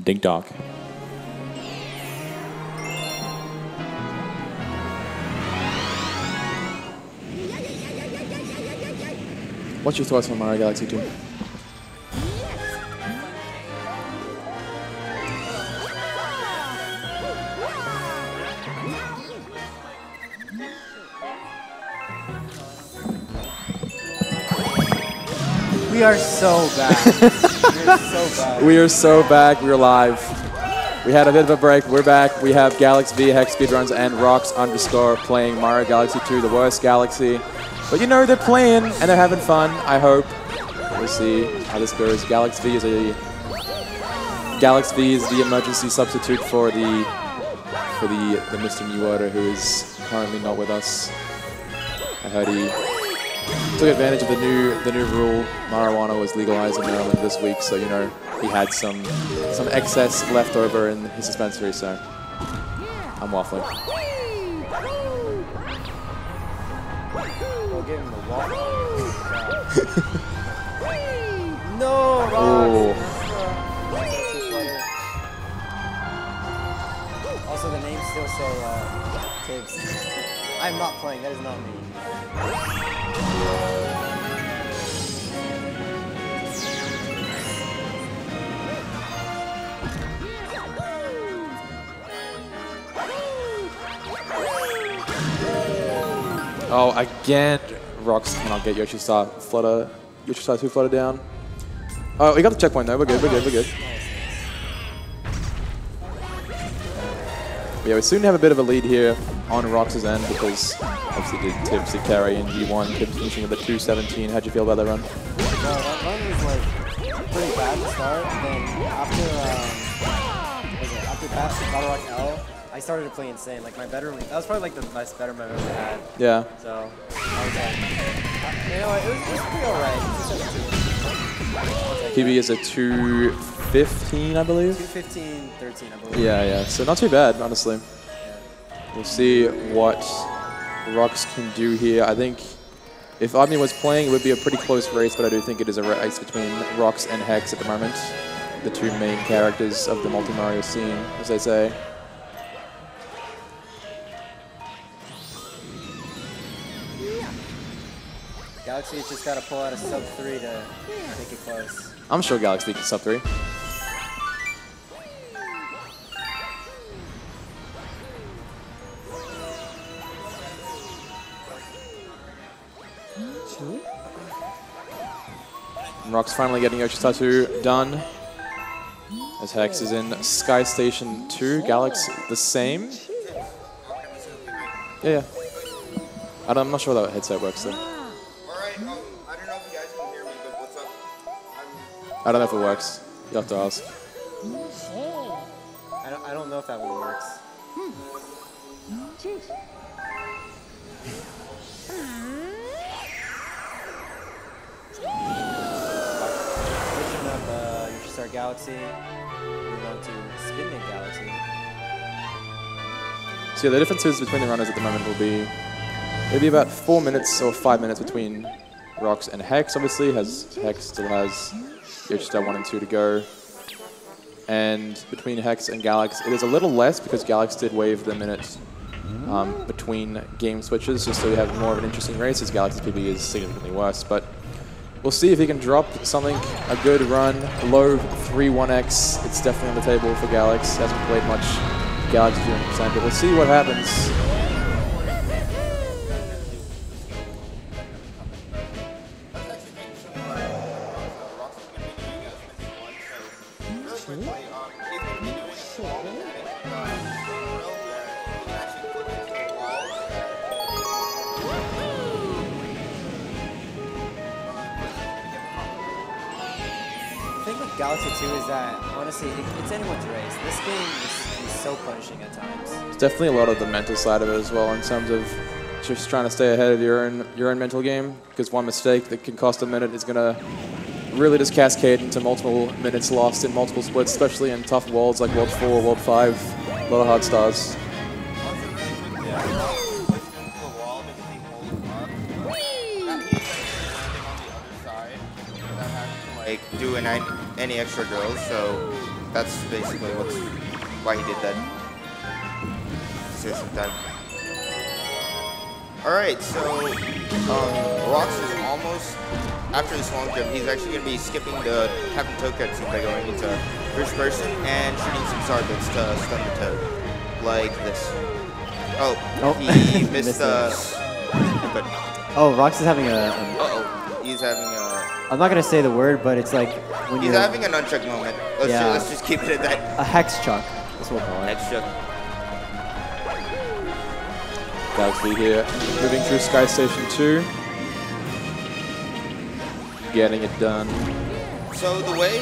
Dink Dock. What's your thoughts on Mario Galaxy 2? We are so bad. We are so bad. We are so back. We're live. We had a bit of a break. We're back. We have Galax V, Hex Speedruns, and Rocks _ playing Mario Galaxy 2, the worst galaxy. But you know, they're playing and they're having fun, I hope. We'll see how this goes. Galax V is the emergency substitute for the Mr. New Order, who is currently not with us. I heard he took advantage of the new rule. Marijuana was legalized in Maryland this week, so you know he had some excess left over in his dispensary. So I'm waffling. We'll give him the waffle. No, Rock. Oh. Also, the names still say Tibbs. I'm not playing. That is not me. Oh, again, Rocks cannot get Yoshi-Star 2 flutter down. Oh, we got the checkpoint though. We're good. Yeah, we soon have a bit of a lead here on Rocks' end because obviously did Tibbs to carry in G1. Tibbs finishing with a 2:17. How'd you feel about that run? That run was like pretty bad to start, and then after Battle Rock L, I started to play insane. Like that was probably like the best better I've ever had. Yeah. So I was like, you know what, it was pretty alright. PB is a 2:15, I believe. 2:15.13, I believe. Yeah. So not too bad, honestly. We'll see what Rocks can do here. I think if Omni was playing, it would be a pretty close race, but I do think it is a race between Rocks and Hex at the moment. The two main characters of the multi-Mario scene, as they say. Galaxy just got to pull out a sub 3 to make it close. I'm sure Galaxy can sub 3. And Rock's finally getting Yoshi-Star 2 done. As Hex is in Sky Station 2. Galaxy the same. Yeah. I'm not sure how that headset works though. Alright, I don't know if you guys can hear me, but what's up? I don't know if it works. You'll have to ask. I don't know if that one works. Switching up Yoshi-Star Galaxy, move on to Spinning Galaxy. So yeah, the differences between the runners at the moment will be maybe about 4 minutes or 5 minutes between Rocks and Hex, obviously, as Hex still has Yoshi-Star 1 and 2 to go. And between Hex and Galax, it is a little less because Galax did waive the minute between game switches, just so we have more of an interesting race, as Galax's PB is significantly worse. But we'll see if he can drop something, a good run, low 3-1x. It's definitely on the table for Galax. Hasn't played much Galaxy 200%, but we'll see what happens. The thing with Galaxy 2 is that, honestly, it's anyone's race. This game is so punishing at times. There's definitely a lot of the mental side of it as well, in terms of just trying to stay ahead of your own mental game, because one mistake that can cost a minute is going to really just cascade into multiple minutes lost in multiple splits, especially in tough worlds like World 4, World 5, a lot of hard stars. Like do any extra drills, so That's basically why he did that. Save some time. Alright, so Rox is almost, after this long jump, he's actually going to be skipping the Captain Toad cutscene by going into first person and shooting some Starbits to stun the Toad. Like this. Oh, he missed but Oh, Rox is having a uh-oh, he's having a... I'm not going to say the word, but it's like when He's you're... having a nunchuck moment. Let's just keep it at that. A hex chuck. That's what we'll call it. Hex chuck. Galaxy here, moving through Sky Station 2. Getting it done. So the way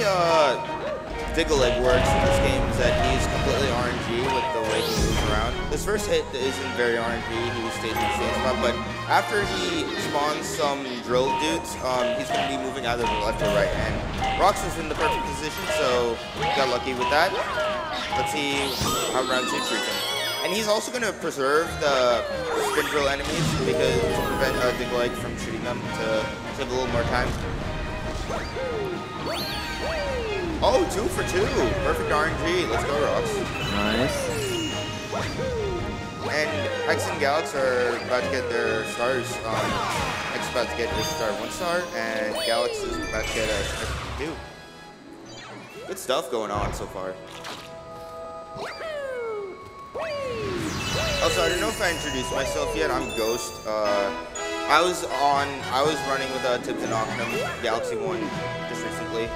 Diglett works in this game is that he's completely RNG with the way he moves around. This first hit isn't very RNG, he stays in the same spot, but after he spawns some drill dudes, he's going to be moving either left or right, and Rox is in the perfect position, so got lucky with that. Let's see how round 2 treats him. And he's also going to preserve the spin drill enemies because to prevent Diglett from shooting them to save a little more time. Oh, 2 for 2. Perfect RNG. Let's go, Rox. Nice. And Hex and Galax are about to get their stars. Hex is about to get his star 1 star, and Galax is about to get a star 2. Good stuff going on so far. Also, I don't know if I introduced myself yet. I'm Ghost. I was running with Tibbs and Ocnum, Galaxy 1, just recently.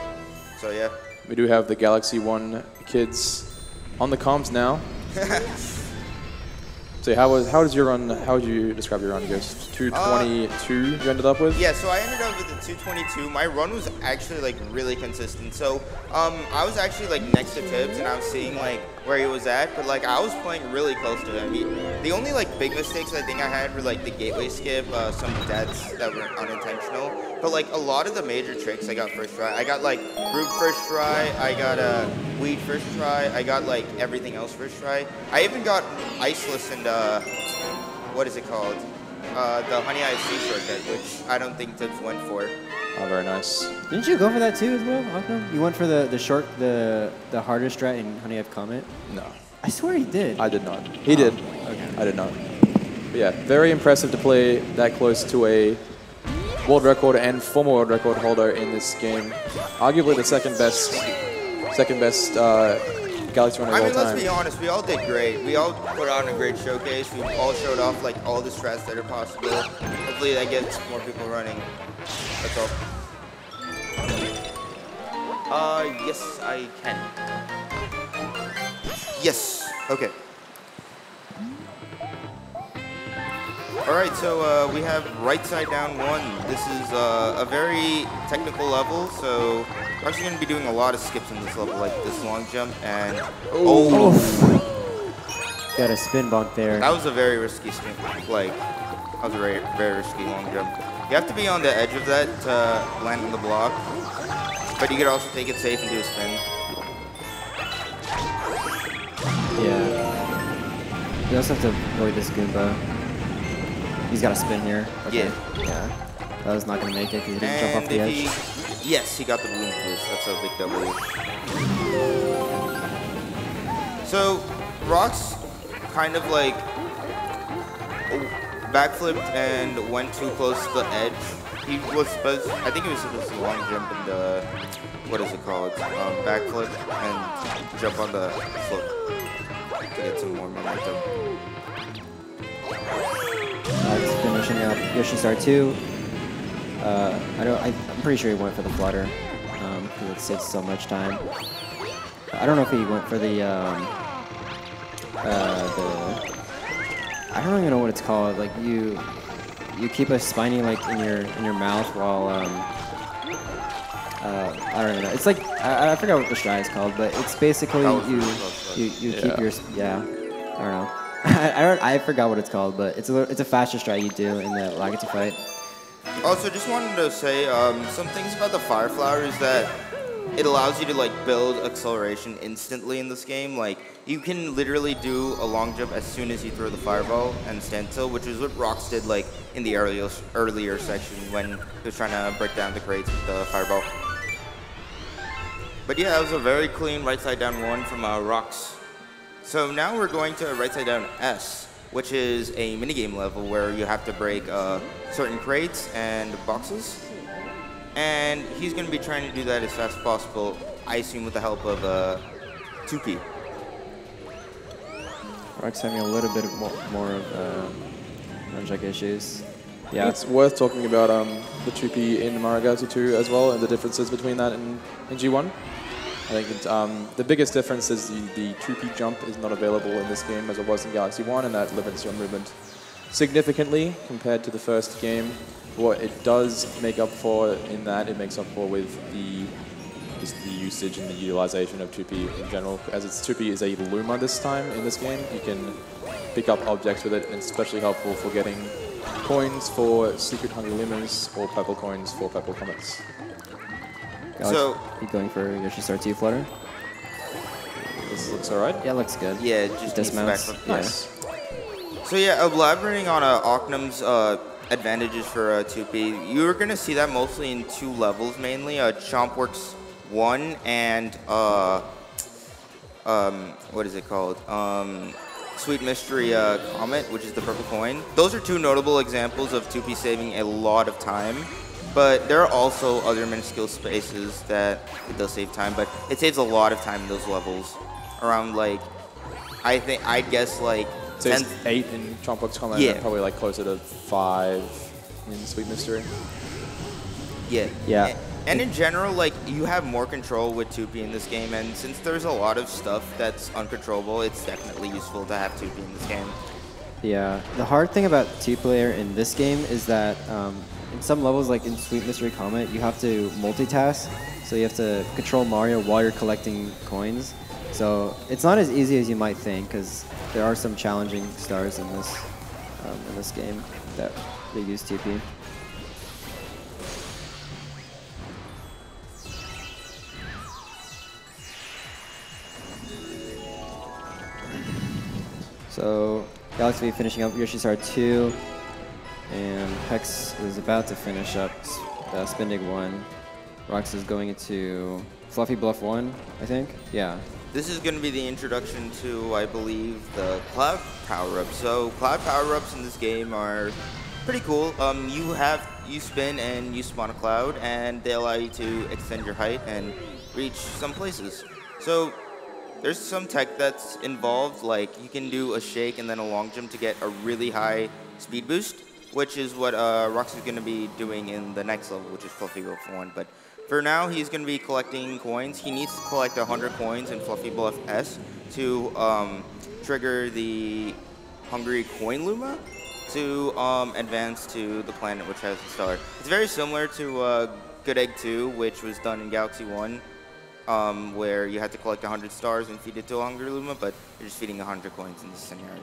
So yeah. We do have the Galaxy 1 kids on the comms now. So how does your run? How would you describe your run, Ghost? 222 you ended up with? Yeah, so I ended up with a 222. My run was actually like really consistent. So I was actually like next to Tibbs and I was seeing like where he was at, but like I was playing really close to him. The only like big mistakes I think I had were like the gateway skip, some deaths that were unintentional. But like a lot of the major tricks I got first try. I got like Rube first try, I got Weed first try, I got like everything else first try. I even got Iceless and what is it called? The Honey IC shortcut, which I don't think Tibbs went for. Oh, very nice. Didn't you go for that too as well, Ocnum? You went for the harder strat in Honey I've Comet? No. I swear he did. I did not. He did. Okay. I did not. But yeah, very impressive to play that close to a world record and former world record holder in this game. Arguably the second best Galaxy runner of all I mean, time. let's be honest, we all did great. We all put on a great showcase. We all showed off like all the strats that are possible. Hopefully that gets more people running. That's all. Yes, I can. Yes, okay. Alright, so we have right side down 1. This is a very technical level, so we're actually going to be doing a lot of skips in this level, like this long jump and... Oh! Got a spin bump there. That was a very risky spin, like, that was a very, very risky long jump. You have to be on the edge of that to land on the block, but you could also take it safe and do a spin. Yeah. You also have to avoid this Goomba. He's got a spin here. Okay. Yeah. That was not going to make it because he didn't jump off the edge. Yes, he got the balloon boost. That's a big W. So, Rox kind of like backflipped and went too close to the edge. He was supposed, I think he was supposed to long jump and what is it called? Backflip and jump on the flip to get some more momentum. He's finishing up Yoshi Star 2. I'm pretty sure he went for the flutter because it saves so much time. I don't know if he went for the I don't even know what it's called. Like you keep a spiny like in your mouth while I don't even know. It's like I forgot what the strat is called, but it's basically you keep your I don't know. I forgot what it's called, but it's a faster strat you do in the Lagarty fight. Also, just wanted to say some things about the Fire Flower is that it allows you to like build acceleration instantly in this game. Like you can literally do a long jump as soon as you throw the fireball and stand still, which is what Rox did like in the earlier section when he was trying to break down the grades with the fireball. But yeah, that was a very clean right side down 1 from Rox. So now we're going to right side down S, which is a minigame level where you have to break certain crates and boxes. And he's going to be trying to do that as fast as possible, I assume with the help of 2P. Rock's having a little bit of more of run-check issues. Yeah, it's worth talking about the 2P in Mario Galaxy 2 as well, and the differences between that and in G1. I think the biggest difference is the 2P jump is not available in this game as it was in Galaxy 1, and that limits your movement significantly compared to the first game. What it does make up for in that, it makes up for with just the usage and the utilization of 2P in general. As 2P is a Luma this time in this game, you can pick up objects with it, and it's especially helpful for getting coins for Secret Hungry Lumas or purple coins for purple comets. Alex, So, you going for Yoshi Star 2 flutter? This looks alright. Yeah, looks good. yeah, it just needs Dismounts. backflip. Yeah. Nice. So yeah, elaborating on Ocnum's advantages for 2P, you're going to see that mostly in 2 levels mainly, Chompworks 1 and what is it called? Sweet Mystery Comet, which is the purple coin. Those are 2 notable examples of 2P saving a lot of time. But there are also other minuscule spaces that it does save time, but it saves a lot of time in those levels. Around like, I'd guess like So 10. it's 8 in Chompworks Comet, Yeah. and probably like closer to 5 in Sweet Mystery. Yeah. Yeah. And in general, like, you have more control with 2P in this game, and since there's a lot of stuff that's uncontrollable, it's definitely useful to have 2P in this game. Yeah, the hard thing about 2-player in this game is that in some levels, like in Sweet Mystery Comet, you have to multitask. So you have to control Mario while you're collecting coins. So it's not as easy as you might think, because there are some challenging stars in this game that they use 2P. So Galaxy finishing up Yoshi Star 2, and Hex is about to finish up Spindig 1. Rox is going into Fluffy Bluff 1, I think. Yeah. This is going to be the introduction to, I believe, the Cloud power-ups. So Cloud power-ups in this game are pretty cool. You spin and you spawn a cloud, and they allow you to extend your height and reach some places. So there's some tech that's involved, like you can do a shake and then a long jump to get a really high speed boost, which is what Rox is going to be doing in the next level, which is Fluffy Bluff 1. But for now, he's going to be collecting coins. He needs to collect 100 coins in Fluffy Bluff S to trigger the Hungry Coin Luma to advance to the planet which has the star. It's very similar to Good Egg 2, which was done in Galaxy 1. Where you had to collect 100 stars and feed it to a Hungry Luma, but you're just feeding 100 coins in this scenario.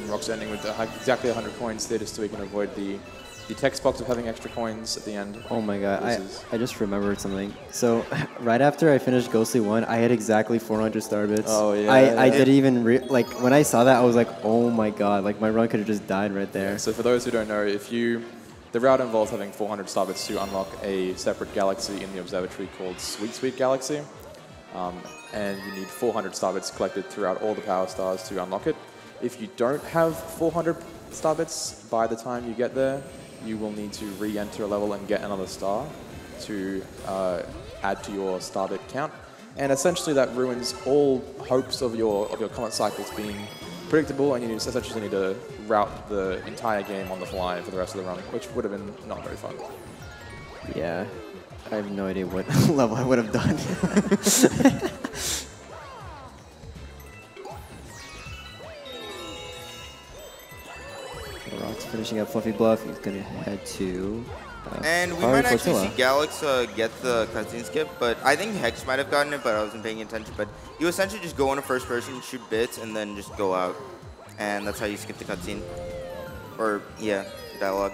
Rock's ending with exactly 100 coins there just so we can avoid the text box of having extra coins at the end. Oh my god, I just remembered something. So right after I finished Ghostly 1, I had exactly 400 star bits. Oh yeah. I didn't even, like, when I saw that, I was like, oh my god, like my run could have just died right there. So for those who don't know, the route involves having 400 star bits to unlock a separate galaxy in the observatory called Sweet Galaxy. And you need 400 star bits collected throughout all the power stars to unlock it. If you don't have 400 star bits by the time you get there, you will need to re-enter a level and get another star to add to your star bit count. And essentially that ruins all hopes of your comet cycles being predictable, and you essentially need to route the entire game on the fly for the rest of the run, which would have been not very fun. Yeah, I have no idea what level I would have done. Rock's finishing up Fluffy Bluff. He's gonna head to. And we Fiery might actually Flotilla. see Galax get the cutscene skip, but I think Hex might have gotten it, but I wasn't paying attention. But you essentially just go in a first person, shoot bits, and then just go out. And that's how you skip the cutscene. Or, yeah, dialogue.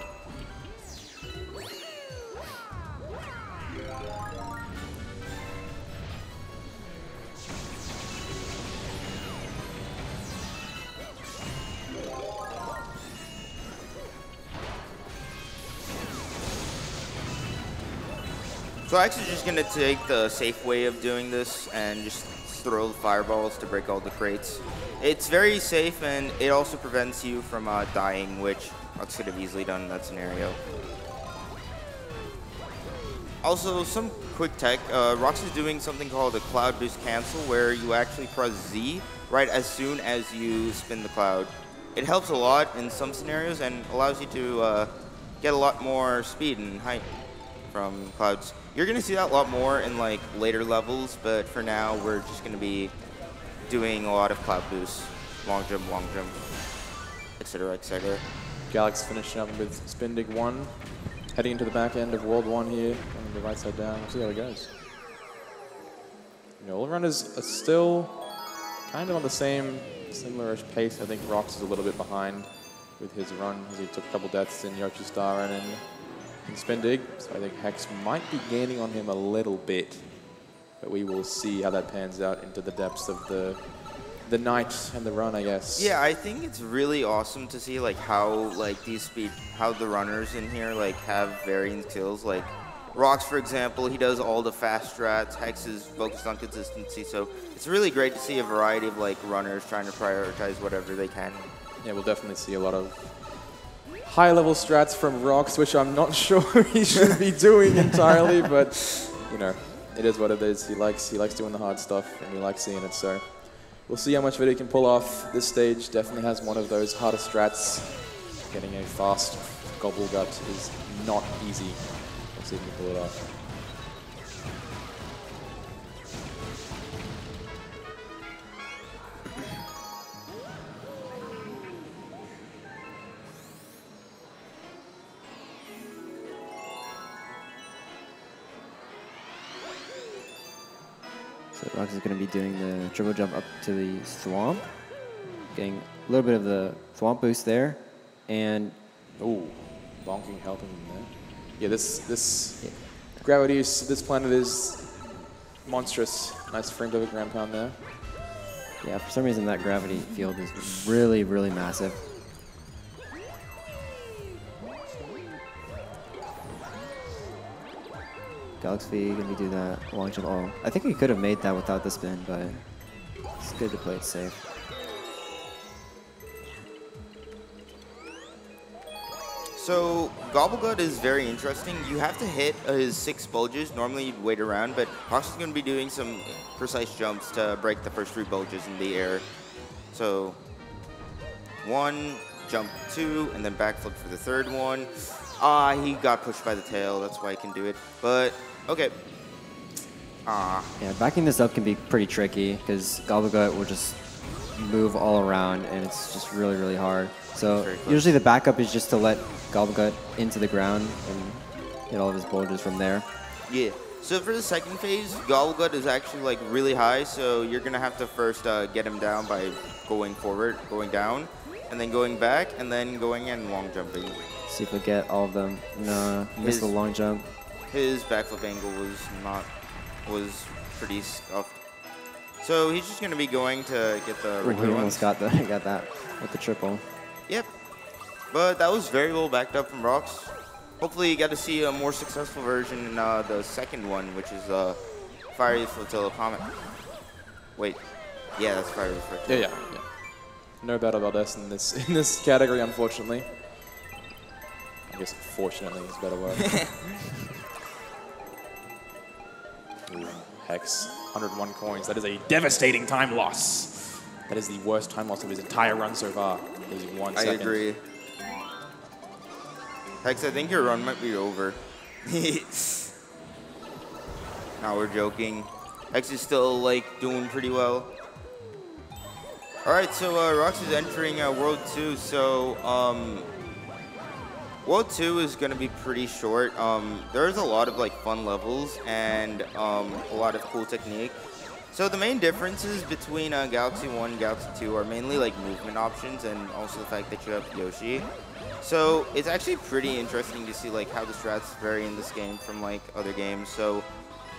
So I'm actually just gonna take the safe way of doing this and just throw the fireballs to break all the crates. It's very safe and it also prevents you from dying, which Rox could have easily done in that scenario. Also, some quick tech, Rox is doing something called a Cloud Boost Cancel, where you actually press Z right as soon as you spin the cloud. It helps a lot in some scenarios and allows you to get a lot more speed and height from clouds. You're going to see that a lot more in like later levels, but for now we're just going to be doing a lot of cloud boosts, long jump, etc., etc. Galax finishing up with Spin Dig 1, heading into the back end of World 1 here, on the right side down. We'll see how it goes. You know, all runners are still kind of on the similar-ish pace. I think Rox is a little bit behind with his run, as he took a couple deaths in Yoshi Star and in Spin Dig. So I think Hex might be gaining on him a little bit, but we will see how that pans out into the depths of the night and the run, I guess. Yeah, I think it's really awesome to see like how like how the runners in here like have varying skills. Like Rox, for example, he does all the fast strats. Hex is focused on consistency, so it's really great to see a variety of like runners trying to prioritize whatever they can. Yeah, we'll definitely see a lot of high-level strats from Rox, which I'm not sure he should be doing entirely, but you know, it is what it is. He likes doing the hard stuff, and we like seeing it. So we'll see how much of it he can pull off. This stage definitely has one of those harder strats. Getting a fast Gobble Gut is not easy. Let's see if he can pull it off. So Rox is going to be doing the triple jump up to the swamp, getting a little bit of the swamp boost there, and oh, bonking helping him there. Yeah, this gravity use, this planet is monstrous. Nice frame of a ground pound there. Yeah, for some reason that gravity field is really, really massive. Galaxy gonna be doing that long jump. Oh, I think he could have made that without the spin, but it's good to play it safe. So Gobblegut is very interesting. You have to hit his 6 bulges. Normally you'd wait around, but Rox is going to be doing some precise jumps to break the first 3 bulges in the air. So 1, jump 2, and then backflip for the 3rd one. He got pushed by the tail. That's why he can do it. But okay. Yeah, backing this up can be pretty tricky because Gobblegut will just move all around, and it's just really, really hard. So usually the backup is just to let Gobblegut into the ground and hit all of his bulges from there. Yeah. So for the second phase, Gobblegut is actually like really high, so you're gonna have to first get him down by going forward, going down, and then going back, and then going in long jumping. See if we get all of them. No, missed the long jump. His backflip angle was pretty scuffed. So he's just gonna be going to get the. He almost got that with the triple. Yep. But that was very well backed up from Rox. Hopefully you got to see a more successful version in the second one, which is Fiery Flotilla Comet. Wait. Yeah, that's Fiery Flotilla. Yeah. No Battle Valdez in this category, unfortunately. I guess fortunately is a better word. Ooh, Hex, 101 coins. That is a devastating time loss. That is the worst time loss of his entire run so far. Losing 1 second. I agree. Hex, I think your run might be over. Now we're joking. Hex is still like doing pretty well. Alright, so Rox is entering World 2. So World 2 is going to be pretty short. There's a lot of like fun levels and a lot of cool technique. So the main differences between Galaxy 1 and Galaxy 2 are mainly like movement options and also the fact that you have Yoshi. So it's actually pretty interesting to see like how the strats vary in this game from like other games. So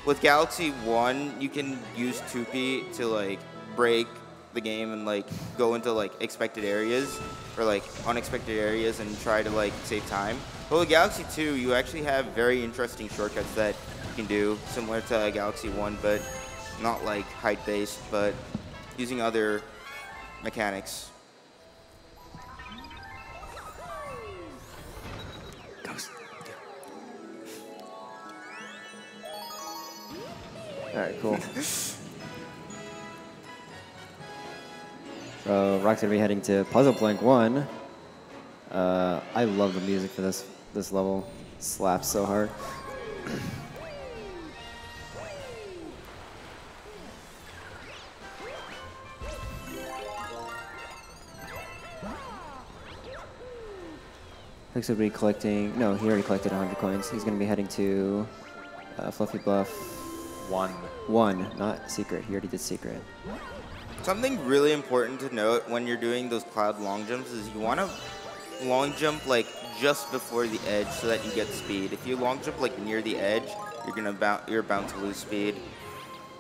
with Galaxy 1, you can use 2P to like break the game and like go into like expected areas or like unexpected areas and try to like save time. But with Galaxy 2, you actually have very interesting shortcuts that you can do, similar to Galaxy 1, but not like height-based, but using other mechanics. All right, cool. So Rock's gonna be heading to Puzzle Plank 1. I love the music for this level. It slaps so hard. Hicks will be collecting. No, he already collected 100 coins. He's gonna be heading to Fluffy Bluff. 1, not secret. He already did secret. Something really important to note when you're doing those cloud long jumps is you want to long jump like just before the edge so that you get speed. If you long jump like near the edge, you're bound to lose speed.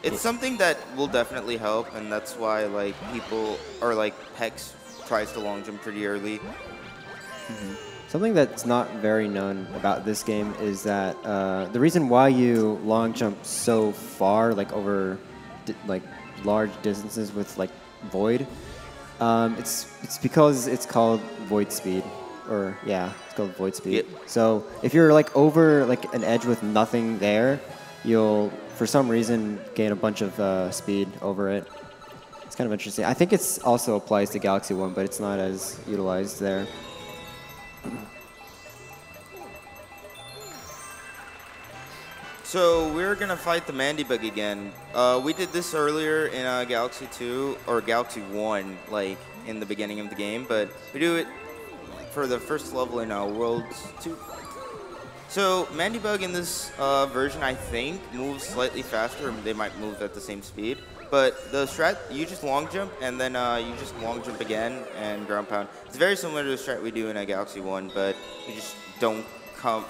It's something that will definitely help, and that's why like people or like Hex tries to long jump pretty early. Mm-hmm. Something that's not very known about this game is that the reason why you long jump so far, like over like large distances with like void, it's because it's called void speed, or yeah, it's called void speed. Yep. So if you're like over like an edge with nothing there, you'll for some reason gain a bunch of speed over it. It's kind of interesting. I think it's also applies to Galaxy 1, but it's not as utilized there. So we're gonna fight the Mandibug again. We did this earlier in Galaxy 2 or Galaxy 1, like in the beginning of the game, but we do it for the first level in Worlds 2. So Mandibug in this version, I think, moves slightly faster. They might move at the same speed, but the strat, you just long jump and then you just long jump again and ground pound. It's very similar to the strat we do in Galaxy 1, but you just don't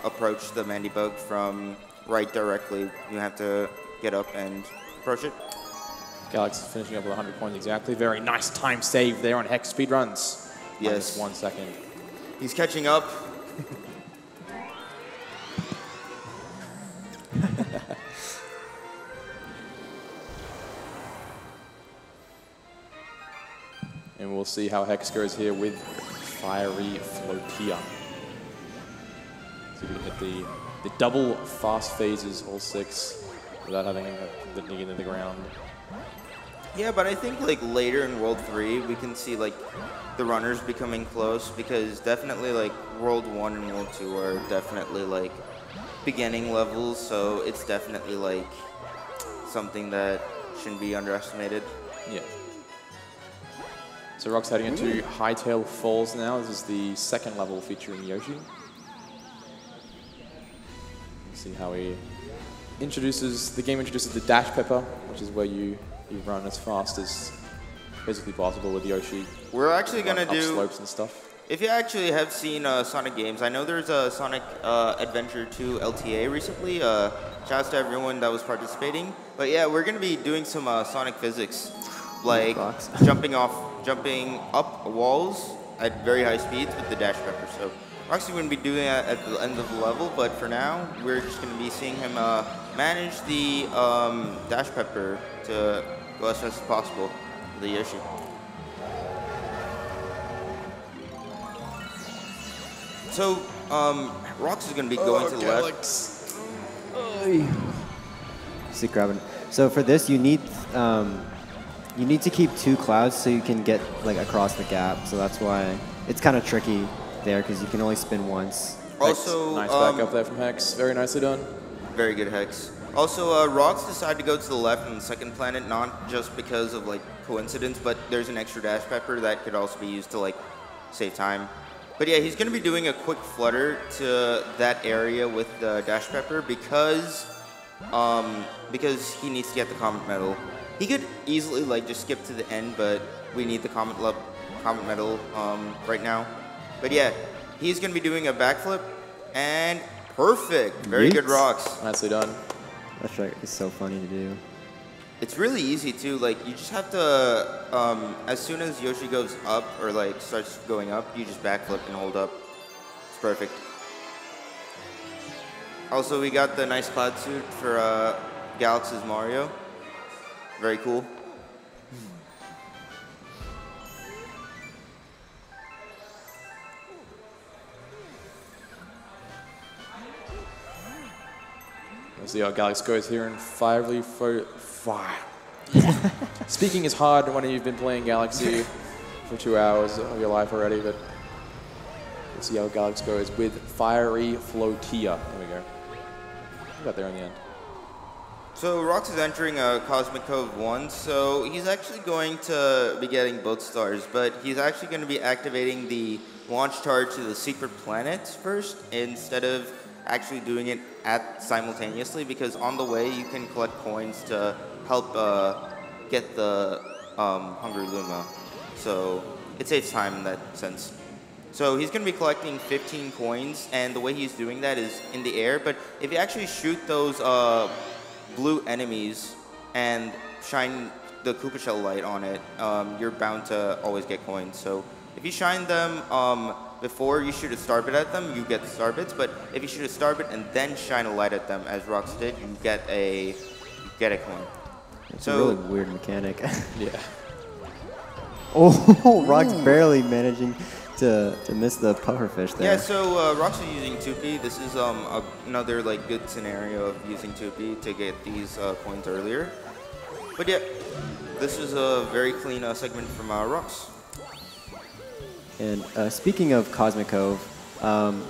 approach the Mandibug from right directly. You have to get up and approach it. Galaxy finishing up with 100 points exactly. Very nice time save there on Hex speedruns. Yes. Minus 1 second. He's catching up. And we'll see how Hex goes here with Fiery Floatia. See if we can hit the double fast phases, all 6, without having the dig into the ground. Yeah, but I think like later in World 3, we can see like the runners becoming close, because definitely like World 1 and World 2 are definitely like beginning levels, so it's definitely like something that shouldn't be underestimated. Yeah. So Rock's heading into Hightail Falls now. This is the second level featuring Yoshi. See how he introduces, the game introduces the Dash Pepper, which is where you run as fast as physically possible with Yoshi. We're actually going to do slopes and stuff. If you actually have seen Sonic games, I know there's a Sonic Adventure 2 LTA recently. Shouts to everyone that was participating. But yeah, we're going to be doing some Sonic physics, like jumping up walls at very high speeds with the Dash Pepper. So we're actually going to be doing that at the end of the level, but for now, we're just going to be seeing him manage the Dash Pepper to go as fast as possible with the Yoshi. So, Rox is going to be going to the left. See, grabbing. So for this, you need to keep 2 clouds so you can get like across the gap. So that's why it's kind of tricky there, because you can only spin once. Also, nice back up there from Hex. Very nicely done. Very good, Hex. Also, Rox decided to go to the left on the second planet, not just because of like coincidence, but there's an extra Dash Pepper that could also be used to like save time. But yeah, he's going to be doing a quick flutter to that area with the Dash Pepper because he needs to get the Comet Medal. He could easily like just skip to the end, but we need the Comet Medal right now. But yeah, he's going to be doing a backflip, and perfect. Very good rocks. Nicely done. That track is so funny to do. It's really easy too. Like you just have to, as soon as Yoshi goes up or like starts going up, you just backflip and hold up. It's perfect. Also, we got the nice cloud suit for Galaxy's Mario. Very cool. Let's see how Galaxy goes here in Fire. Speaking is hard when you've been playing Galaxy for 2 hours of your life already, but let's see how Galaxy goes with Fiery Floatia. There we go. We got there in the end. So Rox is entering Cosmic Cove 1, so he's actually going to be getting both stars, but he's actually going to be activating the launch tower to the secret planets first, instead of actually doing it simultaneously, because on the way you can collect coins to help get the Hungry Luma. So it saves time in that sense. So he's going to be collecting 15 coins, and the way he's doing that is in the air, but if you actually shoot those blue enemies and shine the Koopa Shell light on it, you're bound to always get coins. So if you shine them before you shoot a star bit at them, you get the star bits, but if you shoot a star bit and then shine a light at them, as Rox did, you get a coin. It's a really weird mechanic. Yeah. Oh, Rox barely managing to miss the pufferfish there. Yeah, so Rox is using 2P. This is another like good scenario of using 2P to get these coins earlier. But yeah, this is a very clean segment from Rox. And speaking of Cosmic Cove,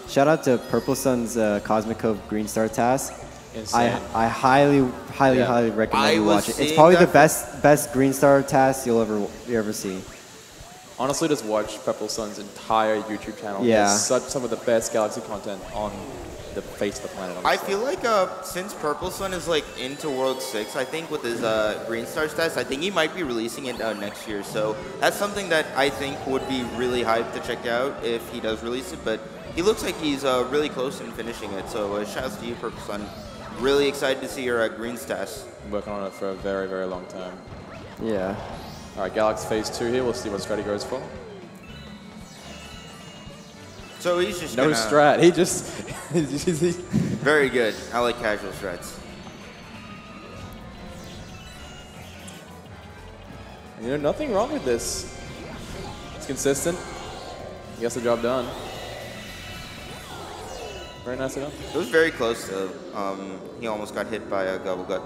shout out to Purple Sun's Cosmic Cove Green Star task. Insane. I highly recommend you watch it. It's probably the best Green Star task you'll ever see. Honestly, just watch Purple Sun's entire YouTube channel. Yeah. There's some of the best Galaxy content on the face of the planet. I feel like since Purple Sun is like into World 6, I think with his Green Star stats, I think he might be releasing it next year. So that's something that I think would be really hyped to check out if he does release it. But he looks like he's really close in finishing it. So shout out to you, Purple Sun. Really excited to see your green stats. Been working on it for a very, very long time. Yeah. All right, Galaxy Phase 2 here. We'll see what strat he goes for. So he's just no strat. He just very good. I like casual strats. You know, nothing wrong with this. It's consistent. He gets the job done. Very nicely done. It was very close though. He almost got hit by a Gobble Gut.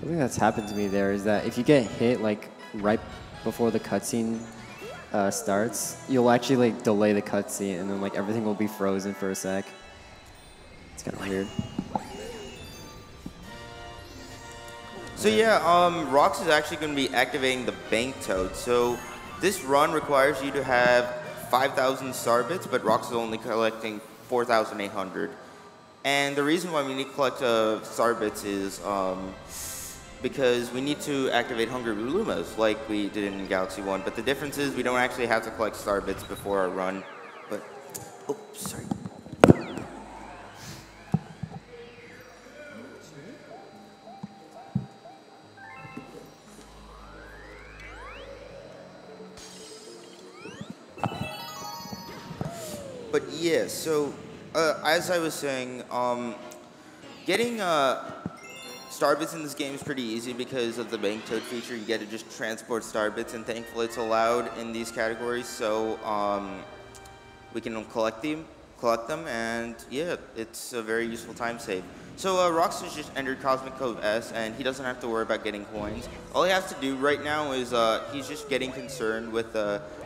Something that's happened to me there is that if you get hit like right before the cutscene starts, you'll actually like delay the cutscene, and then like everything will be frozen for a sec. It's kind of weird. So yeah, Rox is actually going to be activating the Bank Toad. So this run requires you to have 5,000 star bits, but Rox is only collecting 4,800. And the reason why we need to collect star bits is because we need to activate Hungry Lumas like we did in Galaxy 1. But the difference is we don't actually have to collect star bits before our run. But, oh, sorry. But yeah, so as I was saying, getting Starbits in this game is pretty easy because of the Bank Toad feature. You get to just transport Starbits, and thankfully it's allowed in these categories, so we can collect them, and yeah, it's a very useful time save. So Rox has just entered Cosmic Cove S, and he doesn't have to worry about getting coins. All he has to do right now is he's just getting concerned with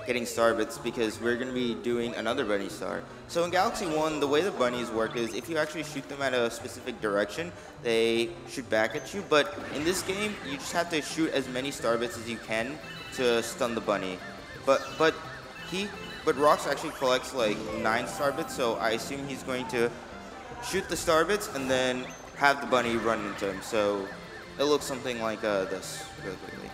getting Starbits, because we're going to be doing another Bunny Star. So in Galaxy 1, the way the bunnies work is if you actually shoot them at a specific direction, they shoot back at you. But in this game, you just have to shoot as many Starbits as you can to stun the bunny. But Rox actually collects like 9 Starbits, so I assume he's going to shoot the Starbits and then have the bunny run into him. So it looks something like this really quickly.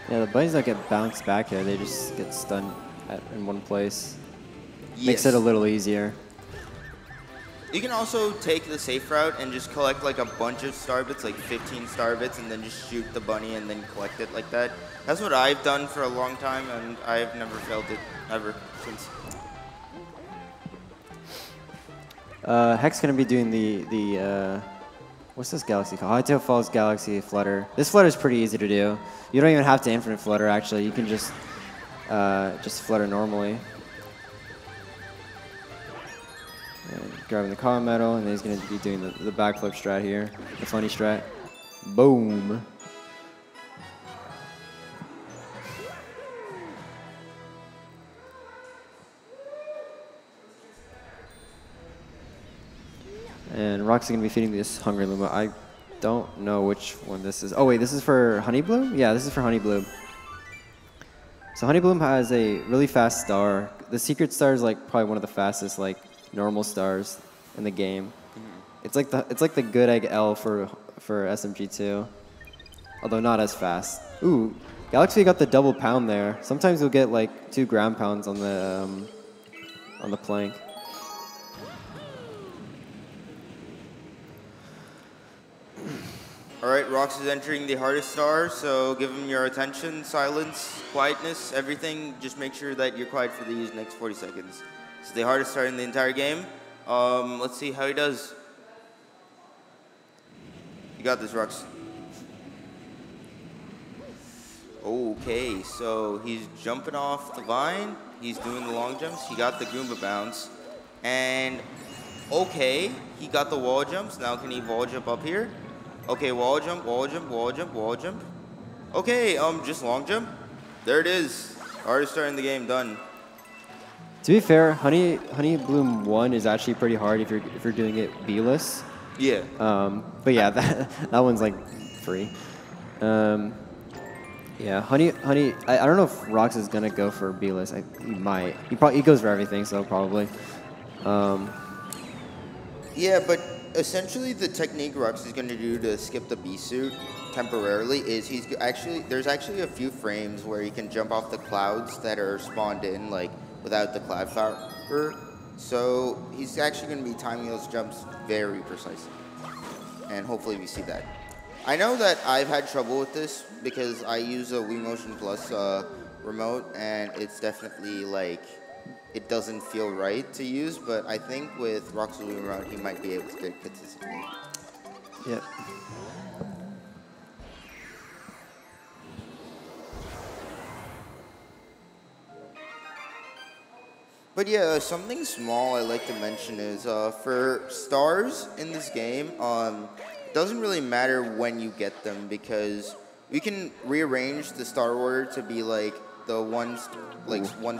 Yeah, the bunnies don't get bounced back here. They just get stunned in one place. Yes. Makes it a little easier. You can also take the safe route and just collect like a bunch of Starbits, like 15 Starbits, and then just shoot the bunny and then collect it like that. That's what I've done for a long time, and I've never failed it ever since. Heck's gonna be doing the what's this galaxy called? Hytale Falls Galaxy Flutter. This flutter is pretty easy to do. You don't even have to infinite flutter actually. You can just flutter normally. And grabbing the common medal, and then he's gonna be doing the backflip strat here, the funny strat. Boom. And Rox's gonna be feeding this Hungry Luma. I don't know which one this is. Oh wait, this is for Honeybloom? Yeah, this is for Honeybloom. So Honeybloom has a really fast star. The secret star is like probably one of the fastest like normal stars in the game. It's like the good egg L for SMG2. Although not as fast. Ooh, Galaxy got the double pound there. Sometimes you'll get like 2 ground pounds on the plank. All right, Rox is entering the hardest star, so give him your attention, silence, quietness, everything. Just make sure that you're quiet for these next 40 seconds. It's the hardest star in the entire game. Let's see how he does. You got this, Rox. Okay, so he's jumping off the vine. He's doing the long jumps. He got the Goomba bounce. And, okay, he got the wall jumps. Now can he wall jump up here? Okay, wall jump, wall jump, wall jump, wall jump. Okay, just long jump. There it is. Hardest star in the game, done. To be fair, Honey Bloom 1 is actually pretty hard if you're doing it B-less. Yeah. But yeah, that one's like free. Yeah, Honey. I don't know if Rox is gonna go for B-less. He might. He goes for everything, so probably. Yeah, but essentially the technique Rox is gonna do to skip the B suit temporarily is there's actually a few frames where he can jump off the clouds that are spawned in like without the cloud flower. So he's actually going to be timing those jumps very precisely. And hopefully we see that. I know that I've had trouble with this because I use a Wii Motion Plus remote and it's definitely like, it doesn't feel right to use, but I think with Rox's Wii remote he might be able to get consistently. Yep. But yeah, something small I like to mention is for stars in this game, it doesn't really matter when you get them because we can rearrange the star order to be like the one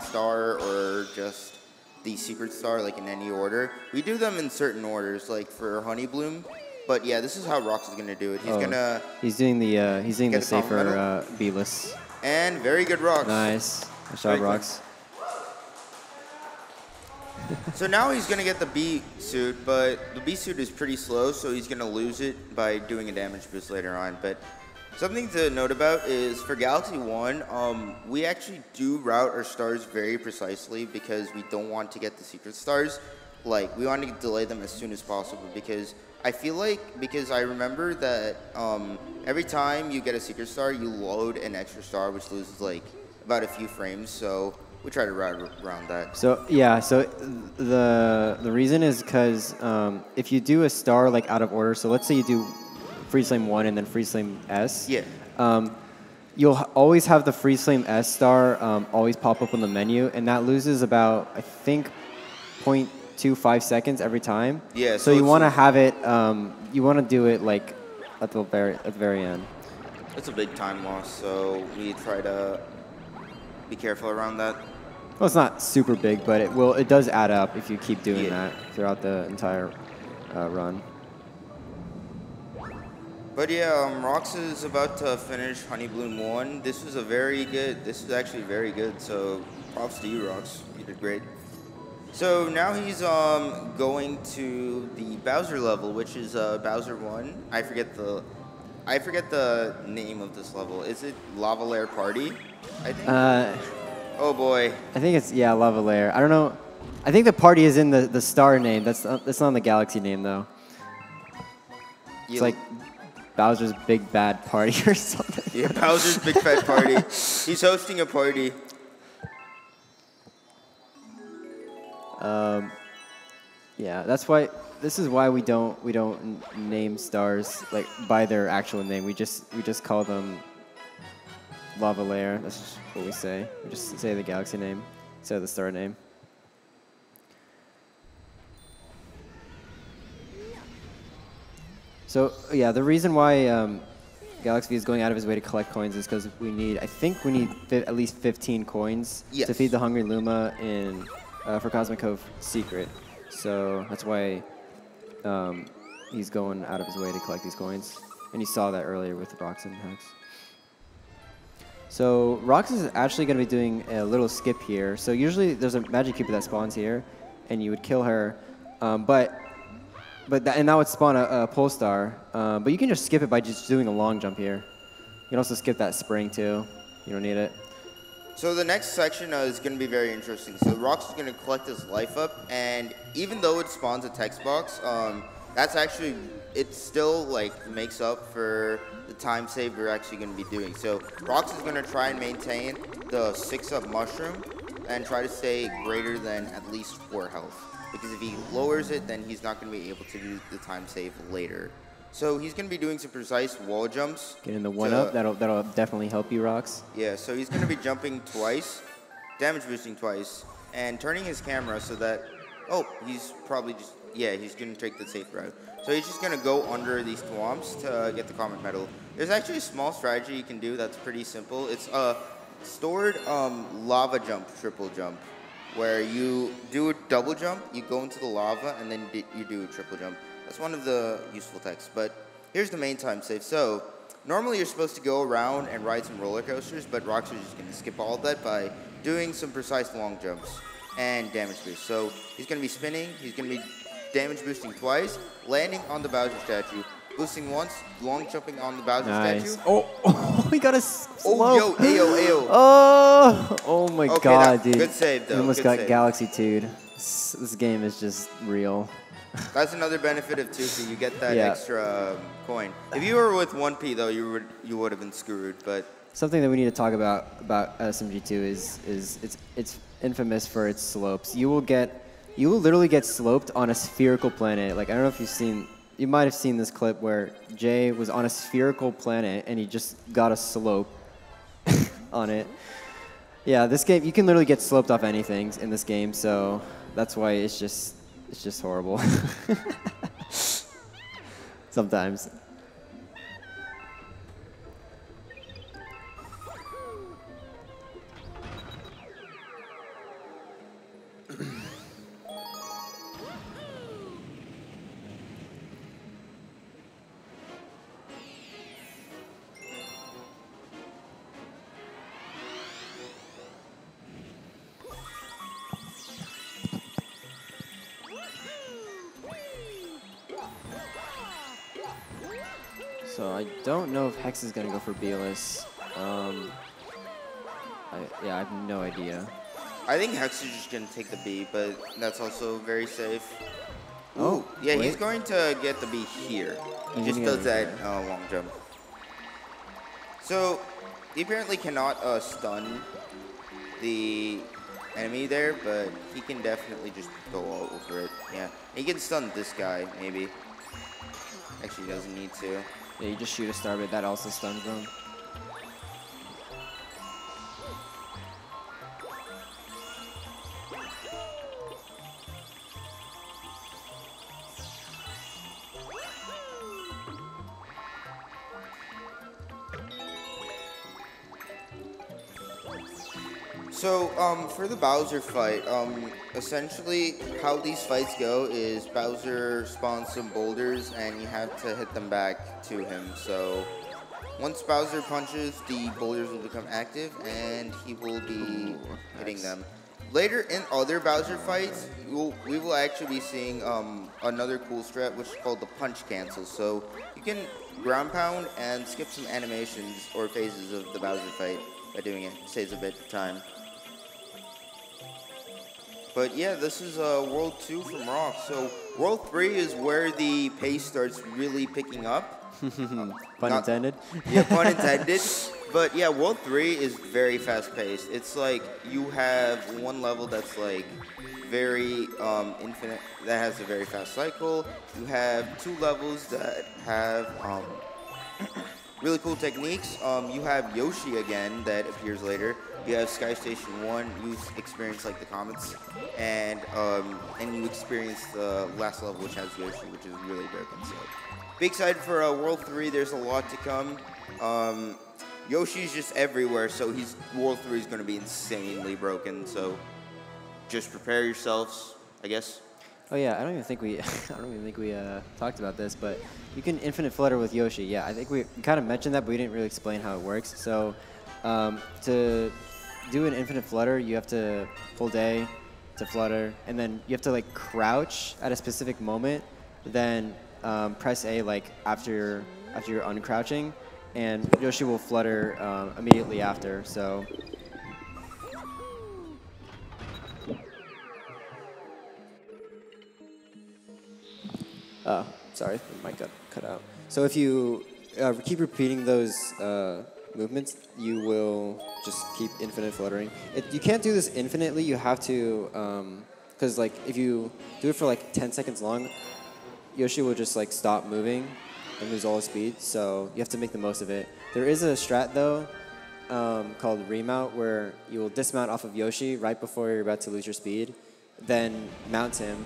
star or just the secret star, like in any order. We do them in certain orders, like for Honeybloom. But yeah, this is how Rox is gonna do it. He's doing the safer B-less. And very good Rox. Nice. Nice job, Rox. So now he's going to get the B suit, but the B suit is pretty slow, so he's going to lose it by doing a damage boost later on. But something to note about is for Galaxy 1, we actually do route our stars very precisely because we don't want to get the secret stars. Like, we want to delay them as soon as possible because I feel like, because I remember that every time you get a secret star, you load an extra star, which loses like about a few frames, so we try to route around that. So yeah, so the reason is because if you do a star like out of order, so let's say you do Freeze Flame 1 and then Freeze Flame S. Yeah. You'll always have the Freeze Flame S star always pop up on the menu, and that loses about I think 0.25 seconds every time. Yeah. So you want to have it. You want to do it like at the very end. It's a big time loss, so we try to be careful around that. Well, it's not super big, but it does add up if you keep doing that throughout the entire run. But yeah, Rox is about to finish Honeybloom 1. This is actually very good, so props to you, Rox. You did great. So now he's going to the Bowser level, which is Bowser 1. I forget the name of this level. Is it Lava Lair Party? I think. Oh boy. I think it's Lava Lair. I don't know. I think the party is in the star name. That's not the galaxy name though. It's like Bowser's Big Bad Party or something. Yeah, Bowser's Big Fat Party. He's hosting a party. Yeah, that's why. This is why we don't name stars like by their actual name. We just call them lava layer. That's just what we say. We just say the galaxy name instead of the star name. So yeah, the reason why Galaxy is going out of his way to collect coins is because I think we need at least 15 coins to feed the Hungry Luma for Cosmic Cove Secret. So that's why he's going out of his way to collect these coins. And you saw that earlier with Rox and Hex. So Rox is actually going to be doing a little skip here. So usually there's a Magic Cupid that spawns here, and you would kill her. And that would spawn a Polestar. But you can just skip it by just doing a long jump here. You can also skip that spring too. You don't need it. So the next section is going to be very interesting. So Rox is going to collect his life up, and even though it spawns a text box, that's actually, it still like makes up for the time save we're actually going to be doing. So Rox is going to try and maintain the 6-up mushroom and try to stay greater than at least 4 health. Because if he lowers it, then he's not going to be able to do the time save later. So he's going to be doing some precise wall jumps. Getting the 1-up, that'll definitely help you, Rox. Yeah, so he's going to be jumping twice, damage boosting twice, and turning his camera so that, he's probably just, he's going to take the safe route. So he's just going to go under these thwomps to get the comet medal. There's actually a small strategy you can do that's pretty simple. It's a stored lava jump, triple jump, where you do a double jump, you go into the lava, and then you do a triple jump. That's one of the useful techs, but here's the main time save. So normally you're supposed to go around and ride some roller coasters, but Rox is just going to skip all of that by doing some precise long jumps and damage boost. So he's going to be spinning, he's going to be damage boosting twice, landing on the Bowser statue, boosting once, long jumping on the Bowser statue. Oh, he got a slow. Oh, Ayo. Oh my God, dude. Good save, though. You almost good got save. Galaxy-tude. This game is just real. That's another benefit of 2P. You get that extra coin. If you were with 1P though, you would have been screwed. But something that we need to talk about SMG2 is it's infamous for its slopes. You will literally get sloped on a spherical planet. Like I don't know if you might have seen this clip where Jay was on a spherical planet and he just got a slope on it. Yeah, this game you can literally get sloped off anything in this game, so that's why it's just horrible. Sometimes. So I don't know if Hex is gonna go for Beelus. I have no idea. I think Hex is just gonna take the B, but that's also very safe. Oh, yeah, wait. he's going to get the B here. He just does that long jump. So he apparently cannot stun the enemy there, but he can definitely just go all over it. Yeah, he can stun this guy maybe. Actually, he doesn't need to. Yeah, you just shoot a star, but that also stuns them. So, for the Bowser fight, essentially how these fights go is Bowser spawns some boulders and you have to hit them back to him. So, once Bowser punches, the boulders will become active and he will be hitting them. Later in other Bowser fights, we will actually be seeing another cool strat which is called the punch cancel. So, you can ground pound and skip some animations or phases of the Bowser fight by doing it. It saves a bit of time. But yeah, this is World 2 from Rox. So World 3 is where the pace starts really picking up. Pun intended. Yeah, pun intended. But yeah, World 3 is very fast paced. It's like you have one level that's like very infinite, that has a very fast cycle. You have 2 levels that have really cool techniques. You have Yoshi again that appears later. You have Sky Station 1, you experience like the comets, and you experience the last level which has Yoshi, which is really broken. So, be excited for World 3. There's a lot to come. Yoshi's just everywhere, so World 3 is going to be insanely broken. So, just prepare yourselves, I guess. Oh yeah, I don't even think we talked about this, but you can infinite flutter with Yoshi. Yeah, I think we kind of mentioned that, but we didn't really explain how it works. So to do an infinite flutter, you have to hold A to flutter, and then you have to like crouch at a specific moment, then press A like after you're uncrouching, and Yoshi will flutter immediately after. So. Sorry, the mic got cut out. So if you keep repeating those movements, you will just keep infinite fluttering. You can't do this infinitely. You have to, because like if you do it for like 10 seconds long, Yoshi will just like stop moving and lose all his speed. So you have to make the most of it. There is a strat though called remount, where you will dismount off of Yoshi right before you're about to lose your speed, then mount him,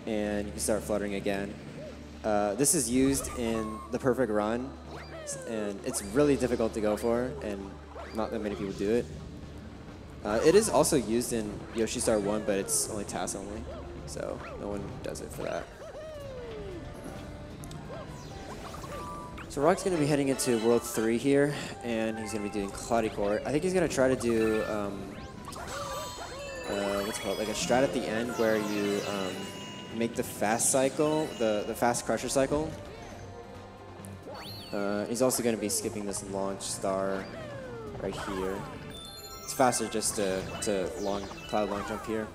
and you can start fluttering again. This is used in the perfect run, and it's really difficult to go for, and not that many people do it. It is also used in Yoshi Star 1, but it's only TAS only, so no one does it for that. So Rock's going to be heading into World 3 here, and he's going to be doing Cloudy Court. I think he's going to try to do, what's it called, like a strat at the end where you make the fast cycle, the fast crusher cycle. He's also going to be skipping this launch star right here. It's faster just to cloud long jump here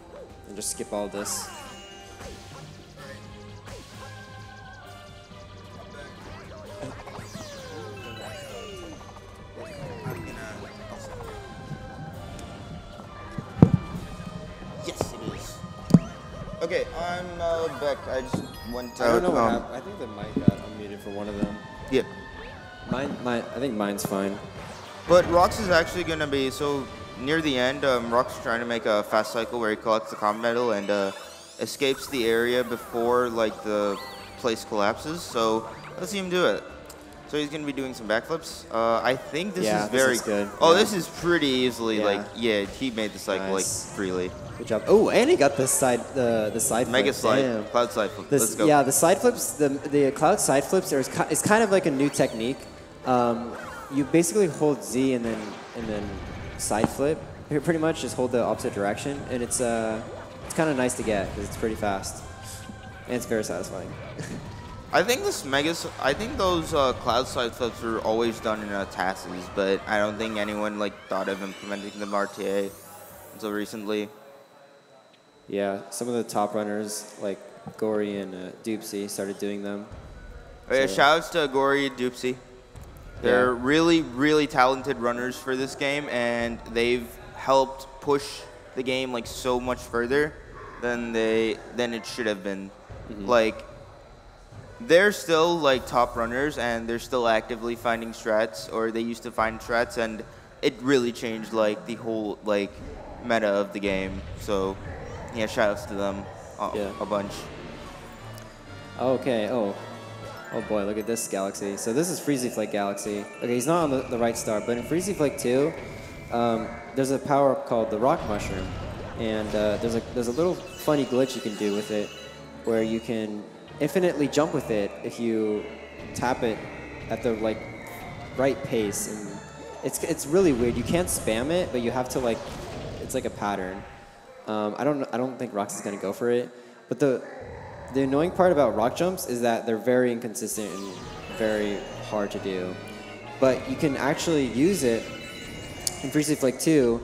and just skip all this. Okay, I'm back. I just went out. I don't know what happened. I think the mic got unmuted for one of them. Yep. I think mine's fine. But Rox is actually going to be, so near the end, Rox is trying to make a fast cycle where he collects the comet medal and escapes the area before like the place collapses. So let's see him do it. So he's going to be doing some backflips. I think this is very good. Oh, yeah. This is pretty easily he made the cycle like freely. Good job. Oh, and he got the side flip. Mega slide, Damn. cloud slide flip. Let's go. Yeah, the side flips, the cloud side flips is kind of like a new technique. You basically hold Z and then side flip. Pretty much just hold the opposite direction, and it's kind of nice to get because it's pretty fast and it's very satisfying. I think those cloud slide flips were always done in TASes, but I don't think anyone like thought of implementing them RTA until recently. Yeah, some of the top runners like Gory and Doopsy started doing them. Oh, yeah, shout outs to Gory and Doopsy. They're really, really talented runners for this game, and they've helped push the game like so much further than it should have been. Mm-hmm. Like, they're still like top runners, and they're still actively finding strats, or they used to find strats, and it really changed like the whole like meta of the game. So yeah, shoutouts to them a bunch. Okay. Oh boy, look at this Galaxy. So this is Freezy Flake Galaxy. Okay, he's not on the right star, but in Freezy Flake 2, there's a power up called the Rock Mushroom, and there's a little funny glitch you can do with it, where you can infinitely jump with it if you tap it at the like right pace, and it's really weird. You can't spam it, but you have to like, it's like a pattern. I don't think Rox is gonna go for it, but the annoying part about rock jumps is that they're very inconsistent and very hard to do. But you can actually use it in Freezy Flake 2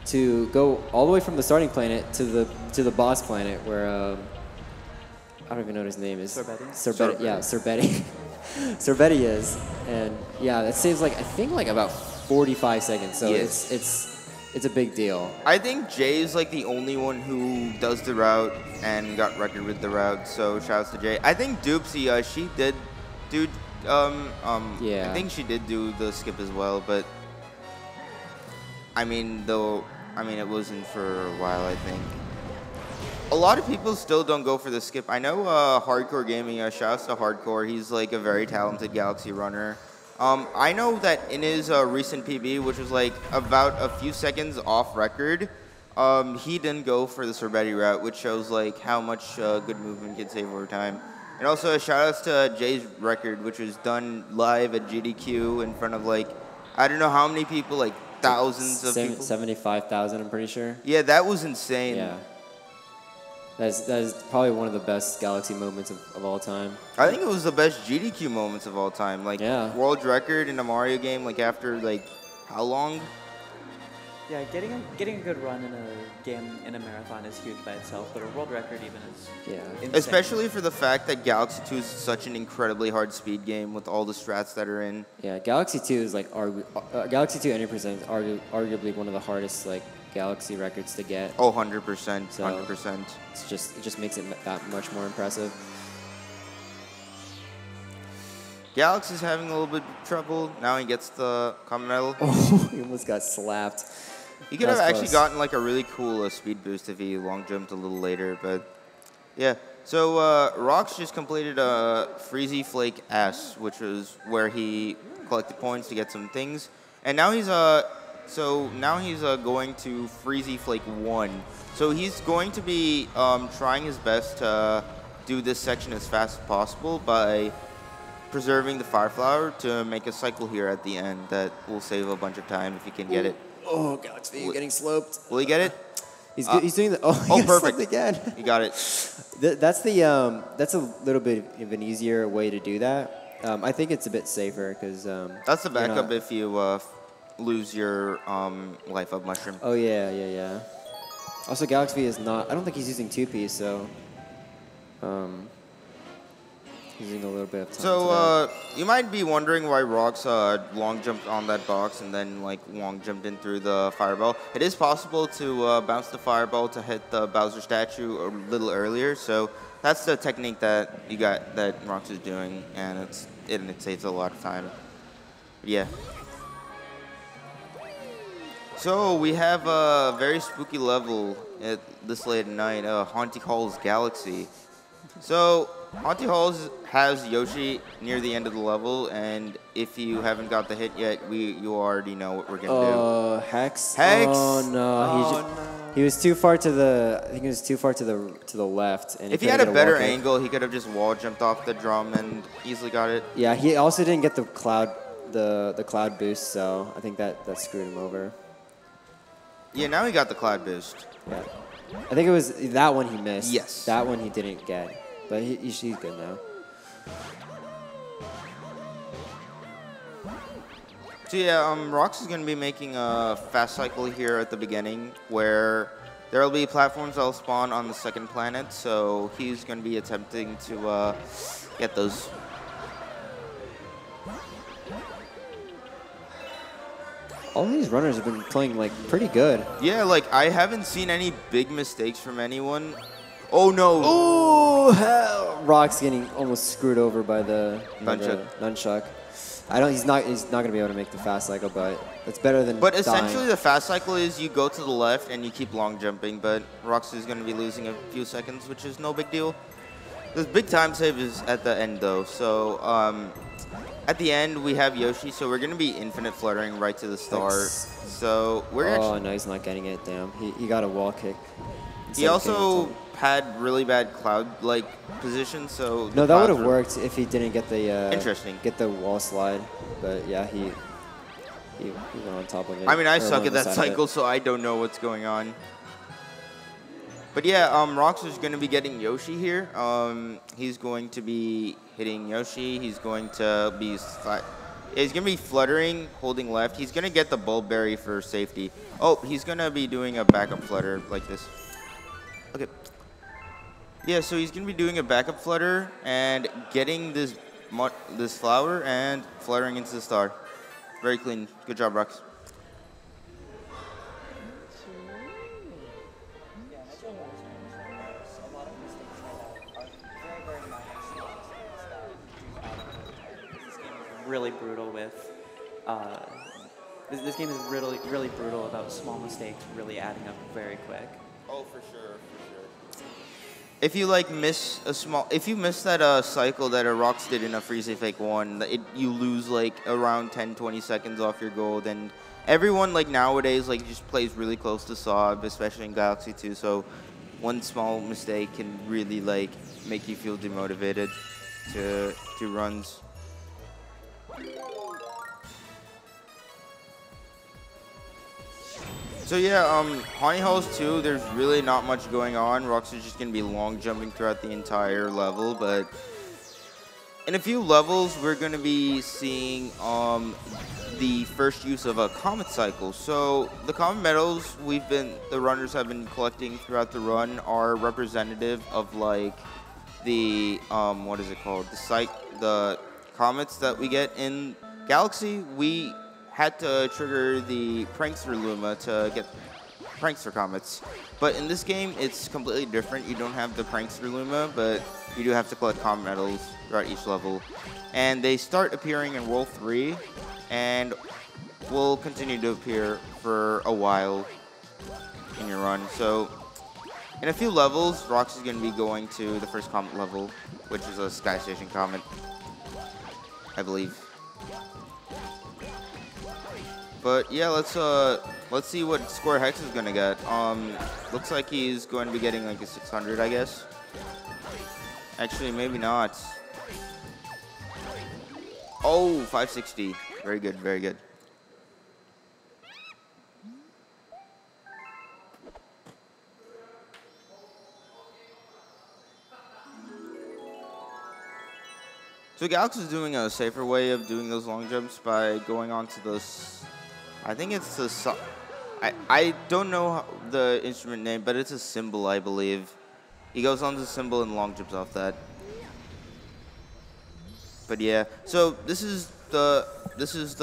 to go all the way from the starting planet to the boss planet where I don't even know what his name is. Serbeti? Yeah, Serbeti. Serbeti is, and yeah, that saves like I think like about 45 seconds. So Yes. it's a big deal. I think Jay is like the only one who does the route and got record with the route. So shouts to Jay. I think Doopsy, she did do Yeah. I think she did do the skip as well, but I mean it wasn't for a while, I think. A lot of people still don't go for the skip. I know Hardcore Gaming, shouts to Hardcore. He's like a very talented Galaxy runner. I know that in his recent PB, which was like about a few seconds off record, he didn't go for the Sorbetti route, which shows like how much good movement can save over time. And also a shout outs to Jay's record, which was done live at GDQ in front of like, I don't know how many people, like thousands of people. 75,000, I'm pretty sure. Yeah, that was insane. Yeah. That is probably one of the best Galaxy moments of all time. I think it was the best GDQ moments of all time. Like, Yeah. world record in a Mario game, like after like, how long? Yeah, getting a good run in a game in a marathon is huge by itself, but a world record even is Yeah. insane. Especially for the fact that Galaxy 2 is such an incredibly hard speed game with all the strats that are in. Yeah, Galaxy 2 is like Galaxy 2 90% is arguably one of the hardest like Galaxy records to get. Oh, 100%, So- 100%. It just makes it that much more impressive. Galaxy's having a little bit of trouble. Now he gets the common medal. Oh, he almost got slapped. He could have That's actually close. gotten like a really cool speed boost if he long jumped a little later, but yeah. So Rox just completed a Freezy Flake S, which was where he collected points to get some things, and now he's going to Freezy Flake 1. So he's going to be trying his best to do this section as fast as possible by preserving the Fire Flower to make a cycle here at the end that will save a bunch of time if he can get it. Oh, Galaxy you're getting sloped. Will he get it? He's doing the. Oh, he got perfect. sloped again. He got it. That's a little bit of an easier way to do that. I think it's a bit safer because. That's the backup if you lose your life up mushroom. Oh yeah. Also, Galaxy is not. I don't think he's using 2P, so. Using a little bit of time. So you might be wondering why Rox long jumped on that box and then like long jumped in through the fireball. It is possible to bounce the fireball to hit the Bowser statue a little earlier. So that's the technique that Rox is doing, and it saves a lot of time. Yeah. So we have a very spooky level at this late at night, Haunty Halls Galaxy. So Haunty Halls has Yoshi near the end of the level, and if you haven't got the hit yet, you already know what we're gonna do. Hex. Hex! Oh no, he was too far to the. I think he was too far to the left. And If he had a better angle, he could have just wall jumped off the drum and easily got it. Yeah, he also didn't get the cloud boost, so I think that screwed him over. Yeah, now he got the cloud boost. Yeah, I think it was that one he missed. Yes. That one he didn't get, but he's good now. So yeah, Rox is going to be making a fast cycle here at the beginning where there will be platforms that will spawn on the second planet, so he's going to be attempting to get those. All these runners have been playing like pretty good. Yeah, like I haven't seen any big mistakes from anyone. Oh no! Oh hell! Rock's getting almost screwed over by the nunchuck. He's not gonna be able to make the fast cycle, but it's better than. But essentially, dying. the fast cycle is you go to the left and you keep long jumping. But Rox is going to be losing a few seconds, which is no big deal. The big time save is at the end, though. So at the end, we have Yoshi, so we're going to be infinite fluttering right to the star. So we're actually. Oh no, he's not getting it. Damn, he got a wall kick. He also had really bad cloud-like position, so. No, that would have worked if he didn't get the. Interesting. Get the wall slide, but yeah, he went on top of it. I mean, I or suck on at the that side of cycle, it. so I don't know what's going on. But yeah, Rox is going to be getting Yoshi here. He's going to be hitting Yoshi. He's going to be fluttering, holding left. He's going to get the bulb berry for safety. Oh, he's going to be doing a backup flutter like this. Okay. Yeah, so he's going to be doing a backup flutter and getting this flower and fluttering into the star. Very clean. Good job, Rox. Really brutal with. This game is really brutal about small mistakes really adding up very quick. Oh, for sure. If you like if you miss that cycle that a Rox did in a Freeze Fake 1, you lose like around 10-20 seconds off your goal. Then everyone like nowadays like just plays really close to Saab, especially in Galaxy 2. So one small mistake can really like make you feel demotivated to runs. So yeah, Haunted Halls 2, there's really not much going on. Rox is just going to be long jumping throughout the entire level, but in a few levels, we're going to be seeing the first use of a Comet Cycle. So the Comet medals the runners have been collecting throughout the run are representative of like the, what is it called? The comets that we get in Galaxy. We had to trigger the Prankster Luma to get Prankster Comets. But in this game, it's completely different. You don't have the Prankster Luma, but you do have to collect Comet medals throughout each level. And they start appearing in World 3, and will continue to appear for a while in your run. So in a few levels, Rox is going to be going to the first Comet level, which is a Sky Station Comet, I believe. But yeah, let's see what score Hex is gonna get. Looks like he's going to be getting like a 600, I guess. Actually, maybe not. Oh, 560. Very good, very good. So Galaxy is doing a safer way of doing those long jumps by going on to those. I think it's the, I don't know the instrument name, but it's a cymbal, I believe. He goes on to the cymbal and long jumps off that. But yeah, so this is the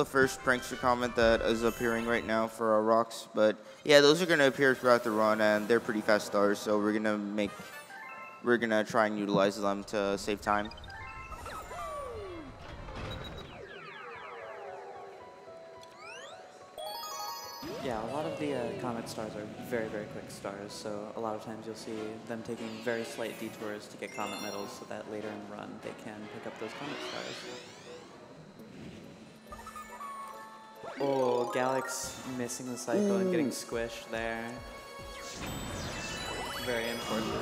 first Prankster Comet that is appearing right now for our Rox. But yeah, those are gonna appear throughout the run, and they're pretty fast stars. So we're gonna try and utilize them to save time. Yeah, a lot of the Comet stars are very quick stars, so a lot of times you'll see them taking very slight detours to get Comet medals so that later in the run they can pick up those Comet stars. Oh, Galax missing the cycle and getting squished there. Very important.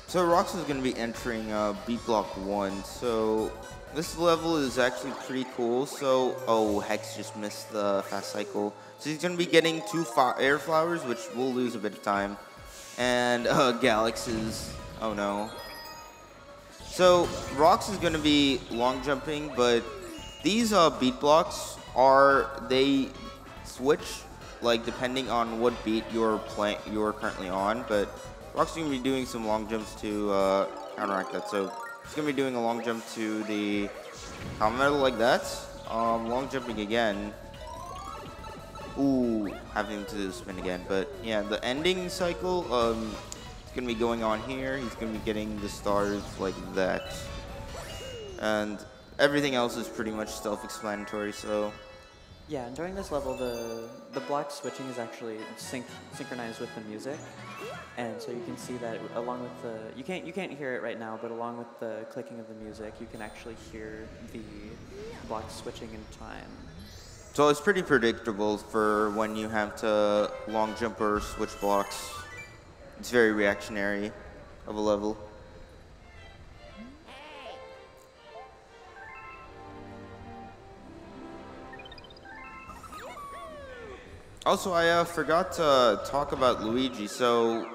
So Rox is going to be entering Beat Block 1. So this level is actually pretty cool. So, oh, Hex just missed the fast cycle. So he's going to be getting 2 air flowers, which will lose a bit of time. And Galax is, oh no. So Rox is going to be long jumping, but these beat blocks they switch like depending on what beat you're currently on, but Rox is going to be doing some long jumps to counteract that. So he's going to be doing a long jump to the Comet medal like that. Long jumping again. Ooh, having to do the spin again. But yeah, the ending cycle, it's going to be going on here. He's going to be getting the stars like that. And everything else is pretty much self-explanatory, so. Yeah, and during this level, the block switching is actually synchronized with the music. And so you can see that along with the, you can't hear it right now, but along with the clicking of the music, you can actually hear the block switching in time. So it's pretty predictable for when you have to long jump or switch blocks. It's very reactionary of a level. Also, I forgot to talk about Luigi. So,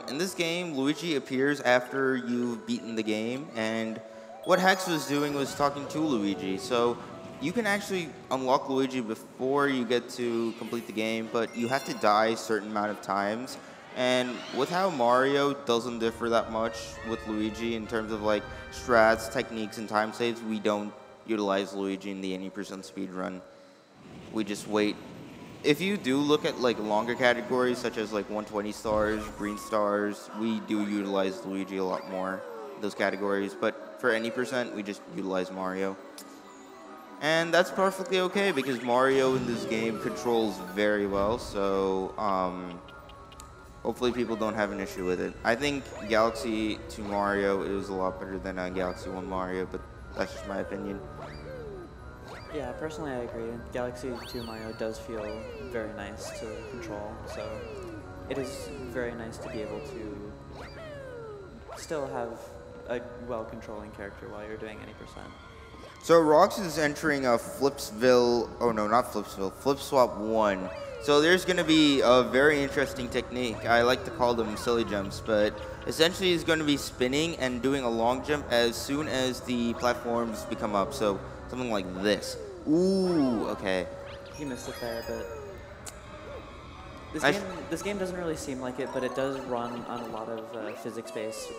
in this game, Luigi appears after you've beaten the game, and what Hex was doing was talking to Luigi. So you can actually unlock Luigi before you get to complete the game, but you have to die a certain amount of times. And with how Mario doesn't differ that much with Luigi in terms of like strats, techniques, and time saves, we don't utilize Luigi in the 80% speed run. We just wait. If you do look at like longer categories such as like 120 stars, green stars, we do utilize Luigi a lot more in those categories. But for any percent, we just utilize Mario. And that's perfectly okay because Mario in this game controls very well. So hopefully people don't have an issue with it. I think Galaxy 2 Mario is a lot better than Galaxy 1 Mario, but that's just my opinion. Yeah, personally I agree. Galaxy 2 Mario does feel very nice to control, so it is very nice to be able to still have a well-controlling character while you're doing any percent. So Rox is entering Flipsville, oh no, not Flipsville, Flip Swap 1. So there's going to be a very interesting technique. I like to call them silly jumps, but essentially he's going to be spinning and doing a long jump as soon as the platforms become up. So something like this. Ooh, okay. He missed it there, but this game doesn't really seem like it, but it does run on a lot of physics-based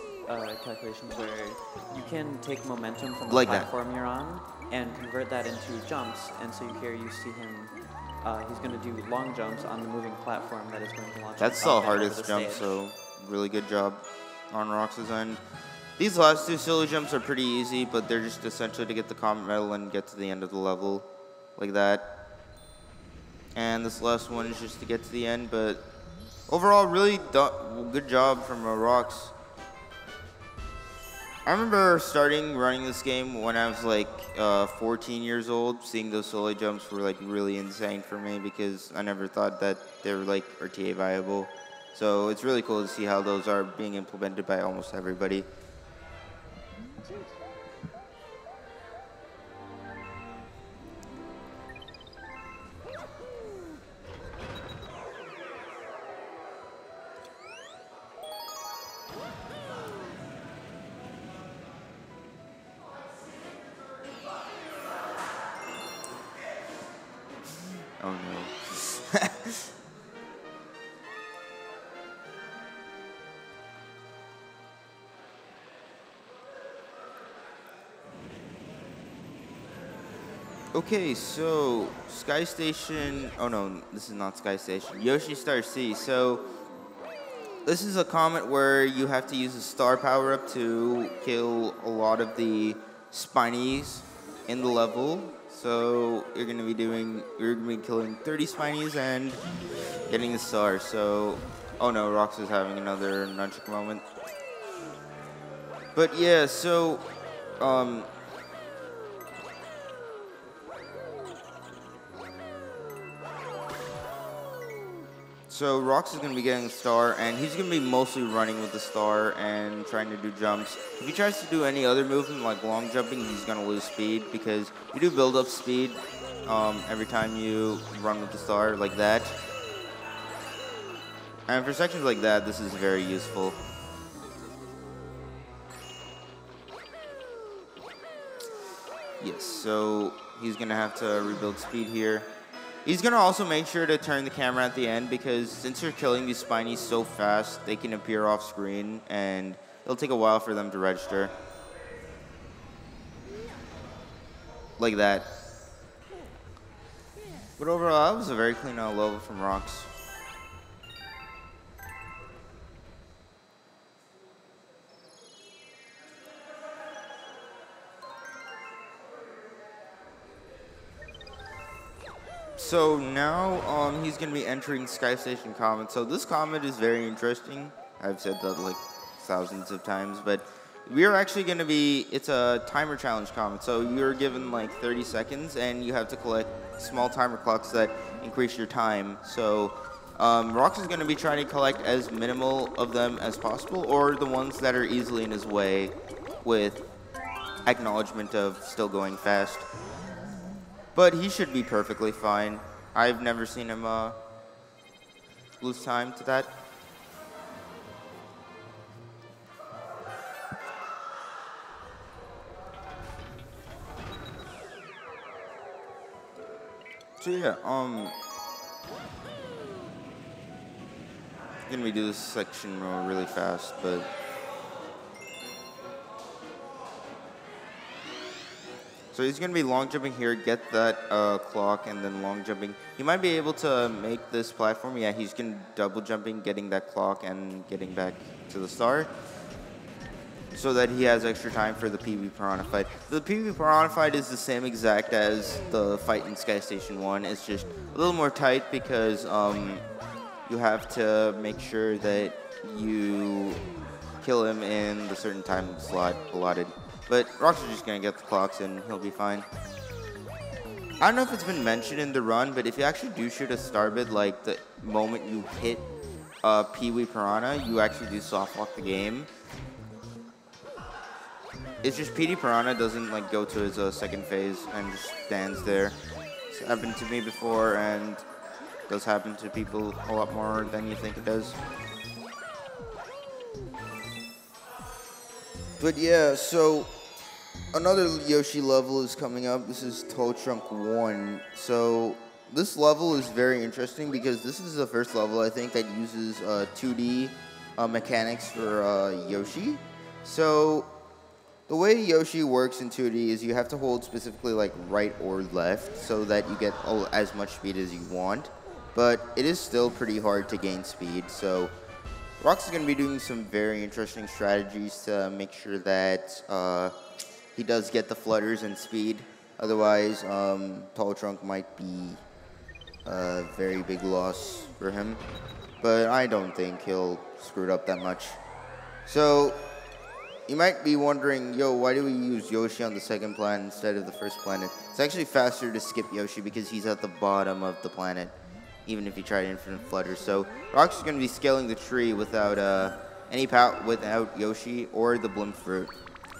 calculations where you can take momentum from the like platform you're on and convert that into jumps. And so here you see him, he's going to do long jumps on the moving platform that is going to launch. That's the hardest jump, so really good job on Rox's end. These last two silly jumps are pretty easy, but they're just essentially to get the Comet Medal and get to the end of the level, like that. And this last one is just to get to the end, but overall, really good job from Rox. I remember running this game when I was like 14 years old. Seeing those solo jumps were like really insane for me because I never thought that they were like RTA viable. So it's really cool to see how those are being implemented by almost everybody. Oh no. Okay, so Sky Station, oh no, this is not Sky Station, Yoshi Star C. So this is a comet where you have to use a star power-up to kill a lot of the Spinies in the level. So you're gonna be killing 30 Spinies and getting the star. So, oh no, Rox is having another nunchuck moment. But yeah, so So Rox is going to be getting the star, and he's going to be mostly running with the star and trying to do jumps. If he tries to do any other movement like long jumping, he's going to lose speed because you do build up speed every time you run with the star like that. And for sections like that, this is very useful. Yes, so he's going to have to rebuild speed here. He's going to also make sure to turn the camera at the end because since you're killing these Spinies so fast, they can appear off screen and it'll take a while for them to register. Like that. But overall, that was a very clean level from Rox. So now he's going to be entering Sky Station Comet. So this comet is very interesting. I've said that like thousands of times, but we are actually going to be, it's a timer challenge comet. So you're given like 30 seconds and you have to collect small timer clocks that increase your time. So Rox is going to be trying to collect as minimal of them as possible or the ones that are easily in his way with acknowledgement of still going fast. But he should be perfectly fine. I've never seen him lose time to that. So yeah, gonna be do this section really fast, but so he's gonna be long jumping here, get that clock, and then long jumping. He might be able to make this platform. Yeah, he's gonna double jumping, getting that clock, and getting back to the star, so that he has extra time for the PB Piranha fight. The PB Piranha fight is the same exact as the fight in Sky Station 1. It's just a little more tight because you have to make sure that you kill him in the certain time slot allotted. But Rocks are just going to get the clocks and he'll be fine. I don't know if it's been mentioned in the run, but if you actually do shoot a starbid, like the moment you hit Pee-wee Piranha, you actually do soft lock the game. It's just PD Piranha doesn't like go to his second phase and just stands there. It's happened to me before and does happen to people a lot more than you think it does. But yeah, so another Yoshi level is coming up. This is Toad Trunk 1. So this level is very interesting because this is the first level I think that uses 2D mechanics for Yoshi. So the way Yoshi works in 2D is you have to hold specifically like right or left so that you get as much speed as you want. But it is still pretty hard to gain speed. So Rox is going to be doing some very interesting strategies to make sure that he does get the flutters and speed. Otherwise, Tall Trunk might be a very big loss for him. But I don't think he'll screw it up that much. So you might be wondering, yo, why do we use Yoshi on the second planet instead of the first planet? It's actually faster to skip Yoshi because he's at the bottom of the planet, even if you try Infinite Flutter. So Rox is going to be scaling the tree without without Yoshi or the Blimp Fruit.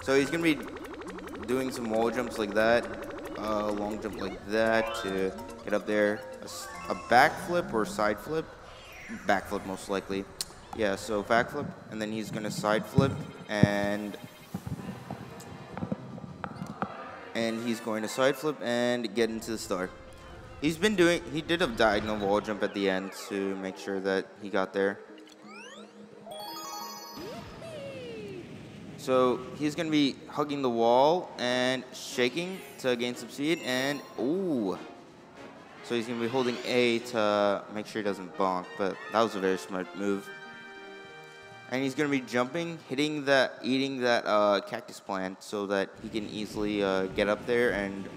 So he's going to be doing some wall jumps like that, long jump like that to get up there. A backflip or side flip? Backflip most likely. Yeah, so backflip, and then he's going to side flip, and he's going to side flip and get into the star. He did a diagonal wall jump at the end to make sure that he got there. So he's going to be hugging the wall and shaking to gain some speed, and ooh. So he's going to be holding A to make sure he doesn't bonk, but that was a very smart move. And he's going to be jumping, eating that cactus plant so that he can easily get up there and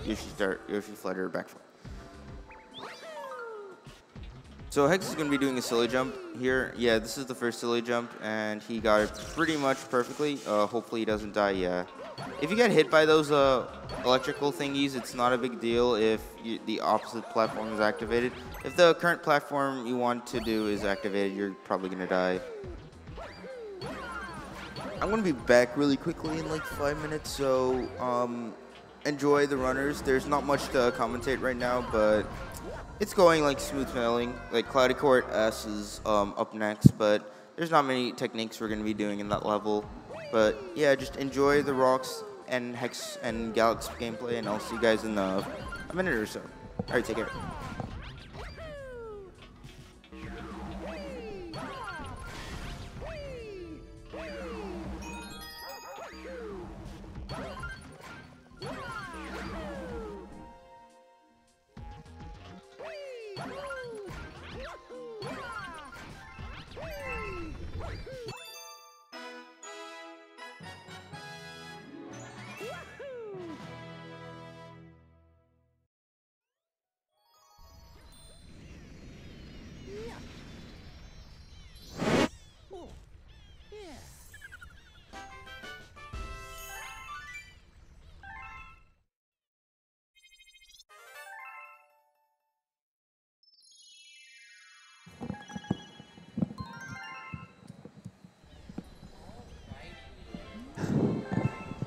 Yoshi Flutter backflip. So Hex is going to be doing a silly jump here. Yeah, this is the first silly jump, and he got it pretty much perfectly. Hopefully he doesn't die. Yeah. If you get hit by those electrical thingies, it's not a big deal if the opposite platform is activated. If the current platform you want to do is activated, you're probably going to die. I'm going to be back really quickly in like 5 minutes, so enjoy the runners. There's not much to commentate right now, but it's going like smooth sailing. Like Cloudy Court S is up next, but there's not many techniques we're going to be doing in that level. But yeah, just enjoy the Rocks and Hex and Galaxy gameplay, and I'll see you guys in a minute or so. All right, take care.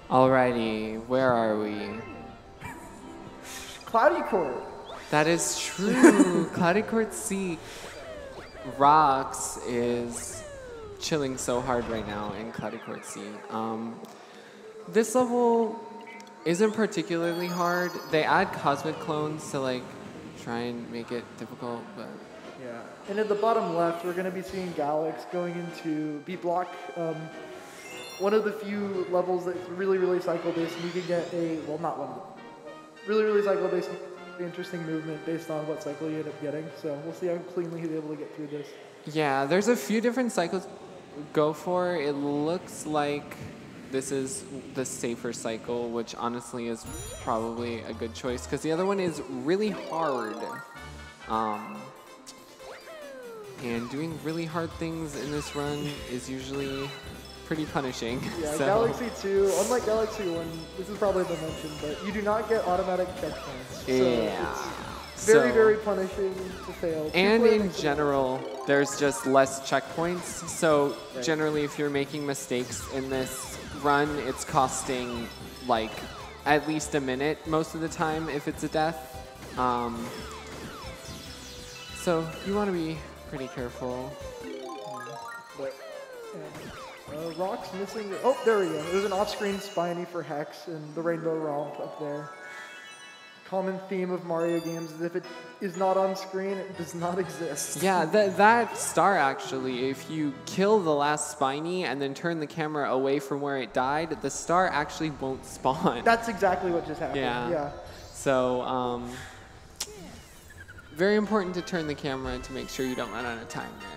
Alrighty, where are we? Cloudy Court. That is true. Cloudy Court C. Rocks is chilling so hard right now in Cloudy Court C. This level isn't particularly hard. They add cosmic clones to like try and make it difficult, but Yeah. And at the bottom left, we're going to be seeing Galax going into B block. One of the few levels that's really, really cycle-based, and you can get well, not one of them. Really, really cycle-based, interesting movement based on what cycle you end up getting. So we'll see how cleanly he's able to get through this. yeah, there's a few different cycles to go for. It looks like this is the safer cycle, which honestly is probably a good choice because the other one is really hard. And doing really hard things in this run is usually pretty punishing. Yeah, so. Galaxy 2, unlike Galaxy 1, this has probably been mentioned, but you do not get automatic checkpoints. So Yeah. it's very, very punishing to fail. And Two in players- general, there's just less checkpoints. So generally, if you're making mistakes in this run, it's costing like at least a minute most of the time if it's a death. So you want to be pretty careful. But, Rock's missing. Oh, there we go. There's an off-screen Spiny for Hex and the Rainbow Romp up there. Common theme of Mario games is if it is not on screen, it does not exist. Yeah, that star actually, if you kill the last Spiny and then turn the camera away from where it died, the star actually won't spawn. That's exactly what just happened. Yeah. So, very important to turn the camera to make sure you don't run out of time there.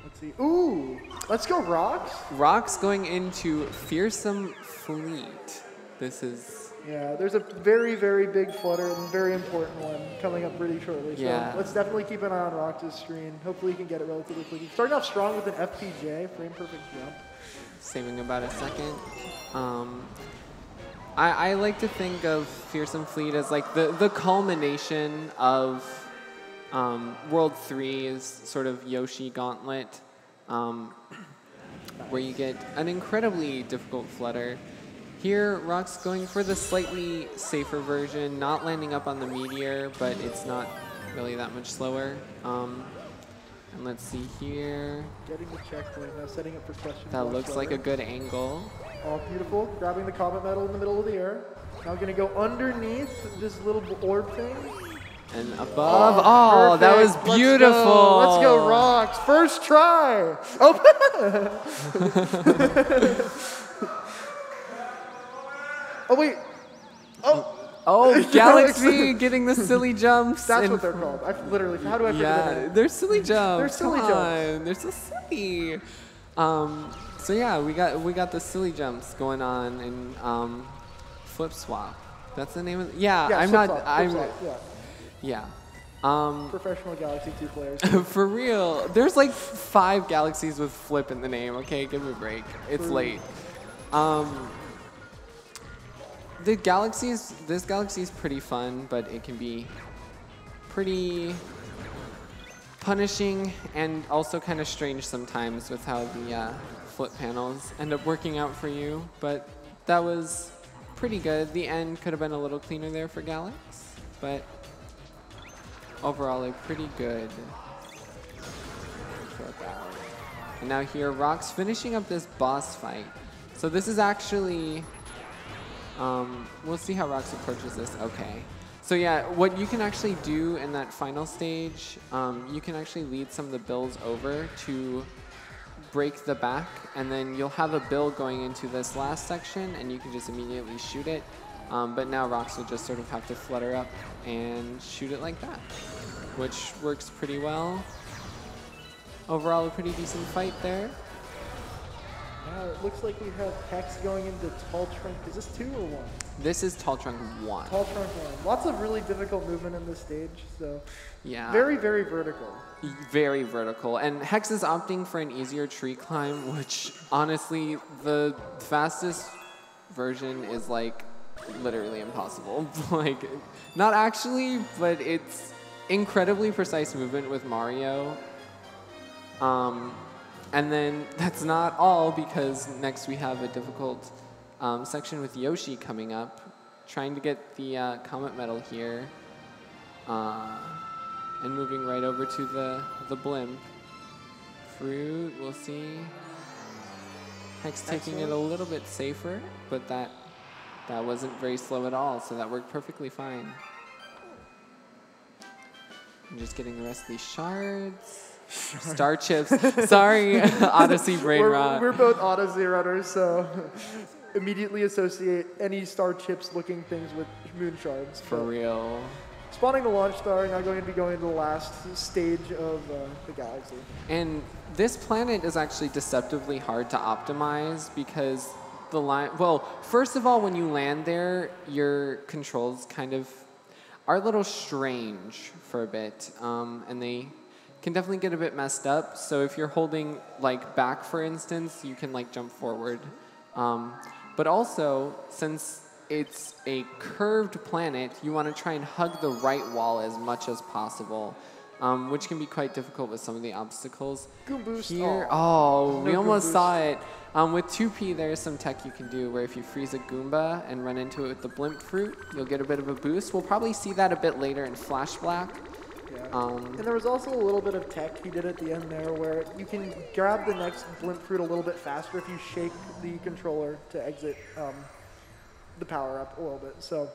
Let's see. Ooh, let's go Rocks. Rock's going into Fearsome Fleet. This is... Yeah, there's a very, very big flutter and very important one coming up pretty shortly. Yeah. So let's definitely keep an eye on Rocks' screen. Hopefully he can get it relatively quickly. Starting off strong with an FPJ, frame perfect jump. saving about a second. I like to think of Fearsome Fleet as like the culmination of World 3's sort of Yoshi Gauntlet, where you get an incredibly difficult flutter. Here, Rock's going for the slightly safer version, not landing up on the meteor, but it's not really that much slower. And let's see here. Getting the checkpoint now, setting up for question. That looks like a good angle. Oh, beautiful. Grabbing the comet medal in the middle of the air. Now going to go underneath this little orb thing. And above. Oh, that was perfect. beautiful. Let's go, Rocks. First try. Oh. Oh, wait. Oh. Oh, Galaxy getting the silly jumps. That's and- what they're called. I literally, how do I forget Yeah, the name? they're silly jumps. They're silly Come jumps. on, they're so silly. So yeah, we got the silly jumps going on in Flip Swap. That's the name of. Yeah, Yeah, I'm flip not. flop, I'm. flip flop, Yeah. yeah. Professional Galaxy 2 players. For real, there's like 5 galaxies with flip in the name. Okay, give me a break. It's late. This galaxy is pretty fun, but it can be pretty punishing and also kind of strange sometimes with how the flip panels end up working out for you. But that was pretty good. The end could have been a little cleaner there for Galax, but overall a pretty good trip out. And now here, Rock's finishing up this boss fight. So this is actually, we'll see how Rox approaches this. Okay. So yeah, what you can actually do in that final stage, you can actually lead some of the bills over to break the back, and then you'll have a bill going into this last section, and you can just immediately shoot it. But now Rox will just sort of have to flutter up and shoot it like that, which works pretty well. Overall, a pretty decent fight there. Now it looks like we have Hex going into Tall Trunk. Is this 2 or 1? This is Tall Trunk 1. Tall Trunk 1. Lots of really difficult movement in this stage, so Yeah. very, very vertical. Very vertical. And Hex is opting for an easier tree climb, which honestly, the fastest version is like literally impossible. Like, not actually, but it's incredibly precise movement with Mario. And then that's not all, because next we have a difficult section with Yoshi coming up, trying to get the Comet Medal here, and moving right over to the blimp. Fruit, we'll see. Hex taking it a little bit safer, but that That wasn't very slow at all, so that worked perfectly fine. I'm just getting the rest of these shards. Star chips. Sorry, Odyssey brain rot. We're both Odyssey runners, so immediately associate any star chips looking things with moon shards. For real. Spawning the launch star, now going to be going to the last stage of the galaxy. And this planet is actually deceptively hard to optimize because the line, well, first of all, when you land there, your controls kind of are a little strange for a bit, and they can definitely get a bit messed up. So if you're holding like back, for instance, you can like jump forward. But also, since it's a curved planet, you want to try and hug the right wall as much as possible, which can be quite difficult with some of the obstacles. Goom boost. Here, we No almost Goom saw it. With 2P, there's some tech you can do where if you freeze a Goomba and run into it with the Blimp Fruit, you'll get a bit of a boost. We'll probably see that a bit later in Flash Black. Yeah. And there was also a little bit of tech he did at the end there where you can grab the next Blimp Fruit a little bit faster if you shake the controller to exit the power-up a little bit. So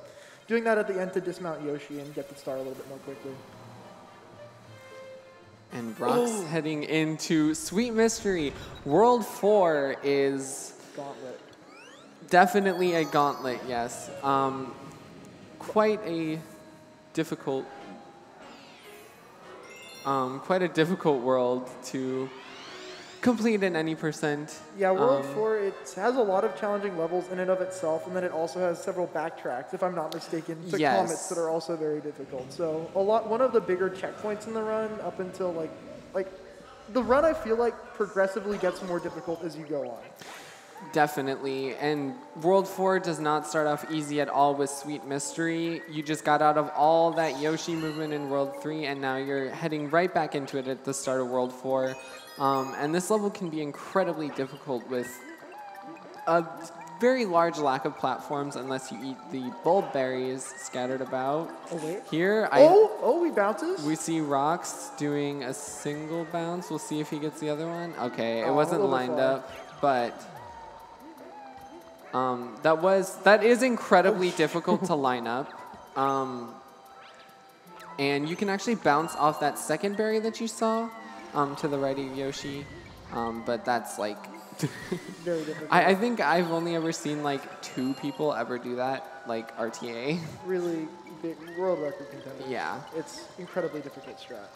doing that at the end to dismount Yoshi and get the star a little bit more quickly. And Brock's heading into Sweet Mystery. World 4 is Gauntlet. definitely a gauntlet, yes. Quite a difficult world to complete in any percent. Yeah, World 4, it has a lot of challenging levels in and of itself, and then it also has several backtracks, if I'm not mistaken, to Yes. comets that are also very difficult. So one of the bigger checkpoints in the run up until like the run I feel like progressively gets more difficult as you go on. Definitely. And World 4 does not start off easy at all with Sweet Mystery. You just got out of all that Yoshi movement in World 3, and now you're heading right back into it at the start of World 4. And this level can be incredibly difficult with a very large lack of platforms unless you eat the bulb berries scattered about. Oh, wait. Here, he bounces? we see Rox doing a single bounce. We'll see if he gets the other one. Okay, it wasn't a little lined far. up, but that is incredibly difficult to line up. And you can actually bounce off that second berry that you saw to the right of Yoshi, but that's like Very difficult. I think I've only ever seen like 2 people ever do that, like RTA. Really big world record contender. Yeah. It's incredibly difficult strat.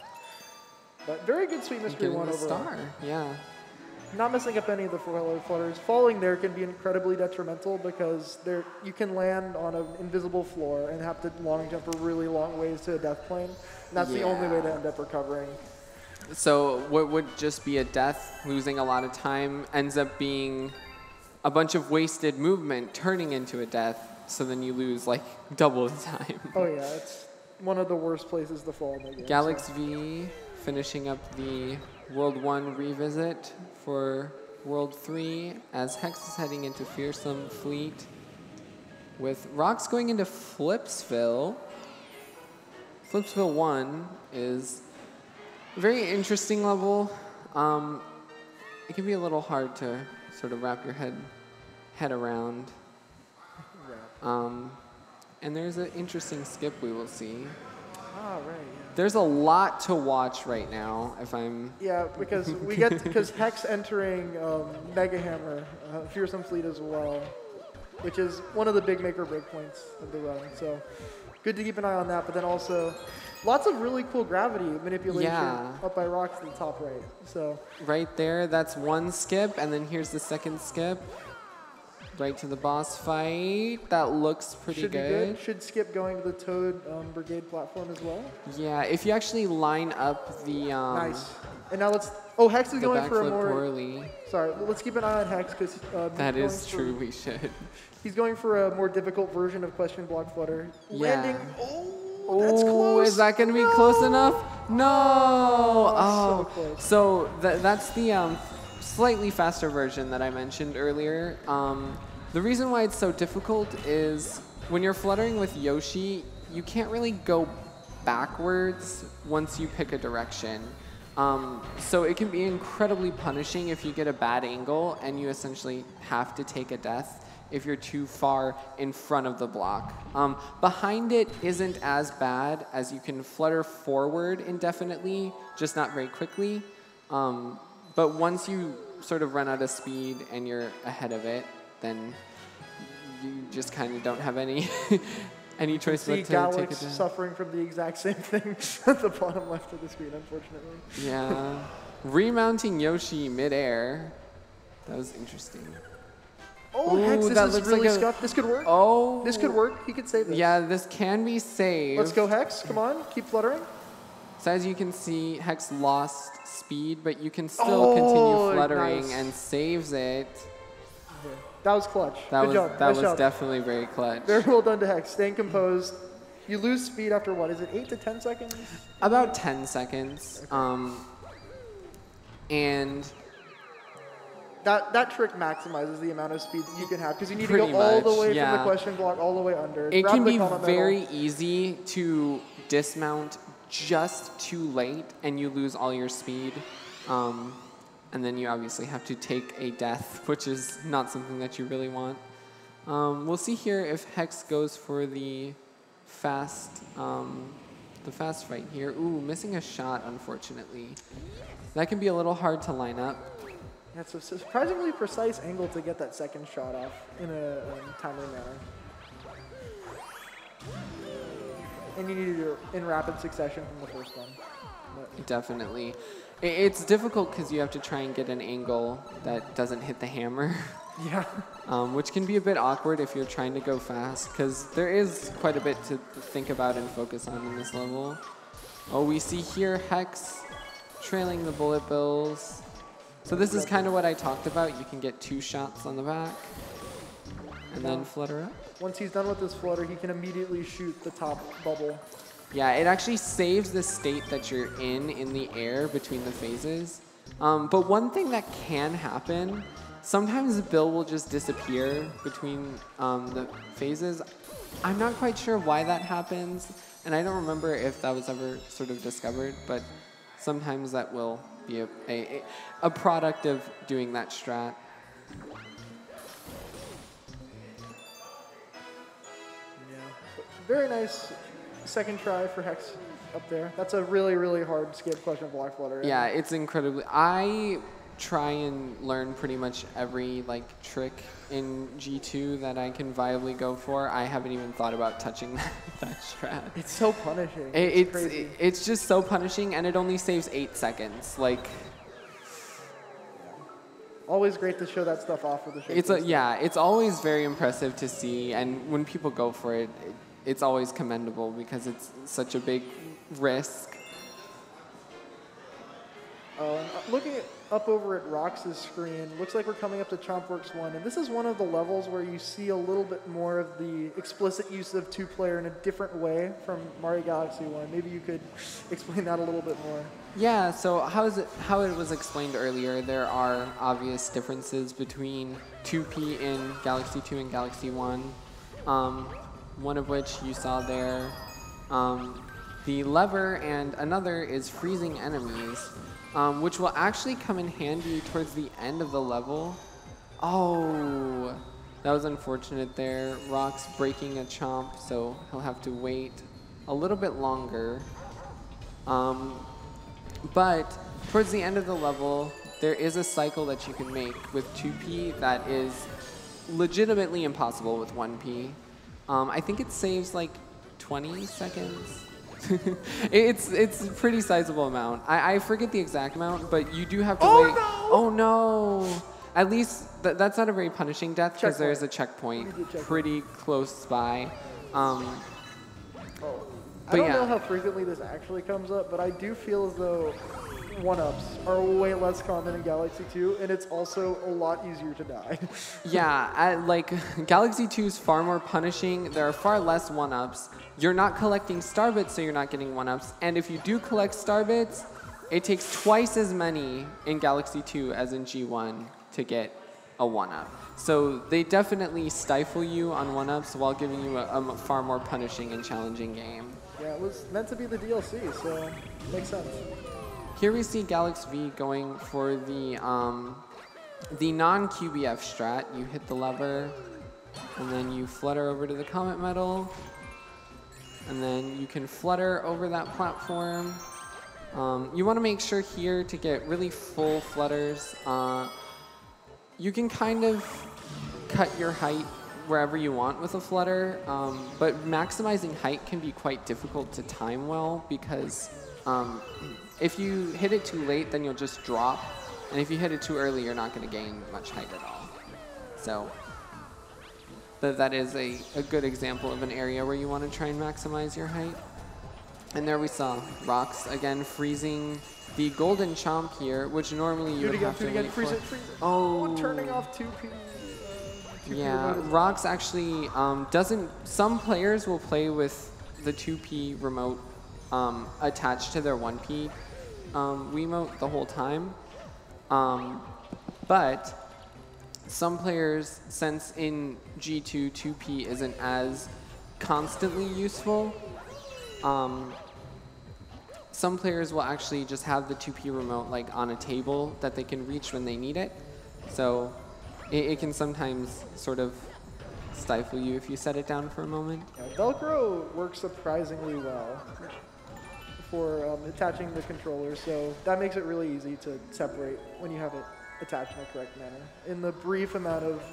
But very good Sweet Mystery Getting one the overall. star, yeah. Not messing up any of the flutters. Falling there can be incredibly detrimental because you can land on an invisible floor and have to long jump a really long ways to a death plane. And that's the only way to end up recovering. So what would just be a death, losing a lot of time, ends up being a bunch of wasted movement turning into a death, so then you lose like double the time. Oh yeah, it's one of the worst places to fall in the game. Galax V finishing up the World 1 revisit for World 3 as Hex is heading into Fearsome Fleet with Rox going into Flipsville. Flipsville 1 is a very interesting level. It can be a little hard to sort of wrap your head around. And there's an interesting skip we will see. Ah, right, yeah. There's a lot to watch right now, if I'm... Yeah, because Hex entering Mega Hammer, Fearsome Fleet as well, which is one of the big make or break points of the run. So good to keep an eye on that, but then also lots of really cool gravity manipulation up by Rox to the top right. So right there, that's one skip, and then here's the second skip. Right to the boss fight. That looks pretty should good. Be good. Should skip going to the Toad Brigade platform as well. Yeah, if you actually line up the... nice. And now Hex is going for a more... poorly. Sorry, let's keep an eye on Hex because... that is true, we should. He's going for a more difficult version of Question Block Flutter. Yeah. Landing... that's close. Is that going to be close enough? No! So close. So that's the slightly faster version that I mentioned earlier. The reason why it's so difficult is when you're fluttering with Yoshi, you can't really go backwards once you pick a direction. So it can be incredibly punishing if you get a bad angle and you essentially have to take a death if you're too far in front of the block. Behind it isn't as bad, as you can flutter forward indefinitely, just not very quickly. But once you sort of run out of speed and you're ahead of it, then you just kind of don't have any any choice but to take Galax it down. suffering from the exact same thing at the bottom left of the screen, unfortunately. Yeah. Remounting Yoshi midair. That was interesting. Oh, Ooh, Hex, that this is looks really like a- scuffed. This could work. Oh. This could work. He could save this. Yeah, this can be saved. Let's go, Hex. Come on. Keep fluttering. So as you can see, Hex lost speed, but you can still continue fluttering nice. and saves it. That was clutch. That Good was job. that Nice was job. definitely very clutch. Very well done to Hex. Staying composed. You lose speed after what? Is it 8 to 10 seconds? About 10 seconds. And That trick maximizes the amount of speed that you can have because you need to Pretty go all the much, way from yeah. the question block all the way under. it Grab can the be comet very medal. easy to dismount just too late and you lose all your speed. And then you obviously have to take a death, which is not something that you really want. We'll see here if Hex goes for the fast fight here. Ooh, missing a shot, unfortunately. That can be a little hard to line up. That's a surprisingly precise angle to get that second shot off in a timely manner. And you need to do it in rapid succession from the first one. But Definitely. It's difficult because you have to try and get an angle that doesn't hit the hammer, yeah. which can be a bit awkward if you're trying to go fast because there is quite a bit to think about and focus on in this level. Oh, we see here Hex trailing the bullet bills. So this is kind of what I talked about. You can get 2 shots on the back and then flutter up. Once he's done with this flutter, he can immediately shoot the top bubble. Yeah, it actually saves the state that you're in the air between the phases. But one thing that can happen, sometimes the bill will just disappear between the phases. I'm not quite sure why that happens, and I don't remember if that was ever sort of discovered, but sometimes that will be a product of doing that strat. Yeah. Very nice second try for Hex up there. That's a really, really hard skip question block flutter. Yeah, it's incredibly. I try and learn pretty much every trick in G2 that I can viably go for. I haven't even thought about touching that strat. It's so punishing. Crazy. It's just so punishing, and it only saves 8 seconds. Always great to show that stuff off for the show. It's always very impressive to see, and when people go for it, it's always commendable because it's such a big risk. And looking up over at Rox's screen, looks like we're coming up to Chompworks 1, and this is one of the levels where you see a little bit more of the explicit use of 2-player in a different way from Mario Galaxy 1. Maybe you could explain that a little bit more. Yeah, so how it was explained earlier, there are obvious differences between 2P in Galaxy 2 and Galaxy 1. One of which you saw there. The lever, and another is freezing enemies, which will actually come in handy towards the end of the level. Oh, that was unfortunate there. Rock's breaking a chomp, so he'll have to wait a little bit longer. But towards the end of the level, there is a cycle that you can make with 2P that is legitimately impossible with 1P. I think it saves 20 seconds. It's a pretty sizable amount. I forget the exact amount, but you do have to wait. No! Oh no! At least that's not a very punishing death because there is a checkpoint Checkpoint. pretty close by. I don't yeah. know how frequently this actually comes up, but I do feel as though 1-ups are way less common in Galaxy 2, and it's also a lot easier to die. Yeah, Galaxy 2 is far more punishing. There are far less 1-ups. You're not collecting star bits, so you're not getting 1-ups. And if you do collect star bits, it takes twice as many in Galaxy 2 as in G1 to get a 1-up. So they definitely stifle you on 1-ups while giving you a far more punishing and challenging game. Yeah, it was meant to be the DLC, so makes sense. Here we see Galax V going for the non-QBF strat. You hit the lever, And then you flutter over to the Comet Medal. And then you can flutter over that platform. You want to make sure here to get really full flutters. You can kind of cut your height wherever you want with a flutter, but maximizing height can be quite difficult to time well because if you hit it too late, then you'll just drop. And if you hit it too early, you're not going to gain much height at all. So that is a good example of an area where you want to try and maximize your height. And there we saw Rox again freezing the Golden Chomp here, which normally you would have to wait for. Freeze it. Oh, turning off 2P. Yeah, Rox actually doesn't. Some players will play with the 2P remote attached to their 1P Wiimote the whole time. But some players, since in G2, 2P isn't as constantly useful, some players will actually just have the 2P remote like on a table that they can reach when they need it. So it can sometimes sort of stifle you if you set it down for a moment. Yeah, Velcro works surprisingly well for attaching the controller, so that makes it really easy to separate when you have it attached in the correct manner. In the brief amount of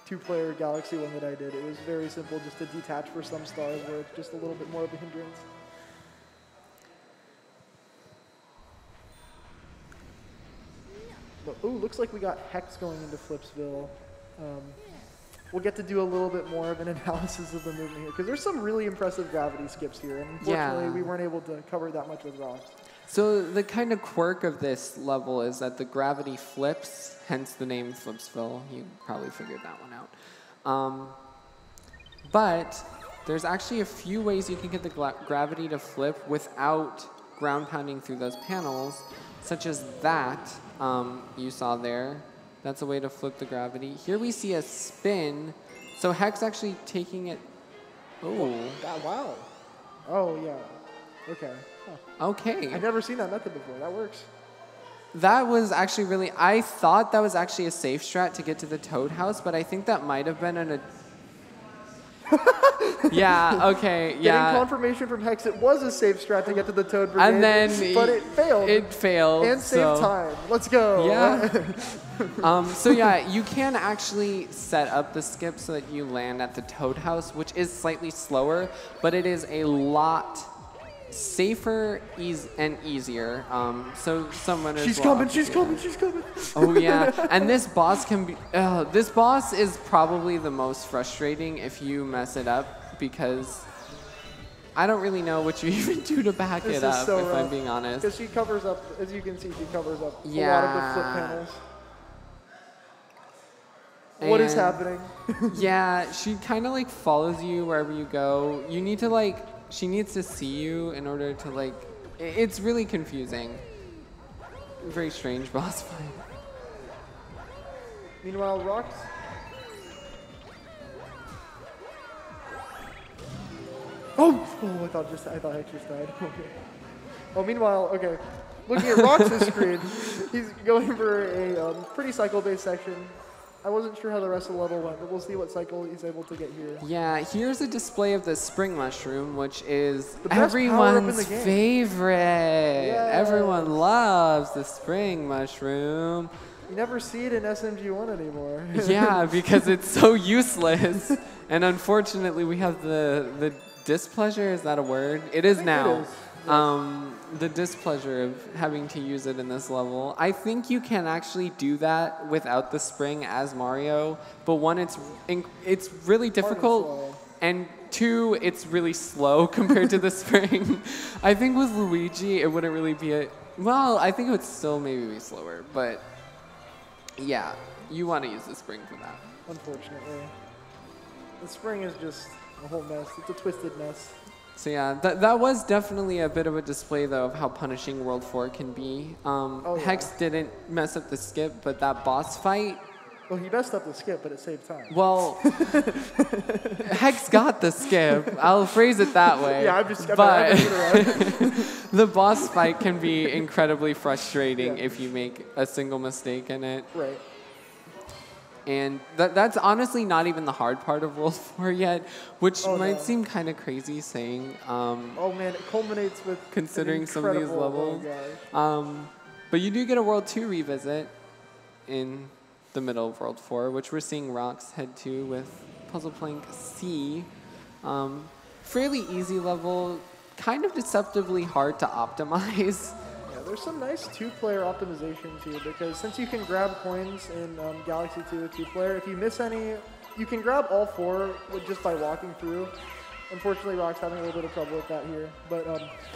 two-player Galaxy one that I did, it was very simple just to detach for some stars where it's just a little bit more of a hindrance. But, ooh, looks like we got Hex going into Flipsville. We'll get to do a little bit more of an analysis of the movement here, because there's some really impressive gravity skips here, and unfortunately we weren't able to cover that much with Rox. So the kind of quirk of this level is that the gravity flips, hence the name Flipsville. You probably figured that one out. But there's actually a few ways you can get the gravity to flip without ground pounding through those panels, such as that you saw there. That's a way to flip the gravity. Here we see a spin. So Hex actually taking it. Oh. Wow. Oh, yeah. Okay. Huh. Okay. I've never seen that method before. That works. That was actually really, I thought that was actually a safe strat to get to the Toad House, but I think that might have been an yeah, okay, yeah. Getting confirmation from Hex, it was a safe strat to get to the Toad Brigade, and then but it failed. It failed. And saved time. Let's go. Yeah. So yeah, you can actually set up the skip so that you land at the Toad House, which is slightly slower, but it is a lot safer and easier. So some runners She's will coming. Oh yeah, and this boss can be. This boss is probably the most frustrating if you mess it up, because I don't really know what you even do to back it up. So if I'm being honest. Because she covers up, as you can see, she covers up a lot Yeah. of the flip panels. What is happening? Yeah, she kind of like follows you wherever you go. You need to like. She needs to see you in order to like. It's really confusing. Very strange boss fight. Meanwhile, Rox. Oh, I thought Hex just died. Okay. Oh, meanwhile, okay. Looking at Rox's screen, he's going for a pretty cycle-based section. I wasn't sure how the rest of the level went, but we'll see what cycle he's able to get here. Yeah, here's a display of the Spring Mushroom, which is The best power-up in everyone's the game. favorite. Yes. Everyone loves the Spring Mushroom. You never see it in SMG1 anymore. Yeah, because it's so useless. And unfortunately, we have the displeasure, is that a word? It is now. It is. Yes. The displeasure of having to use it in this level. I think you can actually do that without the spring as Mario, but one, it's really difficult, slow. and two, it's really slow compared to the spring. I think with Luigi, it wouldn't really be well, I think it would still maybe be slower, but yeah, you want to use the spring for that. Unfortunately. The spring is just a whole mess. It's a twisted mess. So yeah, that was definitely a bit of a display, though, of how punishing World 4 can be. Yeah. Hex didn't mess up the skip, but that boss fight, Well, he messed up the skip, but it saved time. well, Hex got the skip. I'll phrase it that way. Yeah, I'm just but around. the boss fight can be incredibly frustrating Yeah. if you make a single mistake in it. Right. And that's honestly not even the hard part of World 4 yet, which might no. seem kind of crazy saying. Oh man, it culminates with Considering some of these levels. gosh. But you do get a World 2 revisit in the middle of World 4, which we're seeing Rox head to with Puzzle Plank C. Fairly easy level, kind of deceptively hard to optimize. Yeah, there's some nice two-player optimizations here because since you can grab coins in Galaxy 2 with two-player, if you miss any, you can grab all four just by walking through. Unfortunately, Rock's having a little bit of trouble with that here. But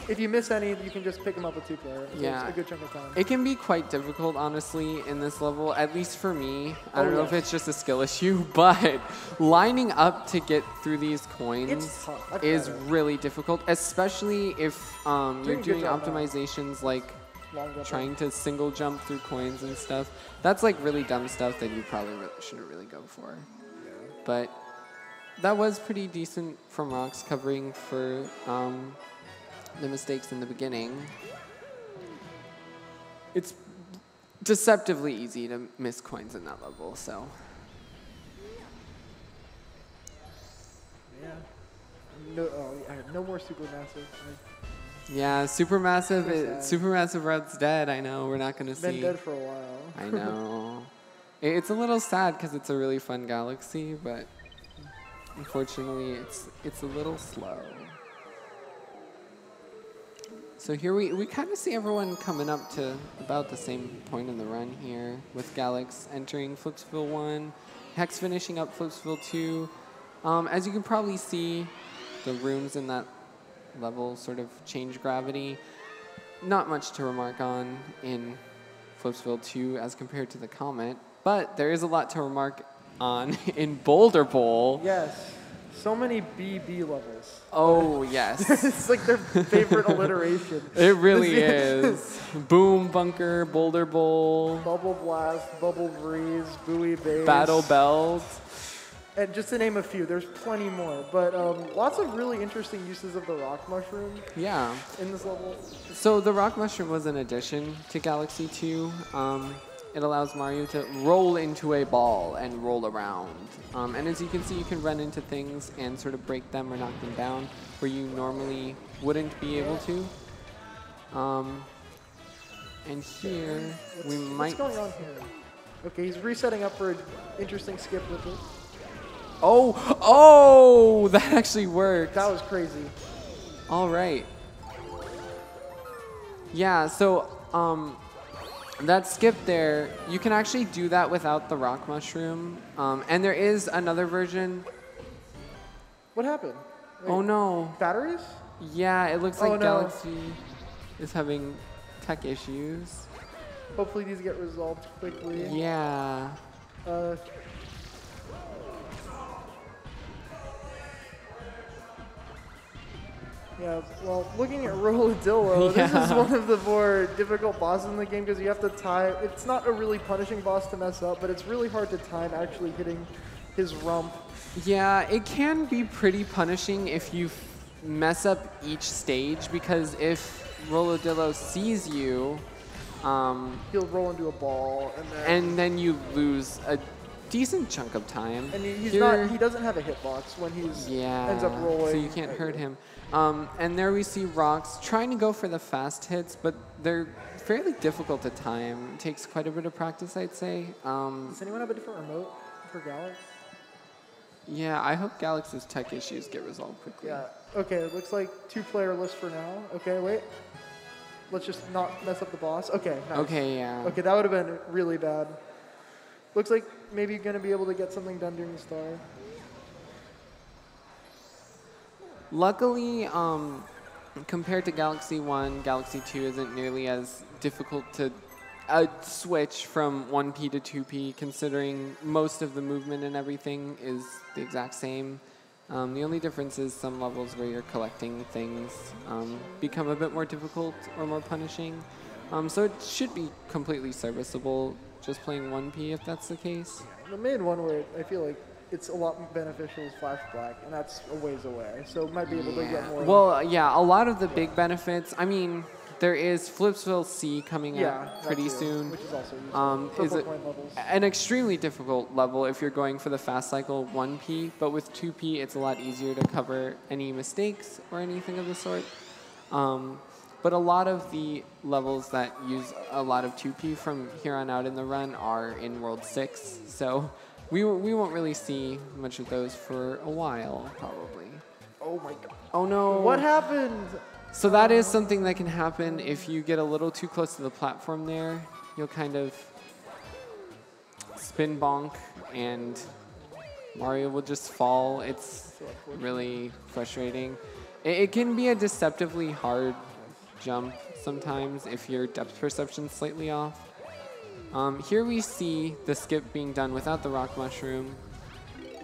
if you miss any, you can just pick them up with two-player. So Yeah. it's a good chunk of time. It can be quite difficult, honestly, in this level, at least for me. I don't know if it's just a skill issue, but lining up to get through these coins It's tough. I've is tried it. really difficult, especially if you're Doing a good doing job now. optimizations like Long jump. trying to single jump through coins and stuff. That's like really dumb stuff that you probably shouldn't really go for. But that was pretty decent from Rox covering for the mistakes in the beginning. It's deceptively easy to miss coins in that level, so. Yeah. No more Supermassive. Yeah, Supermassive, So sad. Supermassive Red's dead. I know, we're not going to see. Been dead for a while. I know. It's a little sad because it's a really fun galaxy, but unfortunately it's a little slow. So here we kind of see everyone coming up to about the same point in the run here, with Galax entering Flipsville 1, Hex finishing up Flipsville 2. As you can probably see, the rooms in that level sort of change gravity. Not much to remark on in Flipsville 2 as compared to the Comet, but there is a lot to remark on in Boulder Bowl. Yes. So many BB levels. Oh, yes. It's like their favorite alliteration. It really is. Boom Bunker, Boulder Bowl, Bubble Blast, Bubble Breeze, Buoy Base. Battle Belt. And just to name a few, there's plenty more. But lots of really interesting uses of the rock mushroom Yeah. in this level. So the Rock Mushroom was an addition to Galaxy 2. It allows Mario to roll into a ball and roll around. And as you can see, you can run into things and sort of break them or knock them down where you normally wouldn't be able to. And here, we might... What's going on here? Okay, he's resetting up for an interesting skip with it. Oh, that actually worked. That was crazy. All right. Yeah, so that skip there, you can actually do that without the rock mushroom. And there is another version. What happened? Oh no. Batteries? Yeah, it looks Oh, like no. Galaxy is having tech issues. Hopefully these get resolved quickly. Yeah. Yeah, well, looking at Rolladillo, this is one of the more difficult bosses in the game because you have to time. It's not a really punishing boss to mess up, but it's really hard to time actually hitting his rump. Yeah, it can be pretty punishing if you mess up each stage, because if Rolladillo sees you, He'll roll into a ball, and then you lose a decent chunk of time. And he's Here- he doesn't have a hitbox when he's Yeah, ends up rolling. so you can't hurt him. And there we see Rox trying to go for the fast hits, but they're fairly difficult to time. It takes quite a bit of practice, I'd say. Does anyone have a different remote for Galax? Yeah, I hope Galaxy's tech issues get resolved quickly. Yeah. Okay, it looks like 2-player list for now. Okay, wait. Let's just not mess up the boss. Okay, nice. Okay, yeah. Okay, that would have been really bad. Looks like maybe you're going to be able to get something done during the star. Luckily, compared to Galaxy 1, Galaxy 2 isn't nearly as difficult to switch from 1P to 2P, considering most of the movement and everything is the exact same. The only difference is some levels where you're collecting things become a bit more difficult or more punishing. So it should be completely serviceable just playing 1P if that's the case. The main one where I feel like it's a lot beneficial is Flash Black, and that's a ways away. So might be able to get more. Well, yeah, a lot of the big benefits, I mean, there is Flipsville C coming Yeah, up that pretty too, soon. which is also Is useful. it Point levels. an extremely difficult level if you're going for the fast cycle 1P, but with 2P it's a lot easier to cover any mistakes or anything of the sort. But a lot of the levels that use a lot of 2P from here on out in the run are in World 6, so we won't really see much of those for a while, probably. Oh my god. Oh no! What happened? So that is something that can happen if you get a little too close to the platform there. You'll kind of spin bonk and Mario will just fall. It's really frustrating. It can be a deceptively hard jump sometimes if your depth perception's slightly off. Here we see the skip being done without the rock mushroom.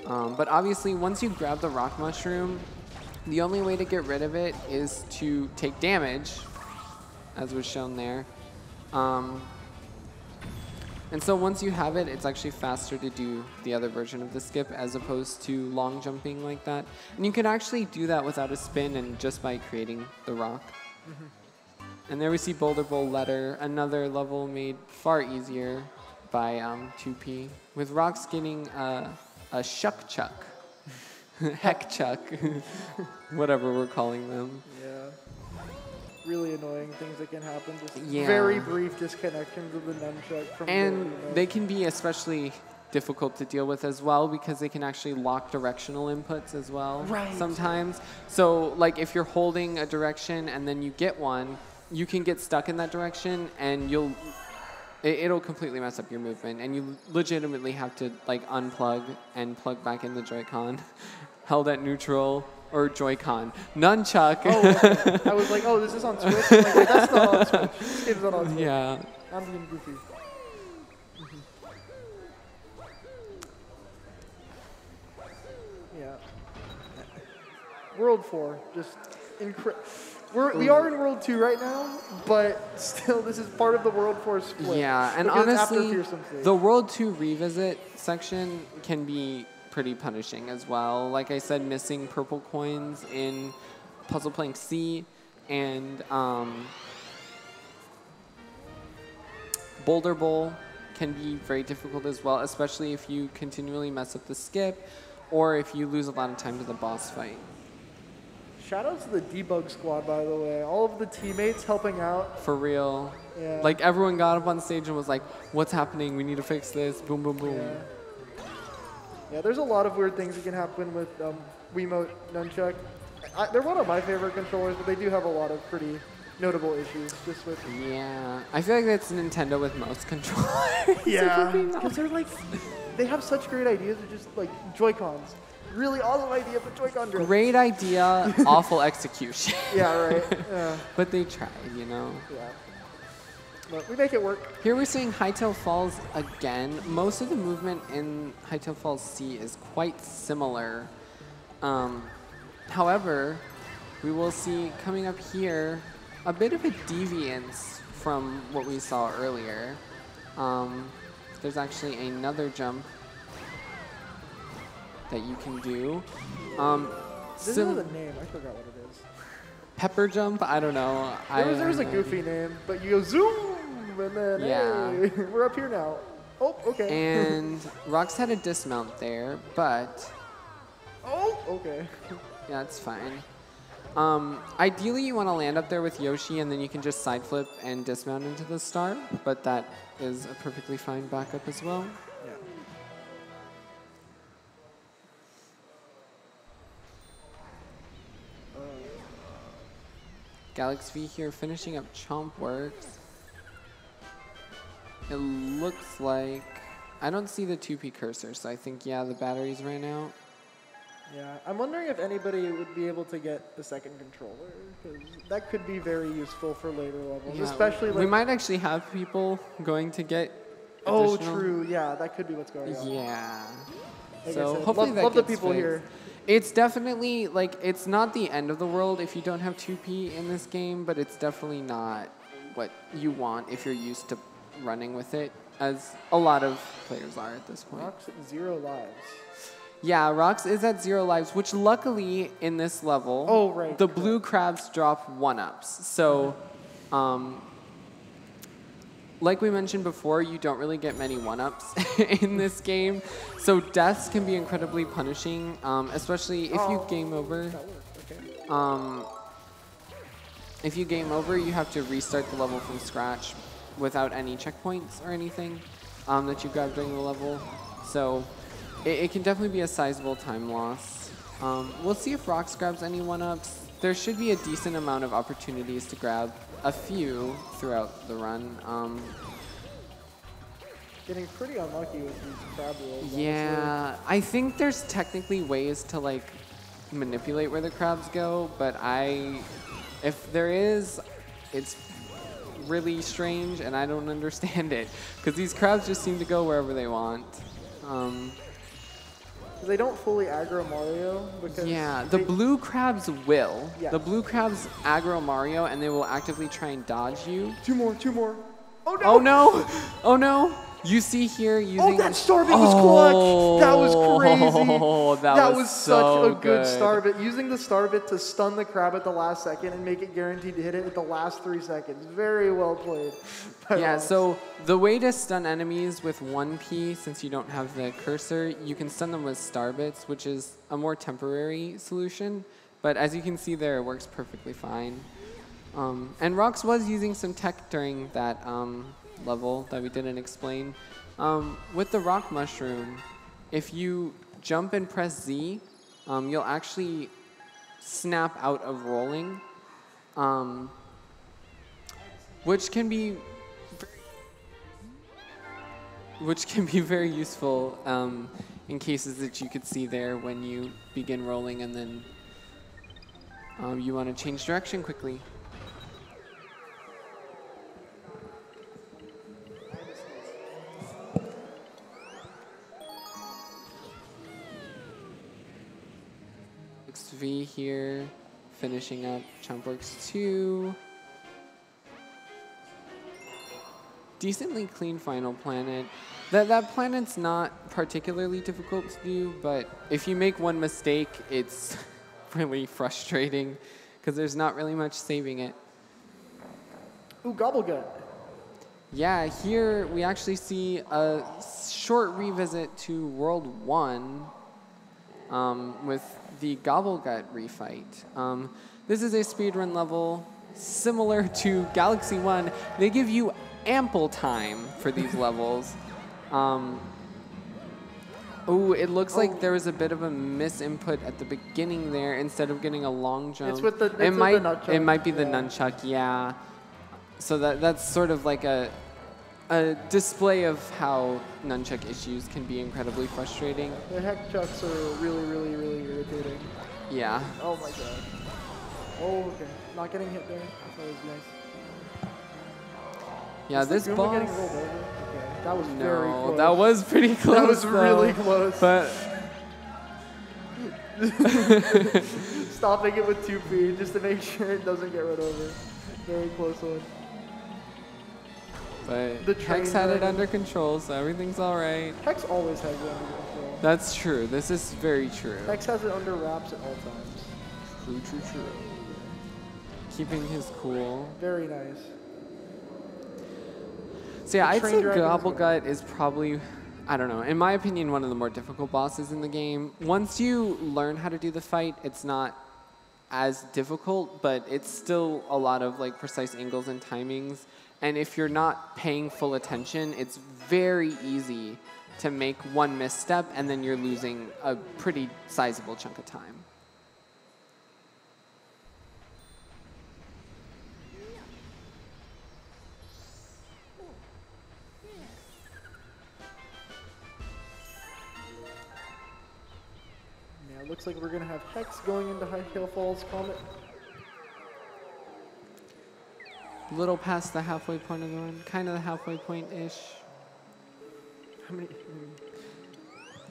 But obviously once you grab the rock mushroom, the only way to get rid of it is to take damage, as was shown there. And so once you have it, it's actually faster to do the other version of the skip as opposed to long jumping like that. And you can actually do that without a spin and just by creating the rock. And there we see Boulder Bowl Letter, another level made far easier by 2P, with rocks getting a shuck chuck. Heck chuck, whatever we're calling them. Yeah. Really annoying things that can happen. Just Yeah. very brief disconnections of the nunchuck from And the, they can be especially difficult to deal with as well because they can actually lock directional inputs as well sometimes. So like if you're holding a direction and then you get one, you can get stuck in that direction and it'll completely mess up your movement and you legitimately have to like unplug and plug back in the Joy-Con held at neutral or Joy-Con. Nunchuck. Oh, okay. I was like, oh, this is on Switch? I'm like, wait, that's not on Switch. This game's not on Switch. Yeah. I'm being goofy. Yeah. World 4, just incredible. We are in World 2 right now, but still, this is part of the World 4 split. Yeah, and because it's after honestly, Fearsome Fate. the World 2 revisit section can be pretty punishing as well. Like I said, missing purple coins in Puzzle Plank C and Boulder Bowl can be very difficult as well, especially if you continually mess up the skip or if you lose a lot of time to the boss fight. Shout out to the debug squad, by the way. All of the teammates helping out. For real. Yeah. Like everyone got up on stage and was like, what's happening? We need to fix this. Boom, boom, boom. Yeah. Yeah, there's a lot of weird things that can happen with Wiimote Nunchuck. They're one of my favorite controllers, but they do have a lot of pretty notable issues just with. Yeah, I feel like that's Nintendo with most controllers. Yeah, because they're like, they have such great ideas. They're just like Joy-Cons. Really awesome idea, but Joy-Con drift. Great idea, awful execution. Yeah, right. Yeah. But they tried, you know. Yeah. But we make it work. Here we're seeing Hytale Falls again. Most of the movement in Hytale Falls C is quite similar. However, we will see coming up here a bit of a deviance from what we saw earlier. There's actually another jump that you can do. This is a name. I forgot what it is. Pepper jump? I don't know. There's a goofy name, but you go zoom, and then Yeah. hey, we're up here now. Oh, okay. And Rox had a dismount there, but oh, okay. yeah, it's fine. Ideally, you want to land up there with Yoshi, and then you can just side flip and dismount into the star, but that is a perfectly fine backup as well. Yeah. Galaxy V here finishing up Chomp Works. It looks like I don't see the 2P cursor, so I think, yeah, the batteries ran out. Yeah, I'm wondering if anybody would be able to get a second controller, because that could be very useful for later levels, Yeah, especially like. we might actually have people going to get Oh, additional- true. Yeah, that could be what's going on. Yeah. Like I So said, hopefully love, that love the gets people fixed. here. It's definitely, like, it's not the end of the world if you don't have 2P in this game, but it's definitely not what you want if you're used to running with it, as a lot of players are at this point. Rox at 0 lives. Yeah, Rox is at 0 lives, which luckily in this level, Oh, right. the blue crabs drop 1-ups. So Like we mentioned before, you don't really get many one-ups in this game, so deaths can be incredibly punishing, especially if you game over. If you game over, you have to restart the level from scratch without any checkpoints or anything that you grabbed during the level. So it can definitely be a sizable time loss. We'll see if Rox grabs any one-ups. There should be a decent amount of opportunities to grab a few throughout the run. Getting pretty unlucky with these crab rolls. Yeah, I think there's technically ways to like manipulate where the crabs go, but if there is, it's really strange and I don't understand it because these crabs just seem to go wherever they want. They don't fully aggro Mario because yeah, the blue crabs will. Yes. The blue crabs aggro Mario and they will actively try and dodge you. Two more. Oh no! Oh no! Oh no! You see here using. Oh, that Starbit was clutch! That was crazy. Oh, that was so such a good Starbit. Using the Starbit to stun the crab at the last second and make it guaranteed to hit it at the last 3 seconds. Very well played. Yeah, so the way to stun enemies with 1P, since you don't have the cursor, you can stun them with Starbits, which is a more temporary solution. But as you can see there, it works perfectly fine. And Rox was using some tech during that level that we didn't explain. With the Rock Mushroom, if you jump and press Z, you'll actually snap out of rolling, which can be very useful in cases that you could see there when you begin rolling and then you want to change direction quickly. XV here, finishing up Chumpworks 2. Decently clean final planet. That planet's not particularly difficult to do, but if you make one mistake, it's really frustrating because there's not really much saving it. Ooh, Gobblegut. Yeah, here we actually see a short revisit to World 1 with the Gobblegut refight. This is a speedrun level similar to Galaxy 1. They give you ample time for these levels. Oh, it looks like there was a bit of a misinput at the beginning there. Instead of getting a long jump, It's with the it might nunchuck. be the nunchuck, yeah. So that's sort of like a display of how nunchuck issues can be incredibly frustrating. The heck chucks are really, really, really irritating. Yeah. Oh my god. Oh, okay. Not getting hit there. That was nice. Yeah, Is the this Goomba boss. getting rolled over? Okay. That was very No, close. that was pretty close. That was really though. close. But Stopping it with 2P just to make sure it doesn't get run over. Very close one. But The Hex train had it running. under control, so everything's all right. Hex always has it under control. That's true. This is very true. Hex has it under wraps at all times. True. Keeping his cool. Very nice. So yeah, The I'd train say dragon is Gobblegut is probably, I don't know, in my opinion, one of the more difficult bosses in the game. Once you learn how to do the fight, it's not as difficult, but it's still a lot of like precise angles and timings. And if you're not paying full attention, it's very easy to make one misstep and then you're losing a pretty sizable chunk of time. Yeah, it looks like we're going to have Hex going into Hightail Falls Comet. A little past the halfway point of the run, kind of the halfway point-ish. How many?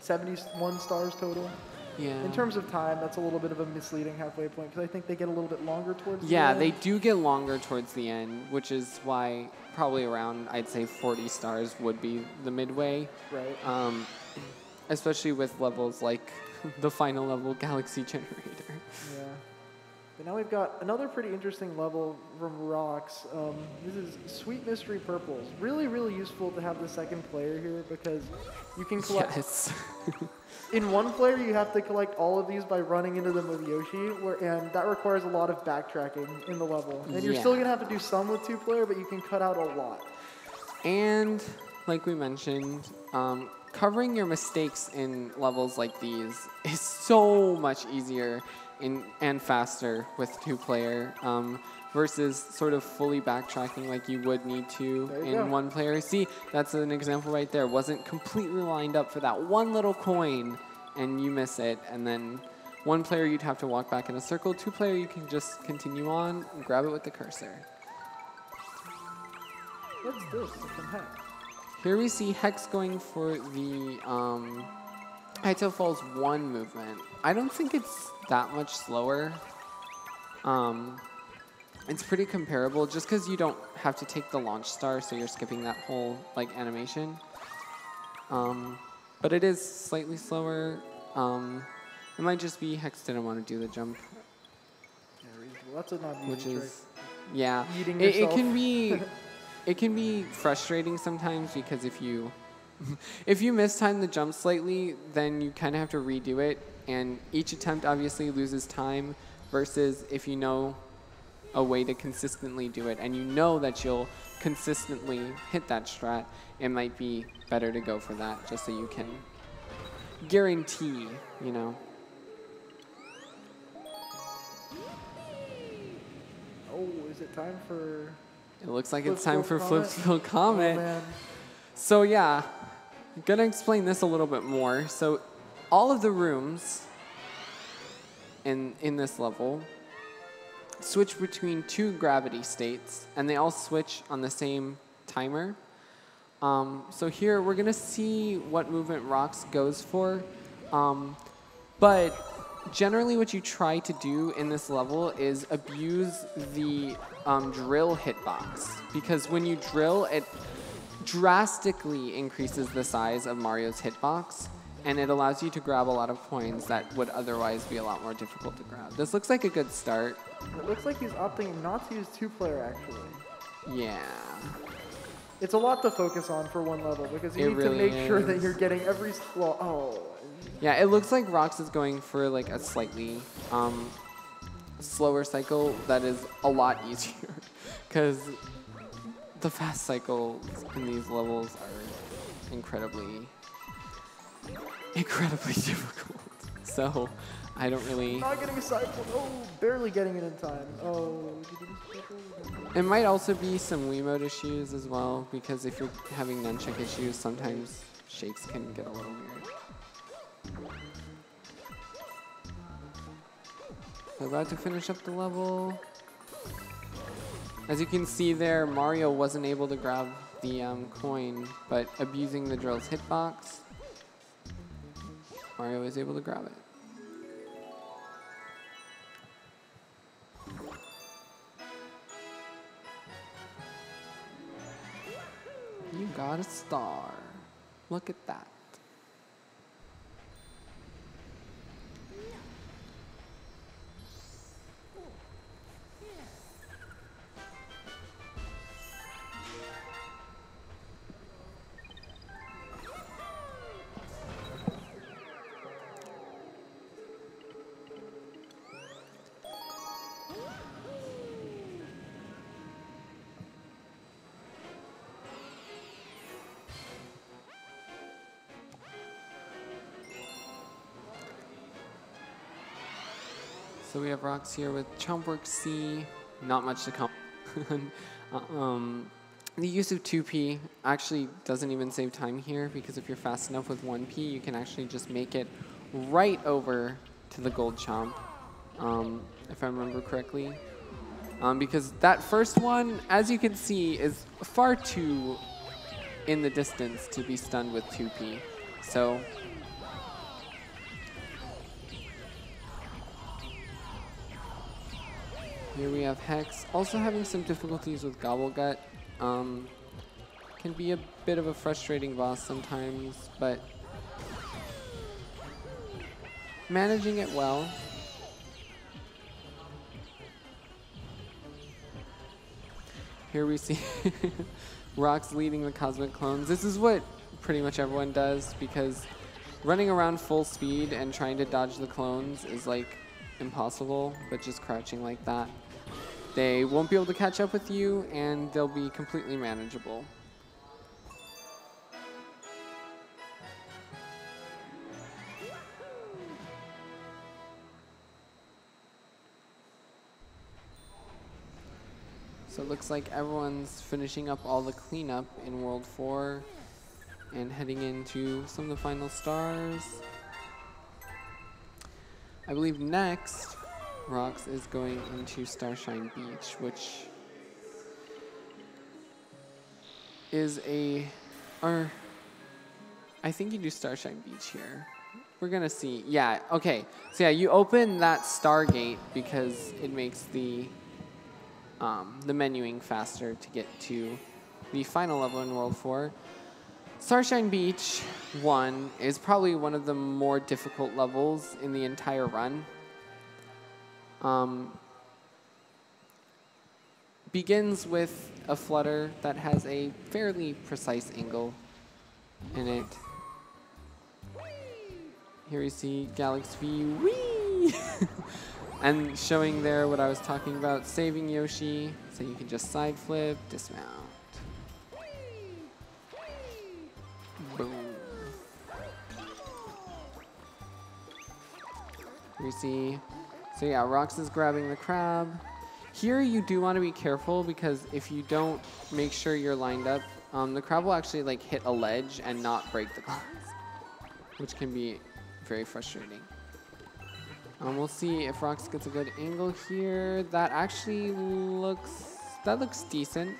71 stars total. Yeah. In terms of time, that's a little bit of a misleading halfway point because I think they get a little bit longer towards the Yeah, end. they do get longer towards the end, which is why probably around, I'd say 40 stars would be the midway. Right. Especially with levels like the final level, Galaxy Generator. Yeah. And now we've got another pretty interesting level from Rocks. This is Sweet Mystery Purples. Really, really useful to have the second player here because you can collect... Yes. In one player, you have to collect all of these by running into them with Yoshi, and that requires a lot of backtracking in the level. And you're still going to have to do some with two-player, but you can cut out a lot. And like we mentioned, covering your mistakes in levels like these is so much easier and faster with two-player versus sort of fully backtracking like you would need to in one player. See, that's an example right there. Wasn't completely lined up for that one little coin, and you miss it. And then one player, you'd have to walk back in a circle. Two-player, you can just continue on and grab it with the cursor. What's this from Hex? Here we see Hex going for the Hytale Falls 1 movement. I don't think it's that much slower. It's pretty comparable just because you don't have to take the launch star, so you're skipping that whole like animation. But it is slightly slower. It might just be Hex didn't want to do the jump. Yeah, reasonable. That's a non-easy Which trick. is, yeah. Eating It yourself. can be... It can be frustrating sometimes because if you mistime the jump slightly, then you kind of have to redo it, and each attempt obviously loses time versus if you know a way to consistently do it and you know that you'll consistently hit that strat, it might be better to go for that just so you can guarantee, you know. Oh, is it time for... It looks like Flip it's time for Spill Flip Comet? Spill Comet. Oh, man. So yeah, I'm gonna explain this a little bit more. So all of the rooms in this level switch between two gravity states, and they all switch on the same timer. So here we're gonna see what movement Rocks goes for, but generally what you try to do in this level is abuse the drill hitbox, because when you drill, it drastically increases the size of Mario's hitbox, and it allows you to grab a lot of coins that would otherwise be a lot more difficult to grab. This looks like a good start. It looks like he's opting not to use two-player, actually. Yeah. It's a lot to focus on for one level, because you It need really to make sure that is. you're getting every... Well, oh... Yeah, it looks like Rocks is going for like a slightly slower cycle that is a lot easier, because the fast cycles in these levels are incredibly difficult. So I don't really... Not getting a cycle. Oh, barely getting it in time. Oh, did you get a cycle? It might also be some Wiimote issues as well, because if you're having nunchuck issues, sometimes shakes can get a little weird. We're about to finish up the level. As you can see there, Mario wasn't able to grab the coin, but abusing the drill's hitbox, Mario is able to grab it. You got a star. Look at that. So we have Rocks here with Chompwork C. Not much to come. The use of 2P actually doesn't even save time here, because if you're fast enough with 1P, you can actually just make it right over to the gold Chomp, if I remember correctly. Because that first one, as you can see, is far too in the distance to be stunned with 2P. So here we have Hex, also having some difficulties with Gobblegut. Can be a bit of a frustrating boss sometimes, but managing it well. Here we see Rox leading the Cosmic Clones. This is what pretty much everyone does because running around full speed and trying to dodge the clones is like impossible, but just crouching like that, they won't be able to catch up with you and they'll be completely manageable. So it looks like everyone's finishing up all the cleanup in World 4 and heading into some of the final stars. I believe next, Rox is going into Starshine Beach, which is or I think you do Starshine Beach here. We're gonna see. Yeah, okay. So yeah, you open that Stargate because it makes the menuing faster to get to the final level in World 4. Starshine Beach 1 is probably one of the more difficult levels in the entire run. Begins with a flutter that has a fairly precise angle in it. Here we see Galax V, whee! And showing there what I was talking about, saving Yoshi, so you can just side flip, dismount. Boom. You see, so yeah, Rox is grabbing the crab. Here you do want to be careful because if you don't make sure you're lined up, the crab will actually like hit a ledge and not break the glass, which can be very frustrating. We'll see if Rox gets a good angle here. That actually looks decent.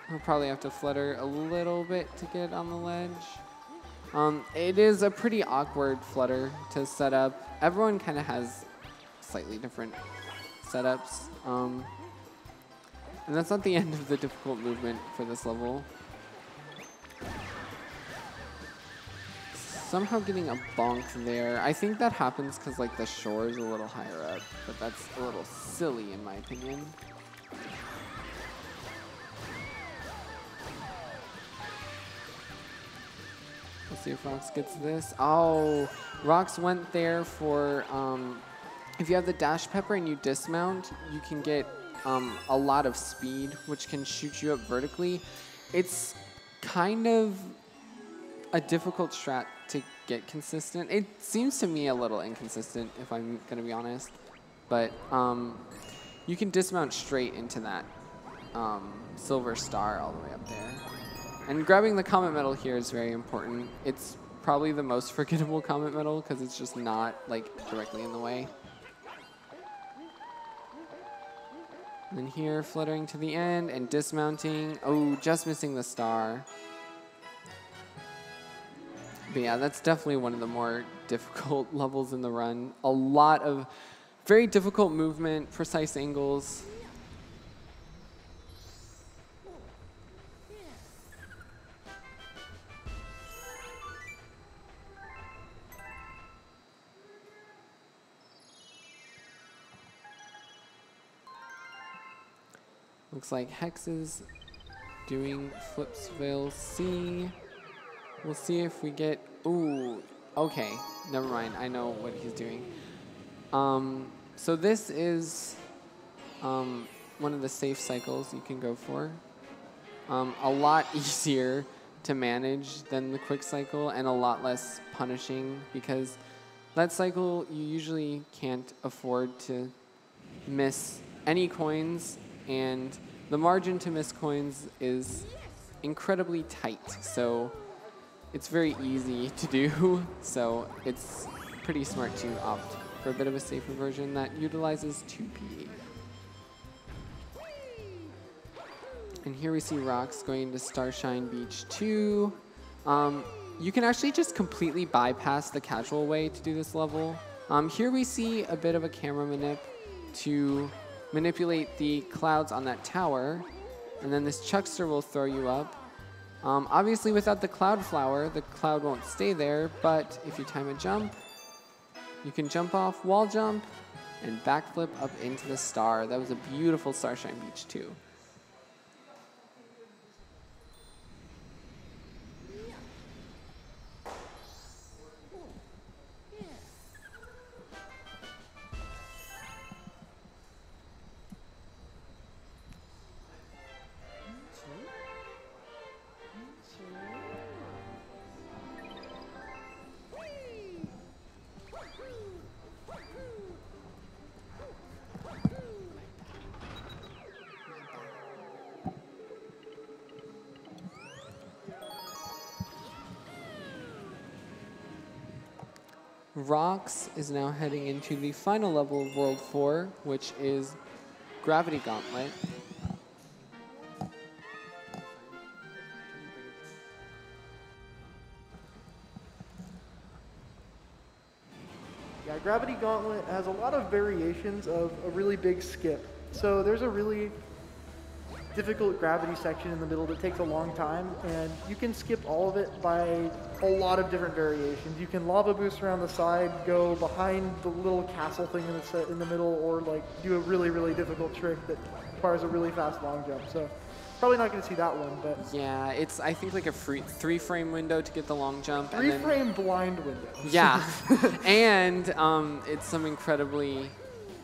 I'll probably have to flutter a little bit to get on the ledge. It is a pretty awkward flutter to set up. Everyone kind of has slightly different setups. And that's not the end of the difficult movement for this level. Somehow getting a bonk there. I think that happens because like the shore is a little higher up, but that's a little silly in my opinion. Let's see if Rox gets this. Oh, Rox went there for, if you have the dash pepper and you dismount, you can get a lot of speed, which can shoot you up vertically. It's kind of a difficult strat to get consistent. It seems to me a little inconsistent, if I'm going to be honest. But you can dismount straight into that silver star all the way up there. And grabbing the Comet Medal here is very important. It's probably the most forgettable Comet Medal because it's just not like directly in the way. And then here, fluttering to the end and dismounting. Oh, just missing the star. But yeah, that's definitely one of the more difficult levels in the run. A lot of very difficult movement, precise angles. Looks like Hex is doing Flipsville C. We'll see if we get, ooh, okay, never mind, I know what he's doing. So this is one of the safe cycles you can go for. A lot easier to manage than the quick cycle and a lot less punishing because that cycle you usually can't afford to miss any coins and the margin to miss coins is incredibly tight. So it's very easy to do, so it's pretty smart to opt for a bit of a safer version that utilizes 2P. And here we see Rox going into Starshine Beach 2. You can actually just completely bypass the casual way to do this level. Here we see a bit of a camera manip to manipulate the clouds on that tower, and then this Chuckster will throw you up. Obviously, without the Cloud Flower, the cloud won't stay there, but if you time a jump, you can jump off, wall jump, and backflip up into the star. That was a beautiful Starshine Beach too. Rox is now heading into the final level of World 4, which is Gravity Gauntlet. Yeah, Gravity Gauntlet has a lot of variations of a really big skip. So there's a really difficult gravity section in the middle that takes a long time, and you can skip all of it by a lot of different variations. You can lava boost around the side, go behind the little castle thing in the middle, or like do a really, really difficult trick that requires a really fast long jump. So probably not going to see that one, but Yeah, it's I think like a 3-frame window to get the long jump. and then- 3-frame blind window. Yeah, and it's some incredibly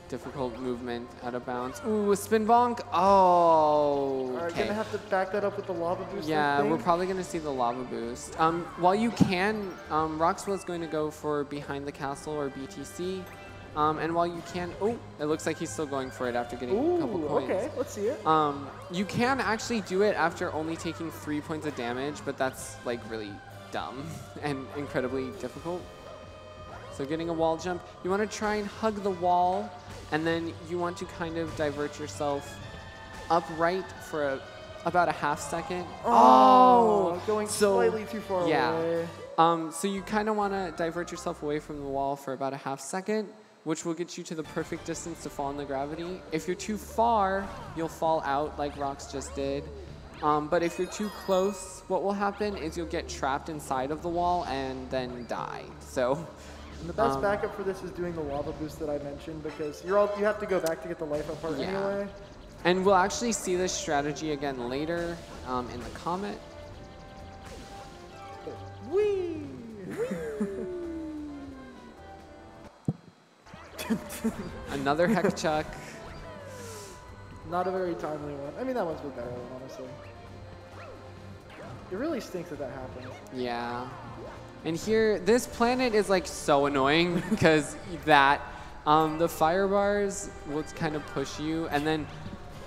difficult movement out of bounds. Ooh, a spin bonk. Oh, Alright, okay. gonna have to back that up with the lava boost. Yeah, thing. we're probably going to see the lava boost. While you can, Roxwell is going to go for behind the castle or BTC. And while you can, oh, it looks like he's still going for it after getting a couple Ooh, points. okay, let's see it. You can actually do it after only taking 3 points of damage, but that's like really dumb and incredibly difficult. So getting a wall jump, you want to try and hug the wall, and then you want to kind of divert yourself upright for about a half second. Going so- slightly too far yeah. away. So you kind of want to divert yourself away from the wall for about a half second, which will get you to the perfect distance to fall in the gravity. If you're too far, you'll fall out like Rox just did. But if you're too close, what will happen is you'll get trapped inside of the wall and then die. So And the best backup for this is doing the lava boost that I mentioned, because you have to go back to get the life up part Yeah. anyway. And we'll actually see this strategy again later in the Comet. Whee! Another Heck Chuck. Not a very timely one. I mean, that one's the better one, honestly. It really stinks that happens. Yeah. And here, this planet is like so annoying because the fire bars will kind of push you, and then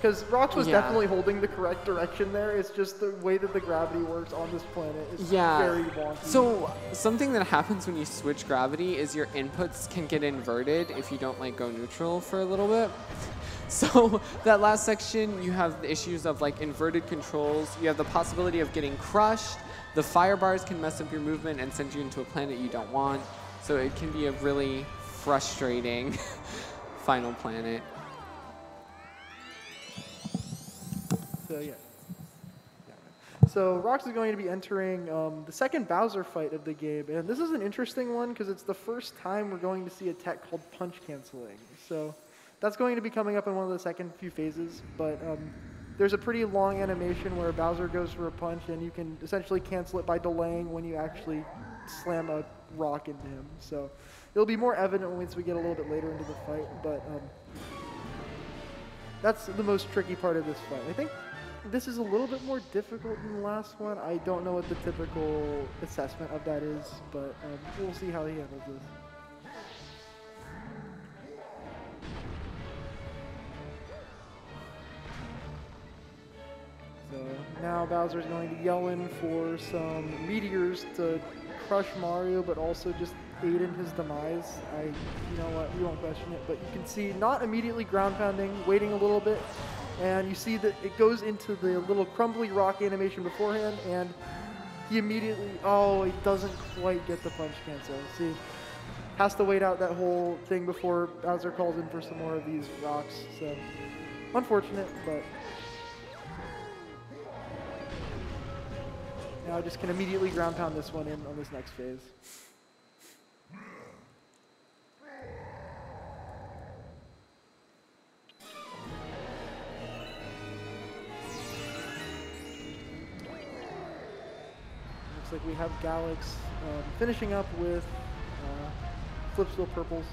Because Rox was Yeah. definitely holding the correct direction there. It's just the way that the gravity works on this planet is very wonky. So something that happens when you switch gravity is your inputs can get inverted if you don't like go neutral for a little bit. So that last section, you have the issues of like inverted controls. You have the possibility of getting crushed. The fire bars can mess up your movement and send you into a planet you don't want. So it can be a really frustrating final planet. So yeah. So Rox is going to be entering the second Bowser fight of the game, and this is an interesting one because it's the first time we're going to see a tech called punch canceling. So that's going to be coming up in one of the second few phases, but there's a pretty long animation where Bowser goes for a punch, and you can essentially cancel it by delaying when you actually slam a rock into him. So it'll be more evident once we get a little bit later into the fight, but that's the most tricky part of this fight. I think this is a little bit more difficult than the last one. I don't know what the typical assessment of that is, but we'll see how he handles this. So now Bowser's going to yell in for some meteors to crush Mario, but also just aid in his demise. You know what, we won't question it, but you can see not immediately ground pounding, waiting a little bit, and you see that it goes into the little crumbly rock animation beforehand, and he immediately, he doesn't quite get the punch cancel. See, has to wait out that whole thing before Bowser calls in for some more of these rocks, so unfortunate, but now I just can immediately ground pound this one in on this next phase. Looks like we have Galax finishing up with Flipsville Purples.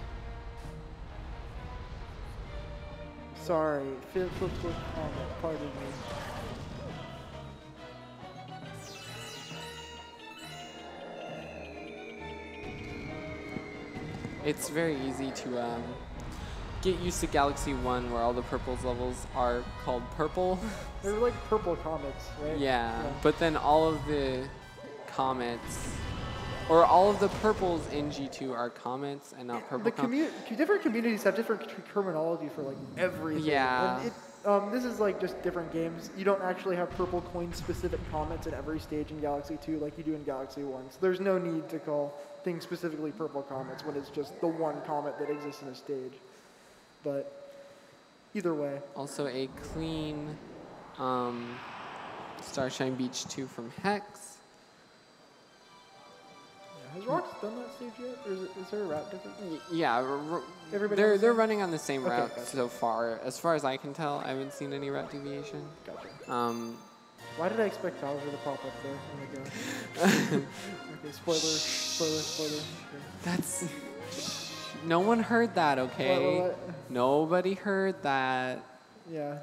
Sorry, Flipsville pardon me. It's very easy to get used to Galaxy 1 where all the purples levels are called purple. They're like purple comets, right? Yeah, but then all of the comets, or all of the purples in G2 are comets and not purple comets. Different communities have different terminology for like everything. Yeah. And this is like just different games. You don't actually have purple coin specific comets at every stage in Galaxy 2 like you do in Galaxy 1. So there's no need to call things specifically purple comets when it's just the one comet that exists in a stage. But either way. Also a clean Starshine Beach 2 from Hex. Yeah, has Rox done that stage yet? Or is there a route difference? Yeah, they're running on the same route gotcha. so far. As far as I can tell, I haven't seen any route deviation. Gotcha. Why did I expect Bowser to pop up there? Oh my god. Okay, spoiler. Okay. That's... No one heard that, okay? What? Nobody heard that. Yeah.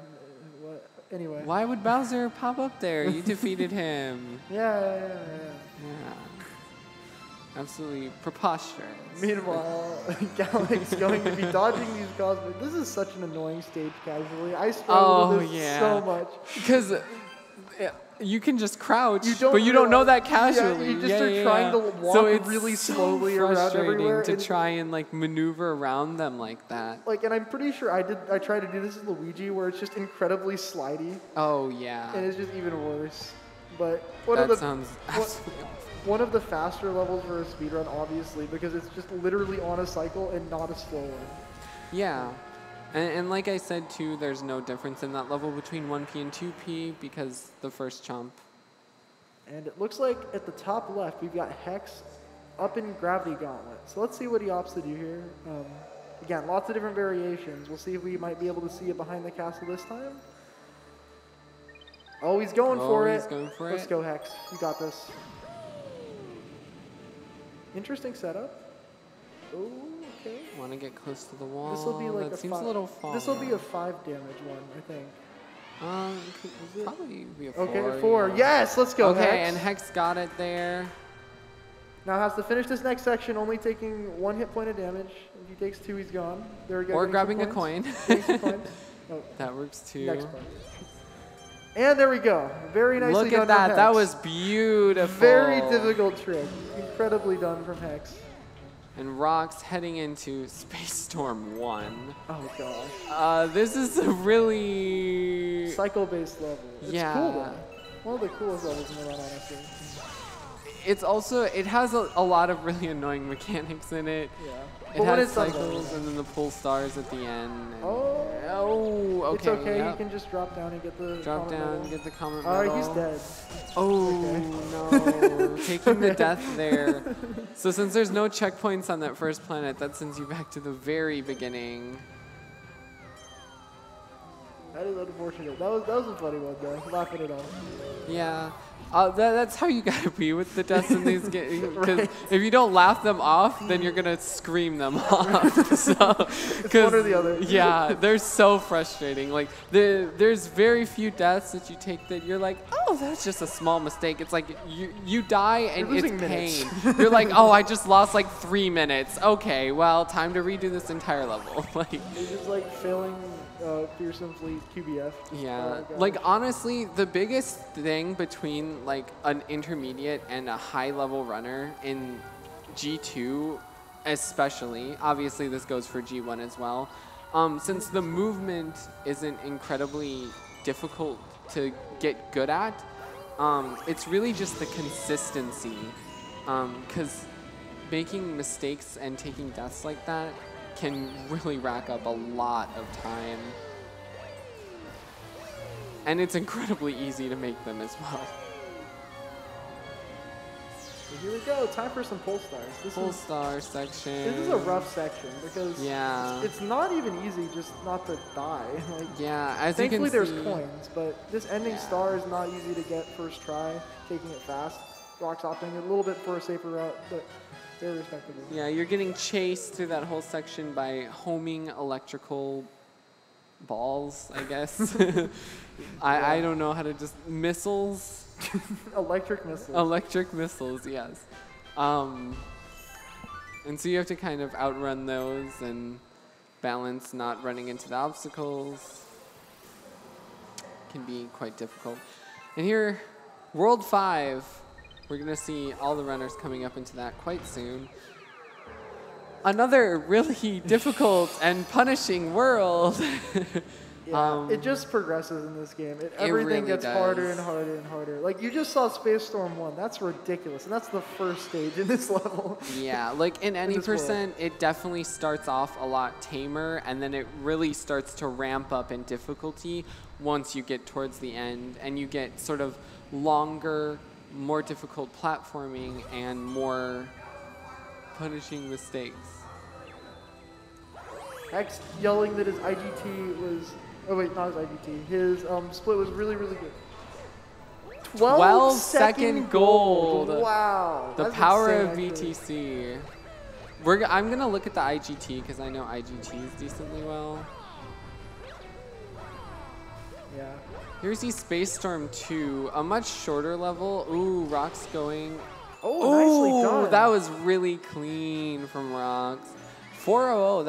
What? Anyway. Why would Bowser pop up there? You defeated him. Yeah. Yeah. Absolutely preposterous. Meanwhile, Galax going to be dodging these cosmic. This is such an annoying stage casually. I struggle with this so much. Because you can just crouch, you don't but you don't know that realize- casually. Yeah, you just are trying to walk so it's really so slowly around everywhere. to and, try and like maneuver around them like that. like, and I'm pretty sure I tried to do this with Luigi, where it's just incredibly slidey, Oh yeah. and it's just even worse. But That sounds absolutely awful. one of the faster levels for a speedrun, obviously, because it's just literally on a cycle and not a slow one. Yeah. And like I said too, there's no difference in that level between 1P and 2P because the first chomp. And it looks like at the top left, we've got Hex up in Gravity Gauntlet. So let's see what he opts to do here. Again, lots of different variations. We'll see if we might be able to see it behind the castle this time. Oh, he's going for it. He's going for Let's it. go, Hex. You got this. Interesting setup. Oh, okay. Want to get close to the wall. This will be like that a seems five. a little far. This will be a 5 damage one, I think. Could probably be a 4. Okay, 4. yeah. Yes, let's go, Okay, Hex. and Hex got it there. Now has to finish this next section, only taking 1 hit point of damage. If he takes 2, he's gone. There we go. Or getting some grabbing a points. coin. Getting some points. Oh, That works too. next point. And there we go. Very nicely Look done at that. from That Hex. was beautiful. Very difficult trick. Incredibly done from Hex. And Rox heading into Space Storm 1. Oh gosh. This is a really... Cycle-based level. It's Yeah. cool though. One of the coolest levels in the run, honestly. It's also, it has a lot of really annoying mechanics in it. Yeah. It But when has it's done cycles well, and then the pull stars at the end. And Oh. okay. It's okay. Yep. You can just drop down and get the Drop comet down, medal. get the comet All right, medal. he's dead. Oh, no. Taking the Okay. death there. So since there's no checkpoints on that first planet, that sends you back to the very beginning. That is unfortunate. That was a funny one though. Laughing it off. Yeah. That's how you gotta be with the deaths in these games. Because if you don't laugh them off, then you're gonna scream them off. So, It's one or the other. Yeah, they're so frustrating. Like there's very few deaths that you take that you're like, oh, that's just a small mistake. It's like you die and You're it's losing minutes. pain. You're like, oh, I just lost like 3 minutes. Okay, well, time to redo this entire level. Like. It's just like failing Fearsome Fleet QBF. Yeah, Oh, like gosh. honestly, the biggest thing between like an intermediate and a high level runner in G2, especially, obviously this goes for G1 as well, since the movement isn't incredibly difficult to get good at, it's really just the consistency, because making mistakes and taking deaths like that can really rack up a lot of time. And it's incredibly easy to make them as well. So here we go. Time for some pull stars. Full star section. This is a rough section because Yeah. it's not even easy just not to die. Like, Yeah, as you thankfully can there's see. coins, but this ending Yeah. star is not easy to get first try, taking it fast. Rock's opting a little bit for a safer route, but they're respectable. Yeah, you're getting chased through that whole section by homing electrical balls, I guess. I don't know how to just missiles. Electric missiles. Electric missiles, yes. And so you have to kind of outrun those and balance not running into the obstacles. Can be quite difficult. And here, World 5, we're going to see all the runners coming up into that quite soon. Another really difficult and punishing world. Yeah, it just progresses in this game. Everything really gets harder does. and harder and harder. Like, you just saw Space Storm 1. That's ridiculous. And that's the first stage in this level. Yeah, like in any this world. percent, it definitely starts off a lot tamer, and then it really starts to ramp up in difficulty once you get towards the end, and you get sort of longer, more difficult platforming and more punishing mistakes. Hex yelling that his IGT was... Oh, wait, not his IGT. His split was really, really good. 12-second gold. Wow. The that's power of insane, VTC. I'm going to look at the IGT because I know IGTs decently well. Yeah. Here's the Space Storm 2, a much shorter level. Ooh, Rock's going. Oh, nicely done. That was really clean from Rox. 400,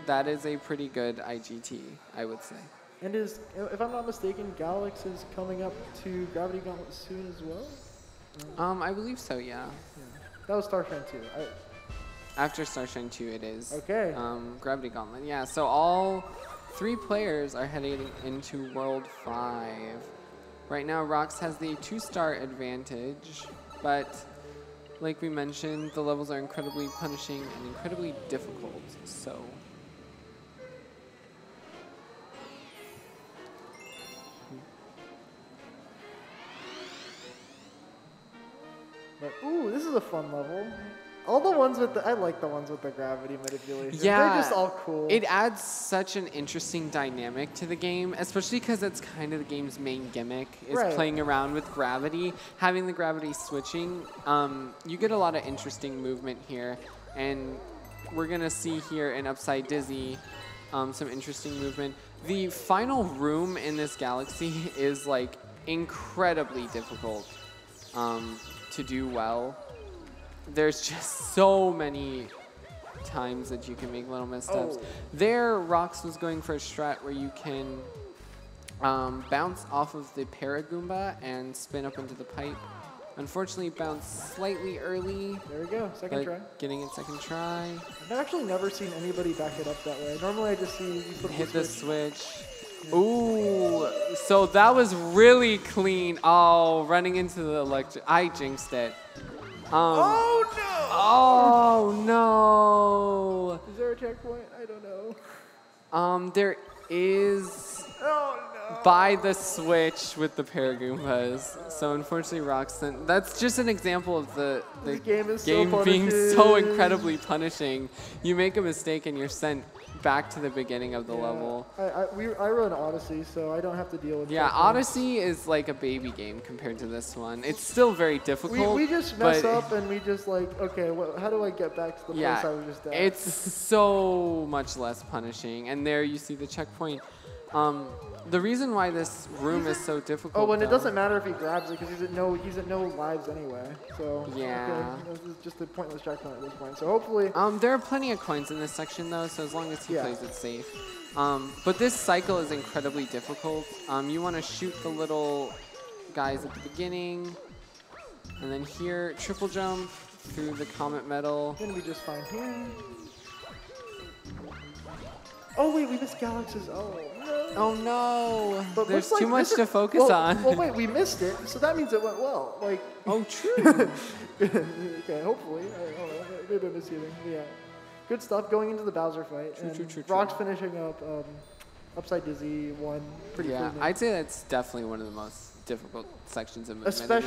that is a pretty good IGT, I would say. And if I'm not mistaken, Galax is coming up to Gravity Gauntlet soon as well? I believe so, yeah. That was Starshine 2. After Starshine 2, it is. Okay. Gravity Gauntlet, yeah. So all 3 players are heading into World 5. Right now, Rox has the 2-star advantage, but like we mentioned, the levels are incredibly punishing and incredibly difficult, so... But, ooh, this is a fun level. All the ones with I like the ones with the gravity manipulation. Yeah, they're just all cool. It adds such an interesting dynamic to the game, especially because it's kind of the game's main gimmick, is playing around with gravity. Having the gravity switching, you get a lot of interesting movement here, and we're going to see here in Upside Dizzy some interesting movement. The final room in this galaxy is like incredibly difficult to do well. There's just so many times that you can make little missteps. There, Rox was going for a strat where you can bounce off of the Paragoomba and spin up into the pipe. Unfortunately, bounced slightly early. There we go, second try. Getting it second try. I've actually never seen anybody back it up that way. Normally I just see you hit the switch. Ooh, so that was really clean. Oh, running into the electric. I jinxed it. Oh no! Oh no! Is there a checkpoint? I don't know. There is. Oh no! By the switch with the Paragoombas. So unfortunately, Roxton. That's just an example of the game being so incredibly punishing. You make a mistake and you're sent back to the beginning of the level. I run Odyssey, so I don't have to deal with Yeah, Odyssey is like a baby game compared to this one. It's still very difficult. We just mess up and we just like, okay, how do I get back to the place I was just at? It's so much less punishing. And there you see the checkpoint. The reason why this room is so difficult. Oh, and it doesn't matter if he grabs it because he's at no lives anyway. So yeah, okay, this is just a pointless checkpoint at this point. So hopefully. There are plenty of coins in this section though, so as long as he plays it safe. But this cycle is incredibly difficult. You want to shoot the little guys at the beginning, and then here triple jump through the comet metal. Gonna be just fine here. Oh wait, we missed Galax's. Oh no. Oh no. But there's too much to focus on. Well, wait, we missed it, so that means it went well. Like. Oh, true. Okay, hopefully. I don't know. Maybe I'm mishearing. Yeah. Good stuff going into the Bowser fight. True. Rock's finishing up Upside Dizzy 1 pretty cleanly. I'd say that's definitely one of the most difficult sections of the entire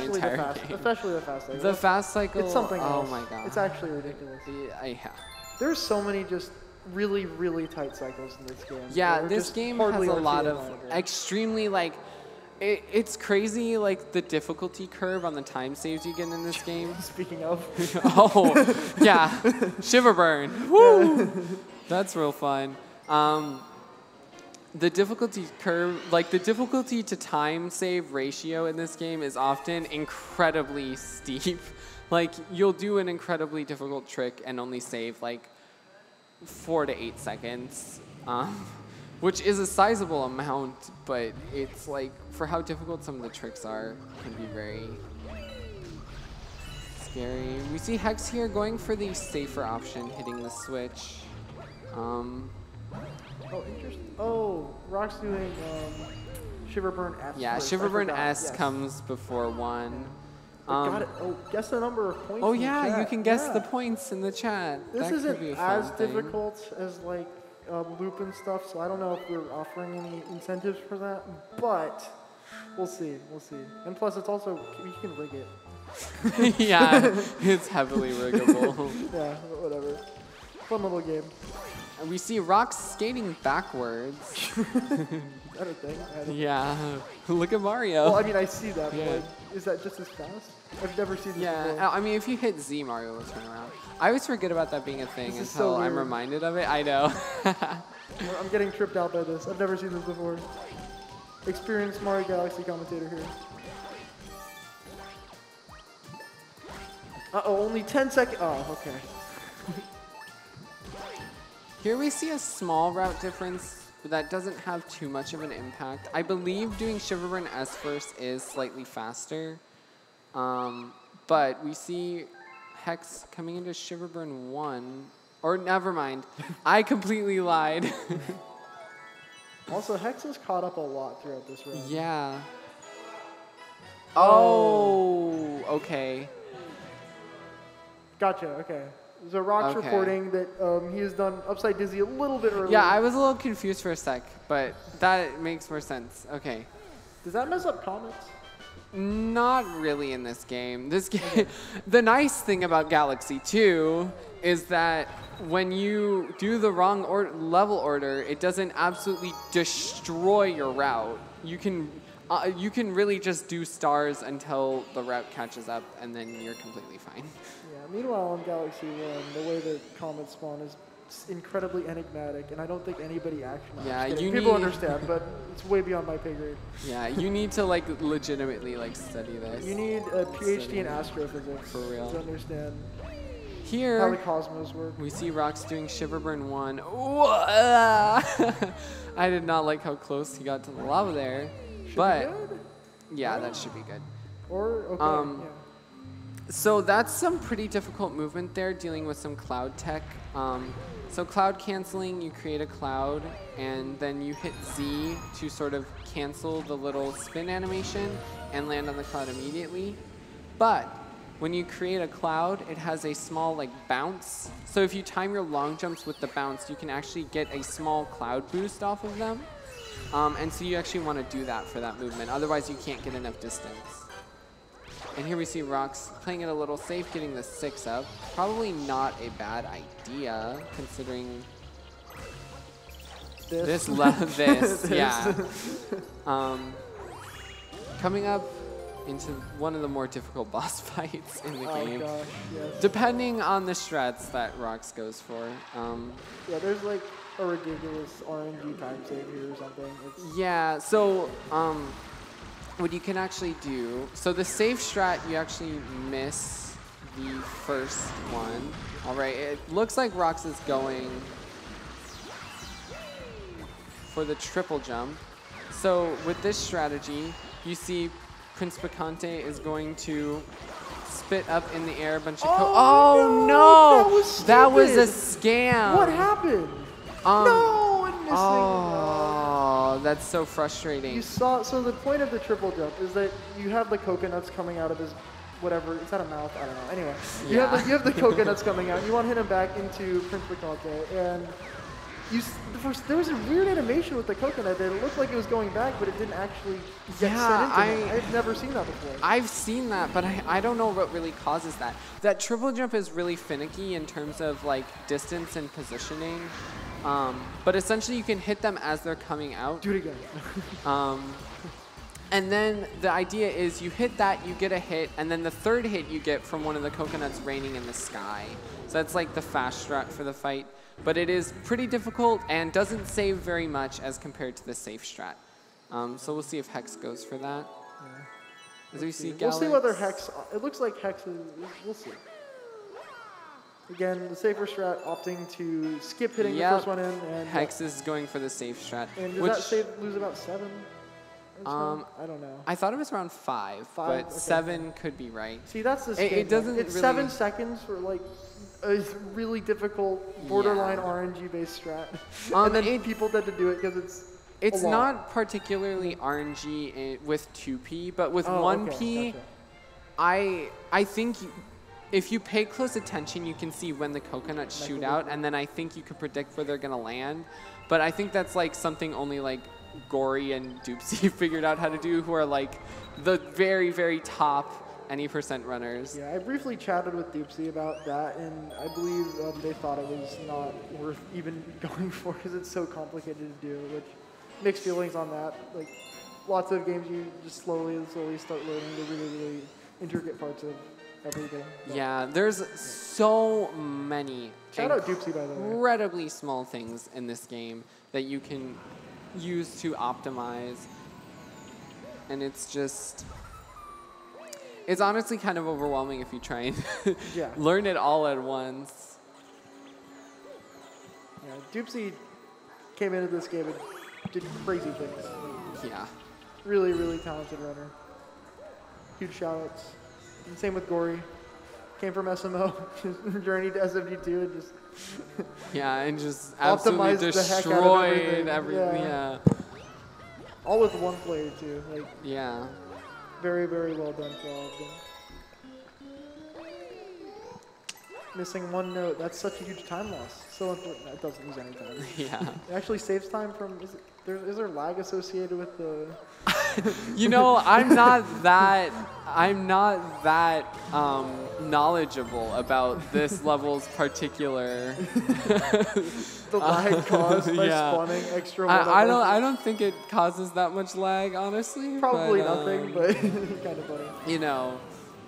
game. Especially the fast cycle. The fast cycle. It's something else. Oh my god. It's actually ridiculous. Yeah. There's so many just really, really tight cycles in this game. Yeah, this game has a lot of extremely It's crazy, like the difficulty curve on the time saves you get in this game. Speaking of. Oh, yeah, Shiver Burn. Woo! That's real fun. The difficulty curve, like the difficulty to time save ratio in this game is often incredibly steep. Like you'll do an incredibly difficult trick and only save like 4 to 8 seconds, which is a sizable amount, but it's like for how difficult some of the tricks are, can be very scary. We see Hex here going for the safer option, hitting the switch. Oh, interesting. Oh, Rock's doing Shiver Burn S. Yeah, first. Shiver I Burn forgot. S Yes. comes before 1. Got it. Oh, guess the number of points. Oh in the yeah, you chat. can guess the Yeah. points in the chat. This That could isn't be a fun as thing. difficult as like loop and stuff, so I don't know if we're offering any incentives for that, but we'll see. We'll see. And plus, it's also you can rig it. Yeah, it's heavily riggable. Yeah, whatever. Fun little game. And we see Rox skating backwards. Is that a thing? I don't- Yeah, look at Mario. Well, I mean, I see that, but Yeah. like, is that just as fast? I've never seen this Yeah, before. I mean, if you hit Z, Mario will turn around. I always forget about that being a thing This is until so I'm weird. reminded of it. I know. I'm getting tripped out by this. I've never seen this before. Experienced Mario Galaxy commentator here. Uh-oh, only 10 seconds. Oh, okay. Here we see a small route difference, but that doesn't have too much of an impact. I believe doing Shiverburn S first is slightly faster, but we see Hex coming into Shiverburn 1, or never mind, I completely lied. Also, Hex has caught up a lot throughout this round. Yeah. Oh, okay. Gotcha, okay. So Rock's Okay. reporting that he has done Upside Dizzy a little bit earlier. Yeah, I was a little confused for a sec, but that makes more sense. Okay. Does that mess up comments? Not really in this game. This game, the nice thing about Galaxy 2 is that when you do the wrong level order, it doesn't absolutely destroy your route. You can really just do stars until the route catches up, and then you're completely fine. Yeah, meanwhile in Galaxy 1, the way the comments spawn is incredibly enigmatic, and I don't think anybody actually Yeah, understands. you People need- understand, but it's way beyond my pay grade. Yeah, you need to like legitimately like study this. You need a PhD in astrophysics For real. to understand how the Here cosmos work. we see Rox doing Shiverburn 1. I did not like how close he got to the lava there, Should but be good? yeah, that should be good. Or, okay, Um, yeah. So that's some pretty difficult movement there, dealing with some cloud tech. So cloud canceling, you create a cloud, and then you hit Z to sort of cancel the little spin animation and land on the cloud immediately. But when you create a cloud, it has a small like bounce. So if you time your long jumps with the bounce, you can actually get a small cloud boost off of them. And so you actually want to do that for that movement. Otherwise, you can't get enough distance. And here we see Rox playing it a little safe, getting the 6 up. Probably not a bad idea, considering this, yeah. Coming up into one of the more difficult boss fights in the Oh game, gosh, yes. depending on the strats that Rox goes for. Yeah, there's like a ridiculous RNG time save here or something. It's, Yeah, so what you can actually do, so the safe strat, you actually miss the first one. All right, it looks like Rox is going for the triple jump. So with this strategy, you see Prince Picante is going to spit up in the air a bunch of Oh, no, that was a stupid. scam. what happened? Um, No, I'm missing. Oh, that's so frustrating. You saw, so the point of the triple jump is that you have the coconuts coming out of his, whatever, is that a mouth? I don't know. Anyway, you Yeah. have the coconuts coming out. You want to hit him back into Prince Picante, and there was a weird animation with the coconut that it looked like it was going back, but it didn't actually get Yeah, sent into him. I've never seen that before. I've seen that, but I don't know what really causes that. That triple jump is really finicky in terms of like distance and positioning. But essentially you can hit them as they're coming out. Do it again. And then the idea is you hit that, you get a hit, and then the third hit you get from one of the coconuts raining in the sky. So that's like the fast strat for the fight. But it is pretty difficult and doesn't save very much as compared to the safe strat. So we'll see if Hex goes for that. As we see We'll see Galax. whether Hex, it looks like Hex is, we'll see. Again, the safer strat opting to skip hitting the first one in. And Hex is going for the safe strat. And does which, that save lose about 7? I don't know. I thought it was around 5, but Okay. 7 could be right. See, that's the It doesn't It's really- 7 seconds for like a really difficult borderline RNG based strat, and then people tend to do it because It's a lot. not particularly RNG with 2P, but with 1P, gotcha. I think if you pay close attention, you can see when the coconuts shoot out, and then I think you can predict where they're gonna land. But I think that's like something only like Gory and Doopsy figured out how to do, who are like the very, very top any percent runners. Yeah, I briefly chatted with Doopsy about that, and I believe they thought it was not worth even going for because it's so complicated to do, which mixed feelings on that. Like, lots of games you just slowly start learning the really, really intricate parts of everything. But Yeah, there's so many Shout out Doopsy, by the way. incredibly small things in this game that you can use to optimize. And it's just, it's honestly kind of overwhelming if you try and Yeah. learn it all at once. Yeah, Doopsy came into this game and did crazy things. Yeah. Really, really talented runner. Huge shoutouts. And same with Gory. Came from SMO, just journeyed to SMG2 and just Yeah, and just absolutely Optimized the heck out of destroyed everything. everything. Yeah. Yeah. all with one player too. Like, Yeah. very, very well done for all of them. Missing one note, that's such a huge time loss. So important. It doesn't lose any time. Yeah. It actually saves time from, is there lag associated with the... You know, I'm not that knowledgeable about this level's particular. The lag caused by yeah. spawning extra I don't think it causes that much lag, honestly. Probably but, nothing, but kind of funny. You know,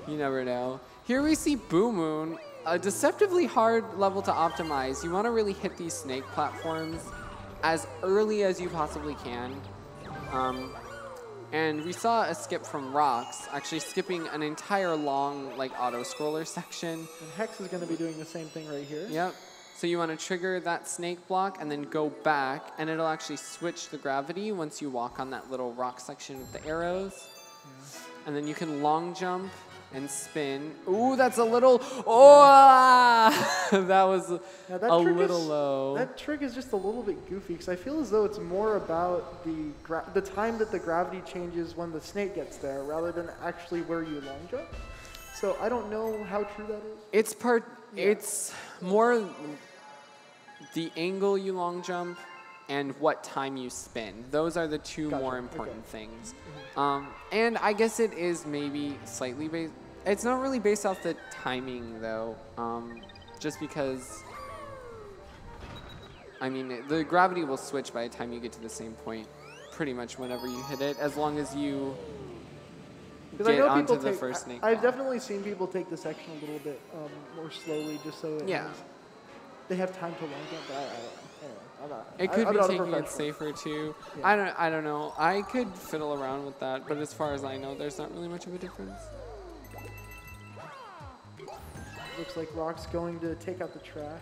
you never know. Here we see Boo Moon, a deceptively hard level to optimize. You want to really hit these snake platforms as early as you possibly can. And we saw a skip from Rox, actually skipping an entire long, like, auto-scroller section. And Hex is going to be doing the same thing right here. Yep. So you want to trigger that snake block and then go back, and it'll actually switch the gravity once you walk on that little rock section with the arrows. Yeah. And then you can long jump and spin. Ooh, that's a little, that was a little low. That trick is just a little bit goofy because I feel as though it's more about the time that the gravity changes when the snake gets there rather than actually where you long jump. So I don't know how true that is. It's more the angle you long jump and what time you spin. Those are the two more important things. And I guess it is maybe slightly based. It's not really based off the timing though, just because, I mean, the gravity will switch by the time you get to the same point pretty much whenever you hit it, as long as you get onto the first snake. I've definitely seen people take the section a little bit more slowly just so they have time to long jump, but I don't know. It could be taking it safer too. Yeah. I don't know. I could fiddle around with that, but as far as I know, there's not really much of a difference. Looks like Rock's going to take out the trash.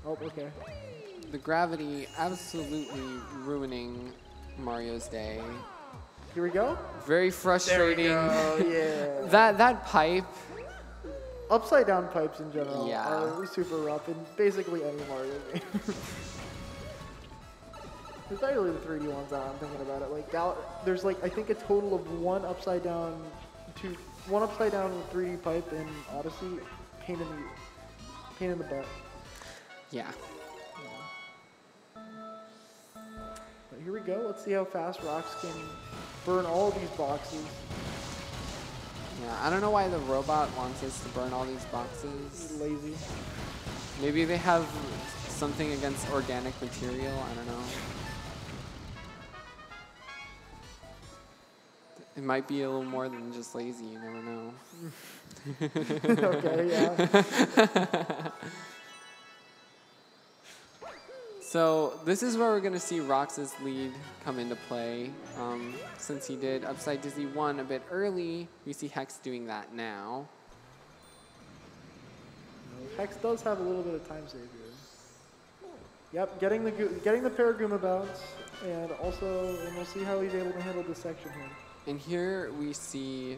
Oh, okay. The gravity absolutely ruining Mario's day. Here we go. Very frustrating. There we go. Yeah. that pipe. Upside down pipes in general Yeah. are super rough in basically any Mario game. Especially the 3D ones now, I'm thinking about it. Like there's like I think a total of one upside down 3D pipe in Odyssey. Pain in the butt. Yeah. But here we go. Let's see how fast Rox can burn all of these boxes. Yeah, I don't know why the robot wants us to burn all these boxes. He's lazy. Maybe they have something against organic material. I don't know. It might be a little more than just lazy. You never know. Okay, yeah. So this is where we're going to see Rox's lead come into play. Since he did Upside Dizzy 1 a bit early, we see Hex doing that now. Hex does have a little bit of time save here. Yep, getting the Paraguma bounce, and we'll see how he's able to handle this section here. And here we see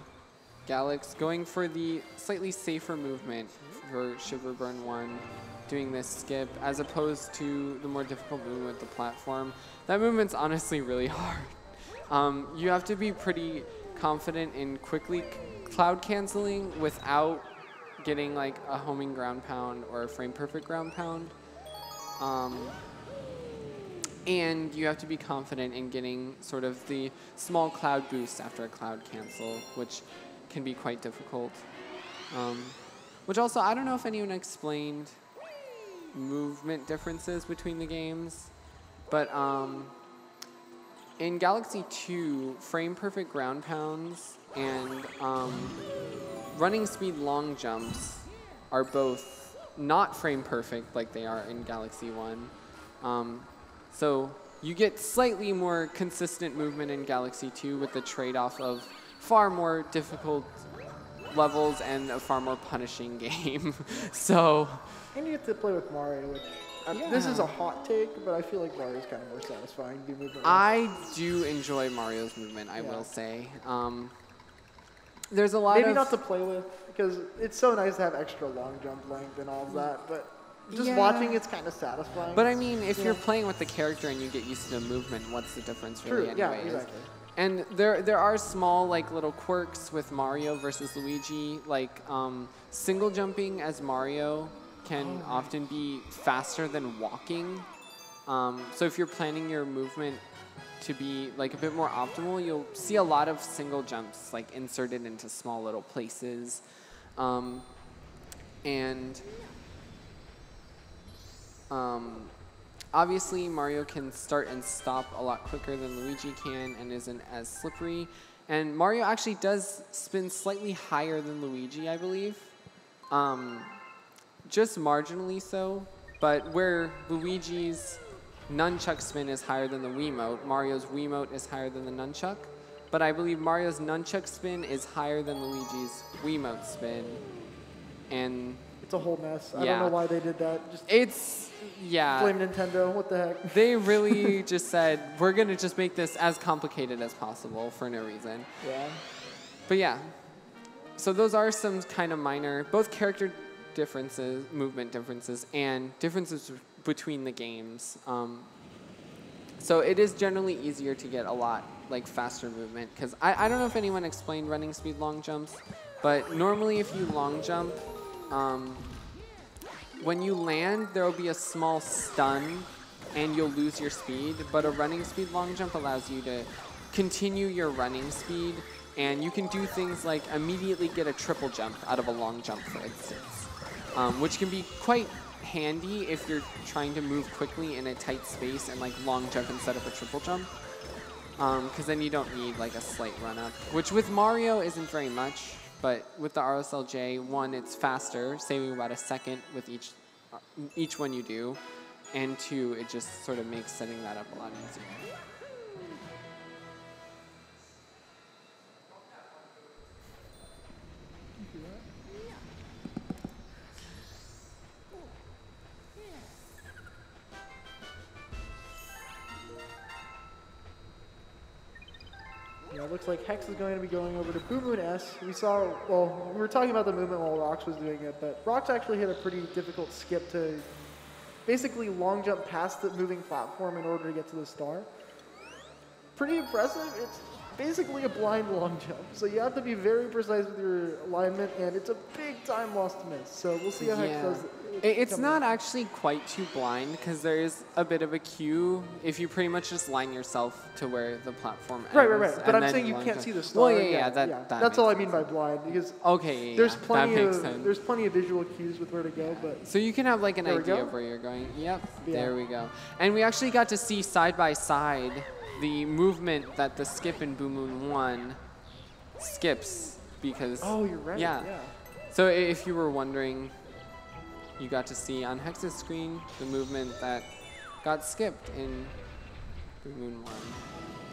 Galax going for the slightly safer movement for Shiver Burn 1, doing this skip, as opposed to the more difficult movement with the platform. That movement's honestly really hard. You have to be pretty confident in quickly cloud canceling without getting like a homing ground pound or a frame perfect ground pound. And you have to be confident in getting sort of the small cloud boost after a cloud cancel, which can be quite difficult. Which also, I don't know if anyone explained movement differences between the games, but in Galaxy 2, frame perfect ground pounds and running speed long jumps are both not frame perfect like they are in Galaxy 1. So you get slightly more consistent movement in Galaxy 2 with the trade-off of far more difficult levels and a far more punishing game. So. And you get to play with Mario, which this is a hot take, but I feel like Mario's kind of more satisfying to be moving. I do enjoy Mario's movement, I will say. There's a lot maybe not to play with, because it's so nice to have extra long jump length and all of that, but just watching it's kind of satisfying. But I mean, if you're playing with the character and you get used to the movement, what's the difference really anyways? Yeah, exactly. And there are small like little quirks with Mario versus Luigi, like single jumping as Mario can often be faster than walking. So if you're planning your movement to be like a bit more optimal, you'll see a lot of single jumps like inserted into small little places. Obviously, Mario can start and stop a lot quicker than Luigi can and isn't as slippery. And Mario actually does spin slightly higher than Luigi, I believe. Just marginally so. But where Luigi's nunchuck spin is higher than the Wiimote, Mario's Wiimote is higher than the nunchuck. But I believe Mario's nunchuck spin is higher than Luigi's Wiimote spin. And it's a whole mess. I don't know why they did that. Blame Nintendo. What the heck? They really just said, we're going to just make this as complicated as possible for no reason. Yeah. But yeah. So those are some kind of minor, both character differences, movement differences, and differences between the games. So it is generally easier to get a lot like faster movement, because I don't know if anyone explained running speed long jumps, but normally if you long jump, when you land, there will be a small stun and you'll lose your speed, but a running speed long jump allows you to continue your running speed, and you can do things like immediately get a triple jump out of a long jump, for instance, which can be quite handy if you're trying to move quickly in a tight space and like long jump instead of a triple jump, because then you don't need like a slight run up, which with Mario isn't very much. But with the RSLJ, one, it's faster, saving about a second with each one you do, and two, it just sort of makes setting that up a lot easier. Yeah, it looks like Hex is going to be going over to Boo Moon S. We were talking about the movement while Rox was doing it, but Rox actually hit a pretty difficult skip to basically long jump past the moving platform in order to get to the star. Pretty impressive. It's basically a blind long jump, so you have to be very precise with your alignment, and it's a big time loss to miss. So we'll see how Hex does. It's not actually quite too blind, because there is a bit of a cue if you pretty much just line yourself to where the platform ends. Right. But I'm saying you can't see the star. Well, that's all I mean by blind, because there's plenty of visual cues with where to go. But so you can have like an idea of where you're going. Yep, there we go. And we actually got to see side by side the movement that the skip in Boo Moon 1 skips because. Oh, you're right. Yeah. So if you were wondering, you got to see on Hex's screen the movement that got skipped in Blue Moon 1.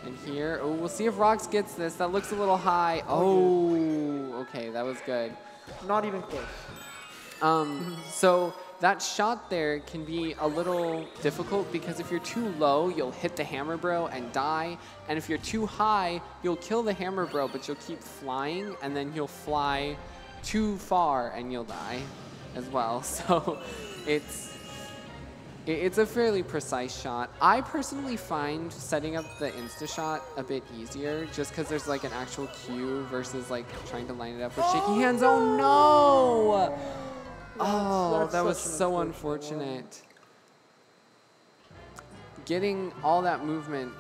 And here, oh, we'll see if Rox gets this. That looks a little high. Oh, okay, that was good. Not even close. So that shot there can be a little difficult because if you're too low, you'll hit the Hammer Bro and die. And if you're too high, you'll kill the Hammer Bro, but you'll keep flying, and then you'll fly too far and you'll die as well. So it's a fairly precise shot. I personally find setting up the insta-shot a bit easier just because there's like an actual cue versus like trying to line it up with shaky hands. Oh no! That's that was such an so unfortunate unfortunate. Getting all that movement.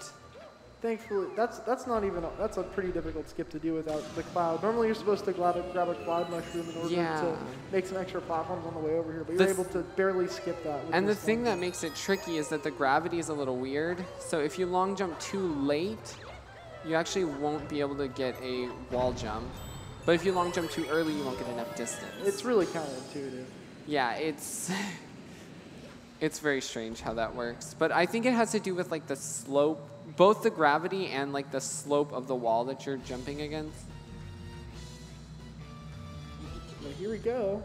Thankfully, that's not even that's a pretty difficult skip to do without the cloud. Normally, you're supposed to grab a cloud mushroom in order to make some extra platforms on the way over here, but you're able to barely skip that. And the thing that makes it tricky is that the gravity is a little weird. So if you long jump too late, you actually won't be able to get a wall jump. But if you long jump too early, you won't get enough distance. It's really counterintuitive. Yeah, it's very strange how that works. But I think it has to do with like the slope, both the gravity and like the slope of the wall that you're jumping against. Well, here we go.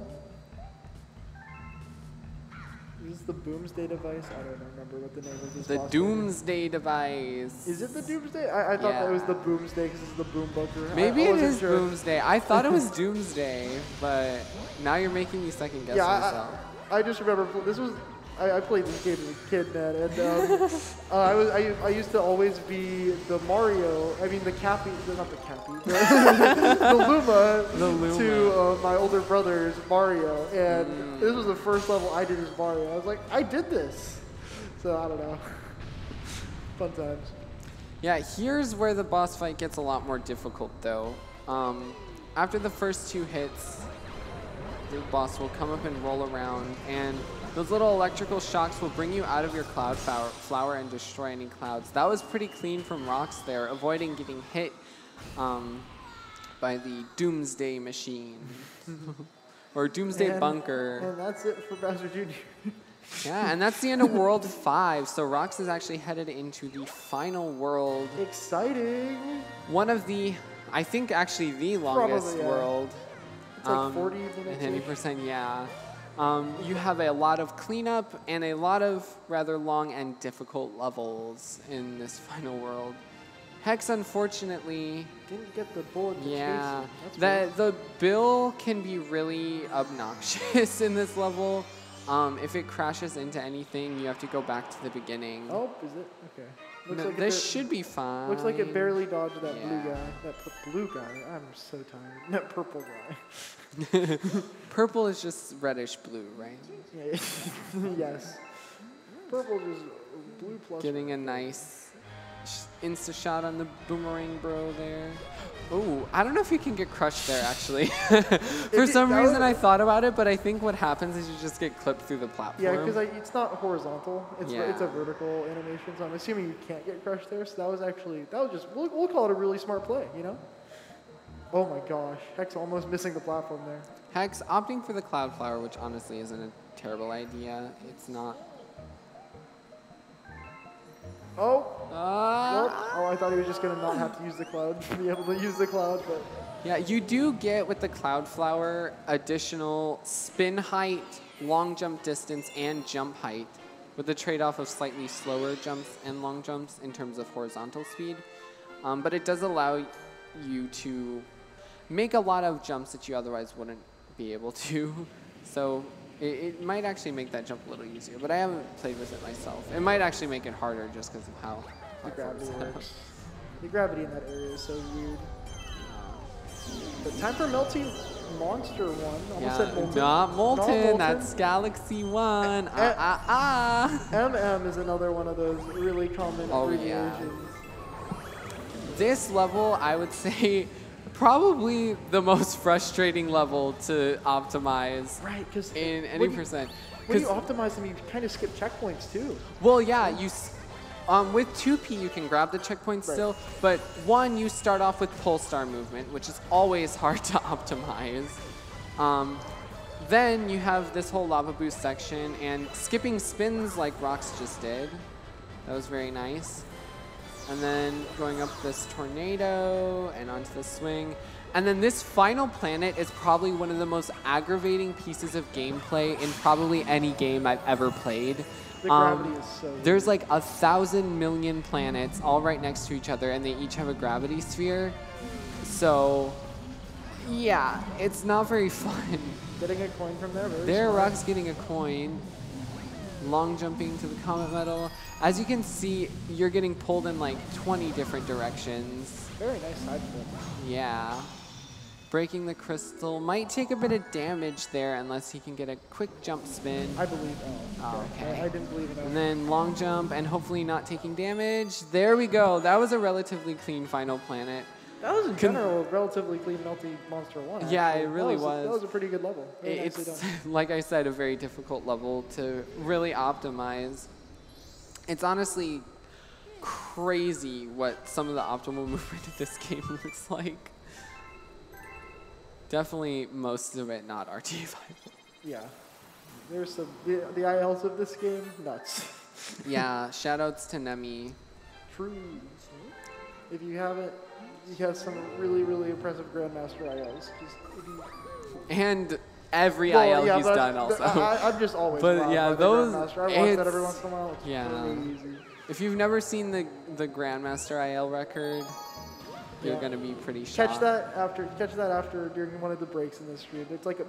Is this the Boomsday device? I don't remember what the name of this The boss Doomsday device. Is it the Doomsday? I thought that was the Boomsday because it's the Boom Bunker. Maybe I it wasn't is sure. Doomsday. I thought it was Doomsday, but now you're making me second guess myself. I just remember this was. I played this game as a kid, man, and I used to always be the Mario. I mean the Cappy, not the Cappy, the Luma, to my older brother's Mario, and this was the first level I did as Mario. I was like, I did this, so I don't know. Fun times. Yeah, here's where the boss fight gets a lot more difficult, though. After the first two hits, the boss will come up and roll around, and those little electrical shocks will bring you out of your cloud flower and destroy any clouds. That was pretty clean from Rox there, avoiding getting hit by the Doomsday machine. Or Doomsday Bunker. And that's it for Bowser Jr. Yeah, and that's the end of World 5. So Rox is actually headed into the final world. Exciting. One of the, I think actually the longest Probably, yeah. world. It's like 40 minutes. And 80%, yeah. You have a lot of cleanup and a lot of rather long and difficult levels in this final world. Hex, unfortunately, didn't get the bullet. Yeah, the bill can be really obnoxious in this level. If it crashes into anything, you have to go back to the beginning. Oh, is it? Okay. Looks No, like this should be fine. Looks like it barely dodged that blue Yeah. guy. That blue guy. I'm so tired. That purple guy. Purple is just reddish blue, right? Yeah. Yes. Purple is blue plus. Getting a nice insta shot on the boomerang bro there. Oh, I don't know if you can get crushed there actually. For some reason I thought about it, but I think what happens is you just get clipped through the platform. Yeah, because it's not horizontal. It's Yeah. it's a vertical animation, so I'm assuming you can't get crushed there. So that was just we'll call it a really smart play, you know? Oh my gosh, Hex almost missing the platform there. Hex opting for the Cloud Flower, which honestly isn't a terrible idea. It's not. Oh. Oh, I thought he was just gonna not have to use the cloud to be able to use the cloud, but. Yeah, you do get with the Cloud Flower additional spin height, long jump distance, and jump height, with the trade-off of slightly slower jumps and long jumps in terms of horizontal speed. But it does allow you to make a lot of jumps that you otherwise wouldn't be able to. So it might actually make that jump a little easier, but I haven't played with it myself. It might actually make it harder just because of how The gravity works. The gravity in that area is so weird. But time for Melty Monster 1. Almost said Molten. Not Molten. Not Molten. That's Galaxy 1. MM is another one of those really common abbreviations. This level, I would say, probably the most frustrating level to optimize when in any you- percent. When you optimize them, you kind of skip checkpoints too. Well, yeah, with 2P, you can grab the checkpoint still, but 1, you start off with Pulsar movement, which is always hard to optimize. Then you have this whole Lava Boost section, and skipping spins like Rox just did. That was very nice. And then going up this tornado and onto the swing. And then this final planet is probably one of the most aggravating pieces of gameplay in probably any game I've ever played. The gravity is so There's like 1,000 million planets all right next to each other, and they each have a gravity sphere. So, yeah, it's not very fun. Getting a coin from there, There, Rock's getting a coin. Long jumping to the Comet Medal. As you can see, you're getting pulled in like 20 different directions. Very nice side flip. Yeah. Breaking the crystal might take a bit of damage there unless he can get a quick jump spin. I believe. Oh, okay. I didn't believe in that. And then long jump and hopefully not taking damage. There we go. That was a relatively clean final planet. That was in general a relatively clean Melty Monster 1. Yeah, actually. it really was. That was. was a pretty good level. Very nicely It's, done. like I said, a very difficult level to really optimize. It's honestly crazy what some of the optimal movement of this game looks like. Definitely most of it not RT5. Yeah. There's some, the ILs of this game, nuts. Yeah, shoutouts to Nemi. True. If you haven't, he has some really, really impressive Grandmaster ILs. Just, if you, And every IL he's but done also. I'm just always But wowed yeah, by the those- Grandmaster. I watch that every it's- once in a while. It's yeah. crazy. If you've never seen the Grandmaster IL record, you're Yeah. gonna be pretty shocked. Catch that after during one of the breaks in the stream. It's like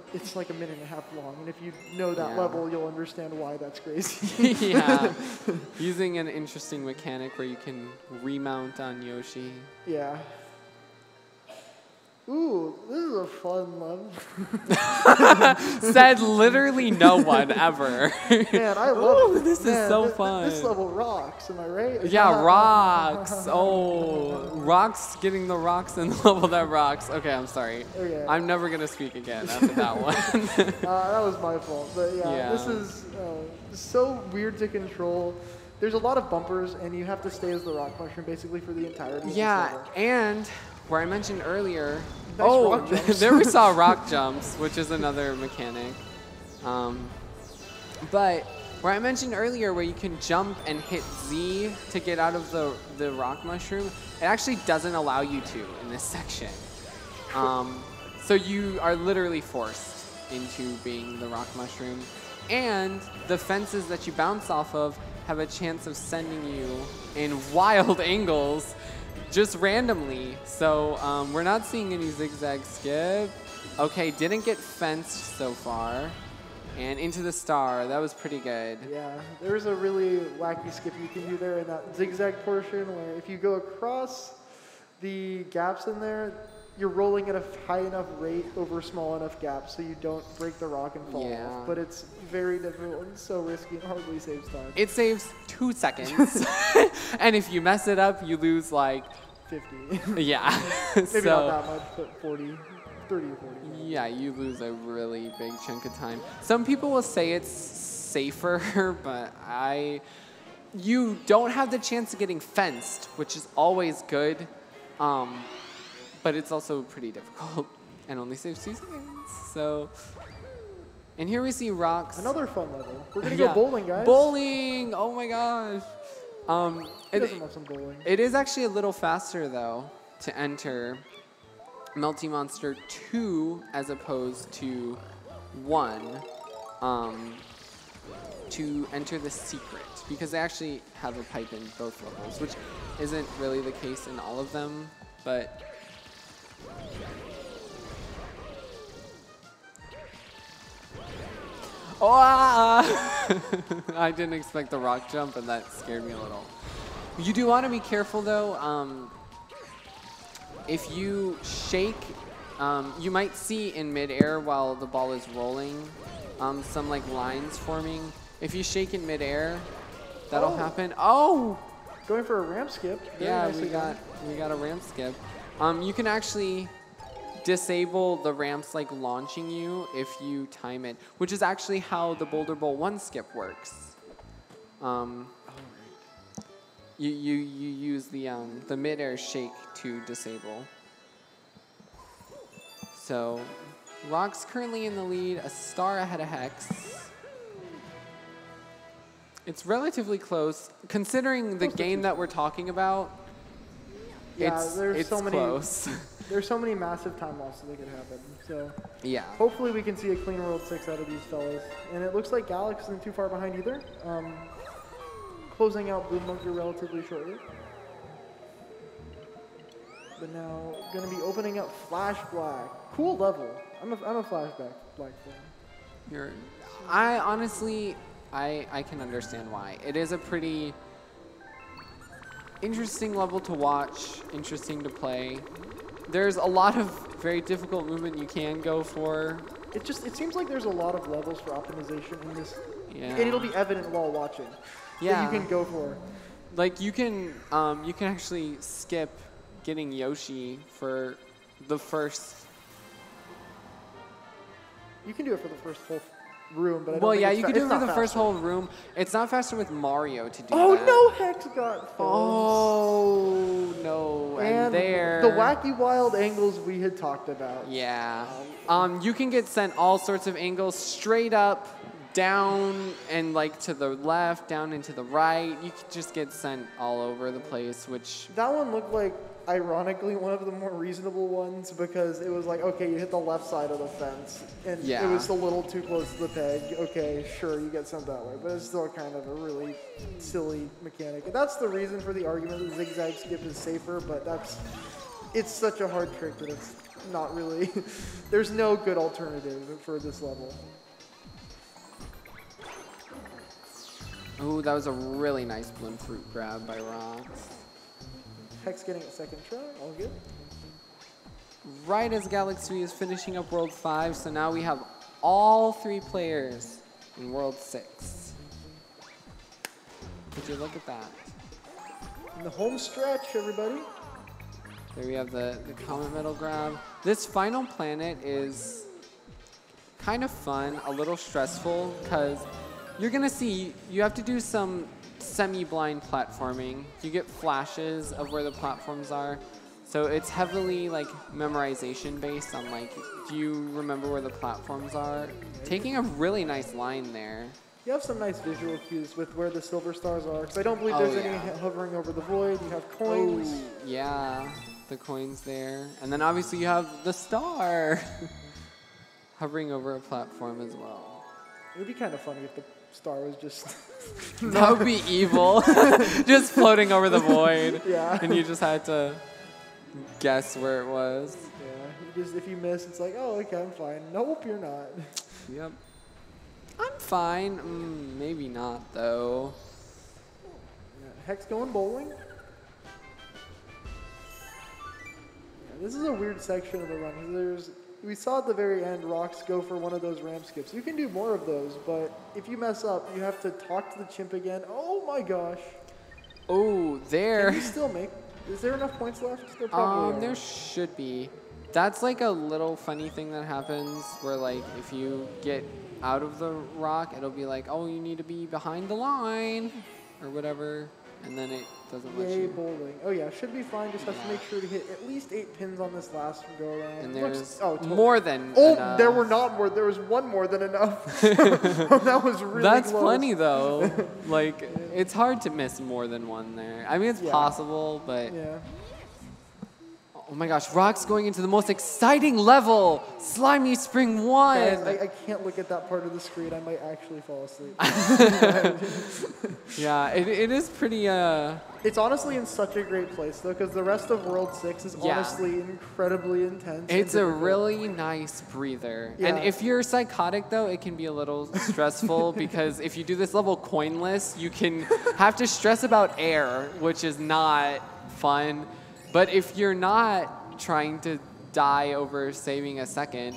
a minute and a half long, and if you know that Yeah. level, you'll understand why that's crazy. Yeah. Using an interesting mechanic where you can remount on Yoshi. Yeah. Ooh, this is a fun level. Said literally no one ever. Man, I love Ooh, this is so fun. This level rocks, am I right? Yeah, rocks. Oh, rocks getting the rocks in the level that rocks. Okay, I'm sorry. Okay. I'm never gonna speak again after that one. That was my fault, but Yeah. this is so weird to control. There's a lot of bumpers, and you have to stay as the rock mushroom basically for the entirety of Yeah, this level. and where I mentioned earlier, Nice oh, rock jumps. there we saw rock jumps, which is another mechanic. But where I mentioned earlier where you can jump and hit Z to get out of the rock mushroom, it actually doesn't allow you to in this section. So you are literally forced into being the rock mushroom. And the fences that you bounce off of have a chance of sending you in wild angles just randomly. So we're not seeing any zigzag skip. Okay, didn't get fenced so far. And into the star, that was pretty good. Yeah, there's a really wacky skip you can do there in that zigzag portion where if you go across the gaps in there, you're rolling at a high enough rate over small enough gaps so you don't break the rock and fall Yeah. off. But it's very difficult and so risky and hardly saves time. It saves 2 seconds. And if you mess it up, you lose like, 50. yeah. Maybe So, not that much, but 40, 30 or 40. yeah, you lose a really big chunk of time. Some people will say it's safer, but you don't have the chance of getting fenced, which is always good. But it's also pretty difficult and only saves 2 seconds. So, and here we see rocks. Another fun level. We're gonna Yeah. go bowling, guys. Bowling! Oh my gosh. Who doesn't love some bowling? It is actually a little faster though to enter Melty Monster 2 as opposed to 1 to enter the secret because they actually have a pipe in both levels, which isn't really the case in all of them, but oh, I didn't expect the rock jump and that scared me a little. You do want to be careful though. If you shake, you might see in midair while the ball is rolling some like lines forming. If you shake in midair, that'll happen. Oh, Going for a ramp skip. Very yeah, nicely done. we got a ramp skip. You can actually disable the ramps like launching you if you time it, which is actually how the Boulder Bowl 1 skip works. you use the mid-air shake to disable. So Rock's currently in the lead, a star ahead of Hex. It's relatively close, considering the game that we're talking about. Yeah, It's close. There's so many massive time losses that could happen. So Yeah. hopefully we can see a clean World 6 out of these fellas. And it looks like Galax isn't too far behind either. Closing out Blue Monkey relatively shortly. But now going to be opening up Flash Black. Cool level. I'm a Flash Black fan. I honestly, I can understand why. It is a pretty interesting level to watch, interesting to play. There's a lot of very difficult movement you can go for. It seems like there's a lot of levels for optimization in this. Yeah. And it'll be evident while watching. Yeah. That you can go for. Like you can actually skip getting Yoshi for the first. You can do it for the first whole room, but I don't Well, think yeah, it's you can do it for the faster. first whole room. It's not faster with Mario to do Oh that. no, Hex got froze. Oh no! And there. the wacky wild angles we had talked about. Yeah. You can get sent all sorts of angles, straight up, down, and like to the left, down and to the right. You could just get sent all over the place, which. That one looked like, ironically, one of the more reasonable ones because it was like, okay, you hit the left side of the fence, and Yeah. it was a little too close to the peg. Okay, sure, you get sent that way, but it's still kind of a really silly mechanic. And that's the reason for the argument that zigzag skip is safer, but it's such a hard trick that it's not really, there's no good alternative for this level. Oh, that was a really nice bloom fruit grab by Rox. Hex getting a second try, all good. Right as Galaxy is finishing up World 5, so now we have all 3 players in World 6. Would you look at that? In the home stretch, everybody. There we have the Comet Medal grab. This final planet is kind of fun, a little stressful, because you're going to see, you have to do some semi-blind platforming. You get flashes of where the platforms are. So it's heavily like memorization based on like, do you remember where the platforms are? Taking a really nice line there. You have some nice visual cues with where the silver stars are, because I don't believe Oh, there's any yeah. hovering over the void. You have coins. Oh, yeah, the coins there. And then obviously you have the star hovering over a platform as well. It would be kind of funny if the star was just... That would be evil. Just floating over the void. Yeah. And you just had to guess where it was. Yeah, if you miss, it's like, oh, okay, I'm fine. Nope, you're not. Yep. I'm fine. Maybe not, though. Yeah, Hex going bowling. Yeah, this is a weird section of the run. We saw at the very end Rox go for one of those ramp skips. You can do more of those, but if you mess up, you have to talk to the chimp again. Oh my gosh. Oh, there. Can you still make... Is there enough points left? There probably are. There should be. That's like a little funny thing that happens where like if you get out of the rock, it'll be like, oh, you need to be behind the line or whatever, and then it doesn't let Yay, you. bowling. Oh yeah, should be fine. Just have to make sure to hit at least 8 pins on this last go around. And Looks- there's totally. more than Oh, enough. there were not more. There was one more than enough. That was really That's close. plenty though. Like it's hard to miss more than one there. I mean, it's Yeah. possible, but Yeah. oh my gosh, Rock's going into the most exciting level, Slimy Spring 1. Guys, I can't look at that part of the screen. I might actually fall asleep. Yeah, it is pretty. It's honestly in such a great place, though, because the rest of World 6 is Yeah. honestly incredibly intense. and It's a difficult. really nice breather. And Yeah. if you're psychotic, though, it can be a little stressful because if you do this level coinless, you can have to stress about air, which is not fun. But if you're not trying to die over saving a second,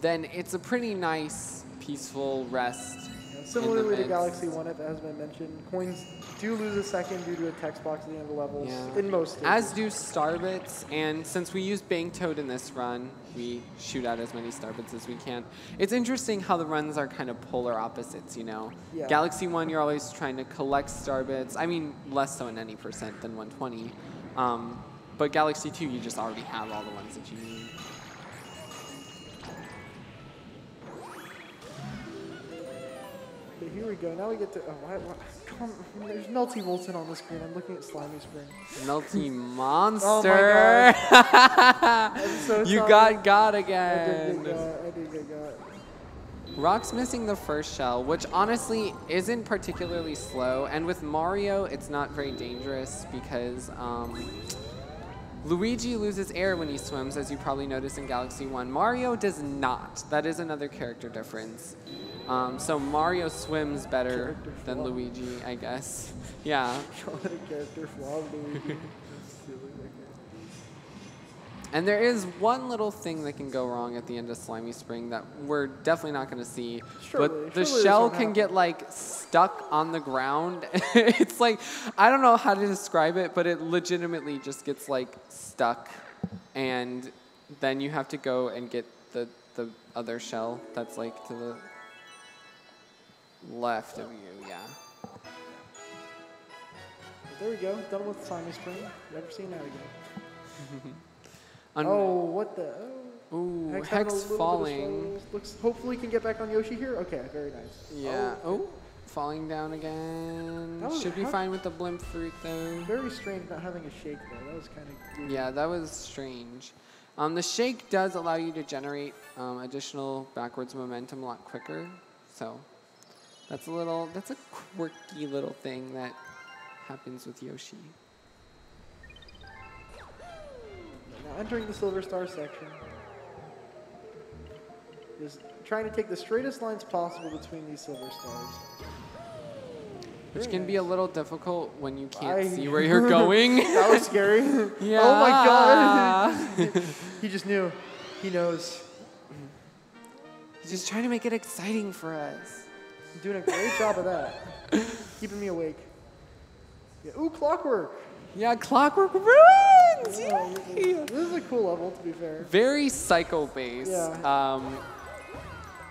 then it's a pretty nice, peaceful rest. Similarly to Galaxy 1, if it has been mentioned, coins do lose a second due to a text box at the end of the levels in most stages. As do Starbits, and since we use Bank Toad in this run, we shoot out as many Starbits as we can. It's interesting how the runs are kind of polar opposites, you know? Yeah. Galaxy 1, you're always trying to collect Starbits. I mean, less so in any percent than 120. But Galaxy 2, you just already have all the ones that you need. Okay, here we go. Now we get to. Come on, there's Melty Molten on the screen. I'm looking at Slimy Spring. Melty Monster! I'm so You sorry. got I again! did get got. Rock's missing the first shell, which honestly isn't particularly slow. And with Mario, it's not very dangerous because Luigi loses air when he swims, as you probably noticed in Galaxy 1. Mario does not. That is another character difference. So Mario swims better than Luigi, I guess. Yeah. Character flaw, Luigi. And there is one little thing that can go wrong at the end of Slimy Spring that we're definitely not going to see. But the surely shell this can won't get like stuck on the ground. It's like, I don't know how to describe it, but it legitimately just gets like stuck. And then you have to go and get the other shell that's like to the left of you, yeah. There we go. Done with Slimy Spring. Never seen that again. Un Oh, what the? Oh. Ooh, having a Hex little bit of falling. struggles. Looks. Hopefully, can get back on Yoshi here. Okay, very nice. Yeah. Oh, falling down again. That was- Should be fine with the blimp fruit though. Very strange not having a shake though. That was kind of weird. Yeah, that was strange. The shake does allow you to generate additional backwards momentum a lot quicker. So that's a quirky little thing that happens with Yoshi. Now entering the Silver Star section is trying to take the straightest lines possible between these Silver Stars. Which Very can be a nice. little difficult when you can't I- see where you're going. That was scary. Yeah. Oh my god. He just knew. He knows. He's just trying to make it exciting for us. Doing a great job of that. Keeping me awake. Yeah. Ooh, Clockwork. Yeah, Clockwork Ruins! Oh, Yay! this is a cool level, to be fair. Very psycho-based. Yeah.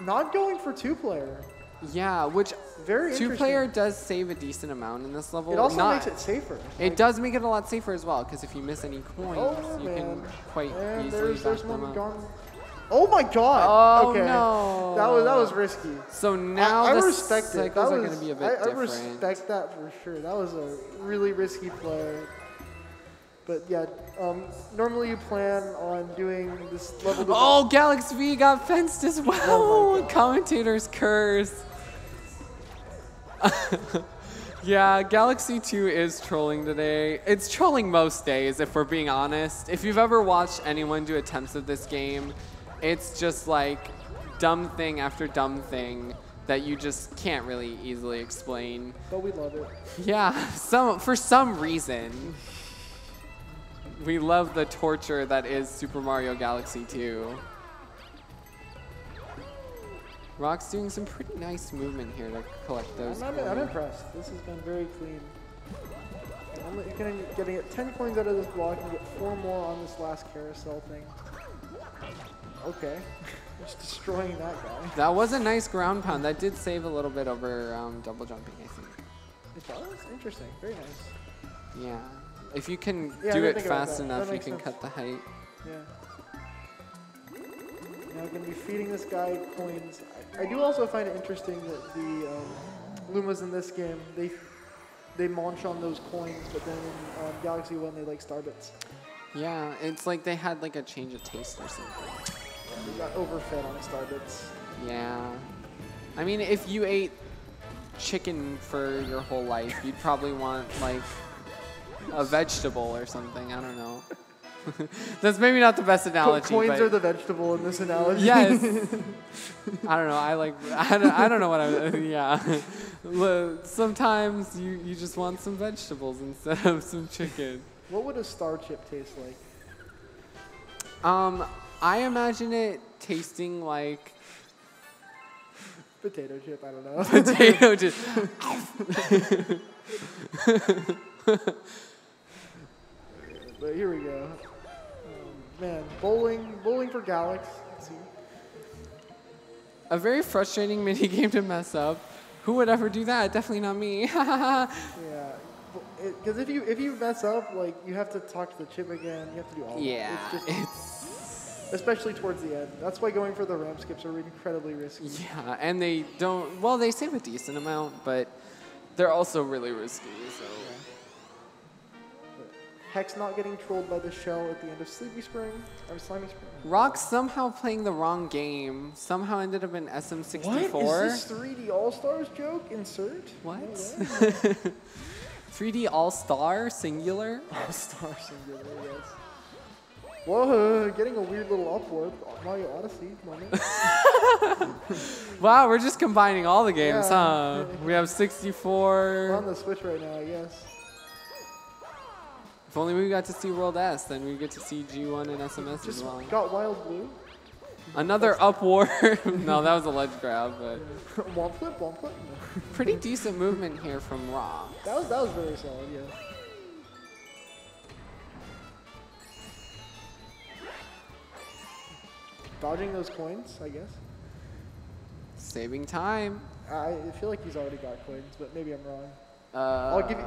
Not going for two-player. Yeah, which Very two-player interesting. does save a decent amount in this level. It also Not- makes it safer. It does make it a lot safer as well, because if you miss any coins, Oh, you can man. quite And easily there's back them one up. gone. Oh my god. Oh, okay. no. That was risky. So now I the respect it. cycles That are was, going to be a bit I different. respect that for sure. That was a really risky play. But yeah, normally you plan on doing this level. Oh, Galaxy V got fenced as well. Oh my God. Commentator's curse. Yeah, Galaxy 2 is trolling today. It's trolling most days, if we're being honest. If you've ever watched anyone do attempts of this game, it's just like dumb thing after dumb thing that you just can't really easily explain. But we love it. Yeah, for some reason, we love the torture that is Super Mario Galaxy 2. Rock's doing some pretty nice movement here to collect those I'm coins. impressed. This has been very clean. I'm getting 10 coins out of this block and get 4 more on this last carousel thing. Okay. Just destroying that guy. That was a nice ground pound. That did save a little bit over double jumping, I think. It does? Interesting. Very nice. Yeah. If you can Yeah, I do didn't it think about fast that. enough, That you makes can sense. cut the height. Yeah. Now I'm going to be feeding this guy coins. I do also find it interesting that the Lumas in this game, they munch on those coins, but then in Galaxy 1 they like Starbits. Yeah, it's like they had like a change of taste or something. They got overfed on Starbits. Yeah. I mean, if you ate chicken for your whole life, you'd probably want like a vegetable or something. I don't know. That's maybe not the best analogy. Coins but are the vegetable in this analogy. Yes. I don't know. I don't know what I'm. Yeah. Sometimes you just want some vegetables instead of some chicken. What would a star chip taste like? I imagine it tasting like Potato chip, I don't know. Potato chip. But here we go. Man, bowling for Galax. Let's see. A very frustrating mini game to mess up. Who would ever do that? Definitely not me. Yeah, because if you mess up, like you have to talk to the chip again. You have to do all. Yeah, that. Especially towards the end. That's why going for the ramp skips are incredibly risky. Yeah, and they don't. Well, they save a decent amount, but they're also really risky. So. Hex not getting trolled by the shell at the end of Sleepy Spring or Slimy Spring. Rock somehow playing the wrong game. Somehow ended up in SM64. What is this 3D All Stars joke? Insert. What? No 3D All-Star singular? All Star singular, yes. Whoa, getting a weird little upward. Mario Odyssey moment. Wow, we're just combining all the games, Yeah. huh? We have We're 64. on the Switch right now, I guess. If only we got to see World S, then we get to see G1 and SMS as Just well. got Wild Blue. Another upward. No, that was a ledge grab, but Womp flip, womp flip. No. pretty decent movement here from Rock. That was very solid, yeah. Dodging those coins, I guess. Saving time. I feel like he's already got coins, but maybe I'm wrong. I'll give you-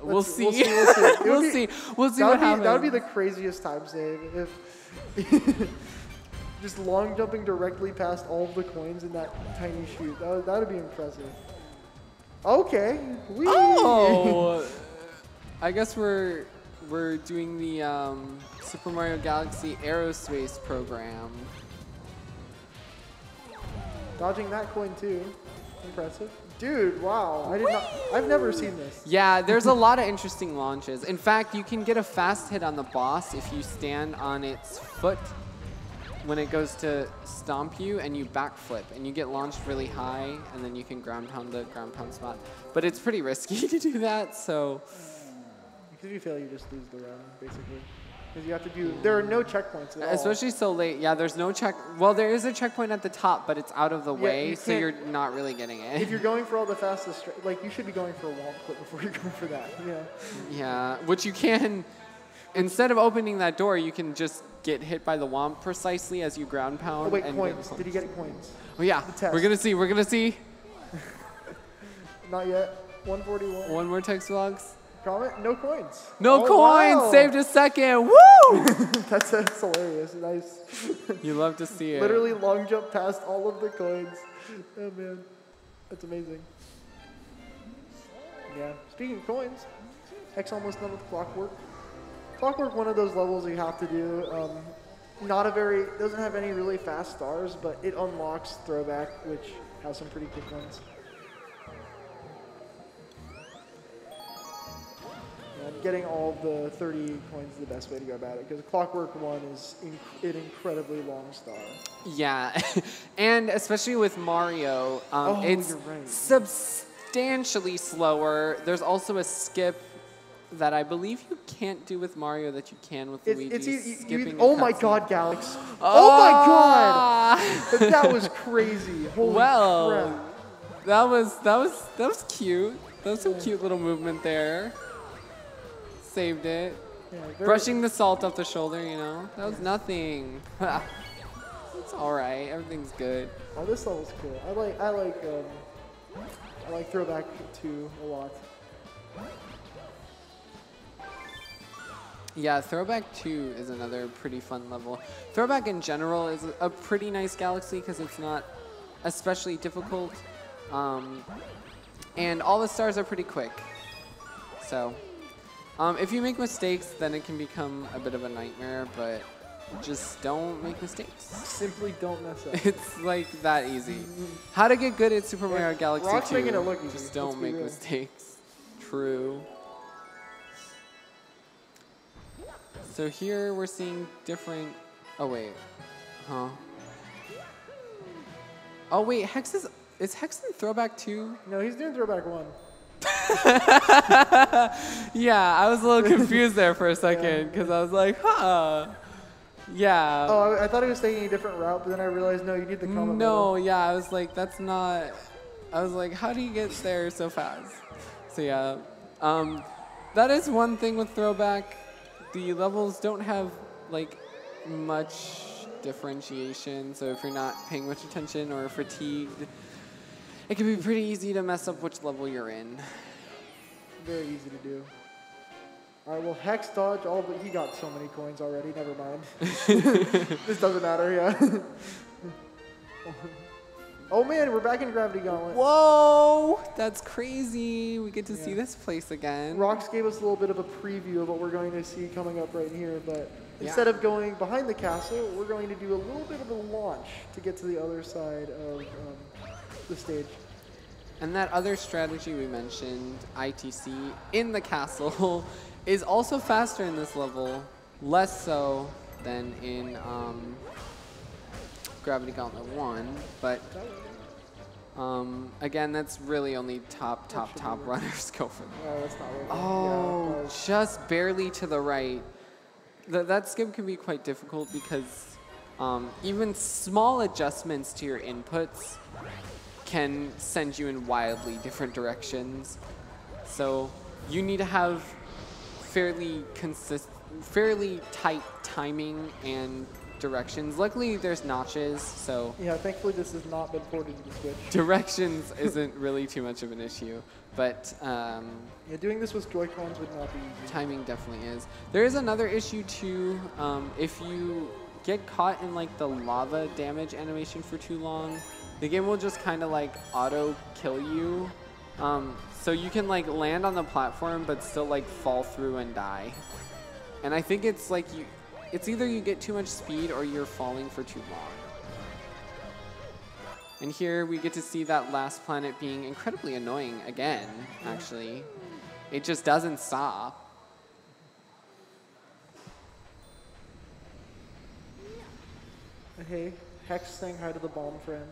We'll Let's- see. we'll see, we'll see. It would We'll be- see. We'll see That what would be happens. that would be the craziest time save if just long jumping directly past all of the coins in that tiny chute. That would be impressive. Okay. Whee! Oh! I guess we're doing the Super Mario Galaxy Aerospace program. Dodging that coin too. Impressive. Dude, wow. I've never seen this. Yeah, there's a lot of interesting launches. In fact, you can get a fast hit on the boss if you stand on its foot when it goes to stomp you and you backflip and you get launched really high and then you can ground pound the ground pound spot. But it's pretty risky to do that, so Because if you fail, you just lose the round, basically. Because you have to do. There are no checkpoints at all. especially so late. Yeah, there's no check. Well, there is a checkpoint at the top, but it's out of the way, you so can't- you're not really getting it. If you're going for all the fastest, like you should be going for a womp clip before you're going for that. Yeah. Yeah, which you can, instead of opening that door, you can just get hit by the womp precisely as you ground pound. Oh wait, and coins. get Did he get coins? Oh yeah, test. we're gonna see. We're gonna see. Not yet. 141. One more text vlogs. Comment? No coins. No Oh, coins. wow. Saved a second. Woo! That's hilarious. Nice. You love to see it. Literally long jump past all of the coins. Oh man, that's amazing. Yeah. Speaking of coins, Hex almost done with Clockwork. Clockwork, one of those levels you have to do. Doesn't have any really fast stars, but it unlocks Throwback, which has some pretty quick ones. And getting all the 30 coins is the best way to go about it, because Clockwork 1 is an incredibly long star. Yeah, and especially with Mario, it's you're right. substantially slower. There's also a skip that I believe you can't do with Mario that you can with Luigi. Skipping a oh my cutscene. god, Galax. Oh my Ah! god! That was crazy. Holy Well, crap. that was cute. That was some cute little movement there. Saved it. Yeah, very- Brushing the salt off the shoulder, you know. That was nothing. It's all right. Everything's good. Oh, this level's cool. I like Throwback 2 a lot. Yeah, Throwback 2 is another pretty fun level. Throwback in general is a pretty nice galaxy because it's not especially difficult. And all the stars are pretty quick. So, if you make mistakes, then it can become a bit of a nightmare, but just don't make mistakes. Simply don't mess up. It's like that easy. How to get good at Super Mario Galaxy Rock's 2. making it look easy, Just let's don't be make real. mistakes. True. So here we're seeing different. Oh wait, huh? Oh wait, Hex is Hex in Throwback 2? No, he's doing Throwback 1. Yeah, I was a little confused there for a second because I was like, huh. Yeah. Oh, I thought he was taking a different route, but then I realized, no, you need the comet No, medal. yeah, I was like, that's not. I was like, how do you get there so fast? So yeah, that is one thing with Throwback. The levels don't have like much differentiation, so if you're not paying much attention or fatigued, it can be pretty easy to mess up which level you're in. Very easy to do. All right, well, Hex dodge, but he got so many coins already. Never mind. This doesn't matter, yeah. Oh man, we're back in Gravity Gauntlet. Whoa, that's crazy. We get to see this place again. Rox gave us a little bit of a preview of what we're going to see coming up right here, but Yeah. instead of going behind the castle, we're going to do a little bit of a launch to get to the other side of the stage. And that other strategy we mentioned, ITC, in the castle, is also faster in this level, less so than in Gravity Gauntlet 1, but again, that's really only top runners go for that. Oh, that's not working. Oh, Yeah, just barely to the right. That skip can be quite difficult because even small adjustments to your inputs can send you in wildly different directions. So you need to have fairly tight timing and directions. Luckily, there's notches, so yeah, thankfully this has not been ported to the Switch. directions isn't really too much of an issue. But Yeah, doing this with Joy-Cons would not be easy. timing definitely is. There is another issue too. If you get caught in like the lava damage animation for too long, the game will just kind of like auto kill you. So you can like land on the platform but still like fall through and die. And I think it's like it's either you get too much speed or you're falling for too long. And here we get to see that last planet being incredibly annoying again, actually. It just doesn't stop. Hey, Hex saying hi to the bomb friend.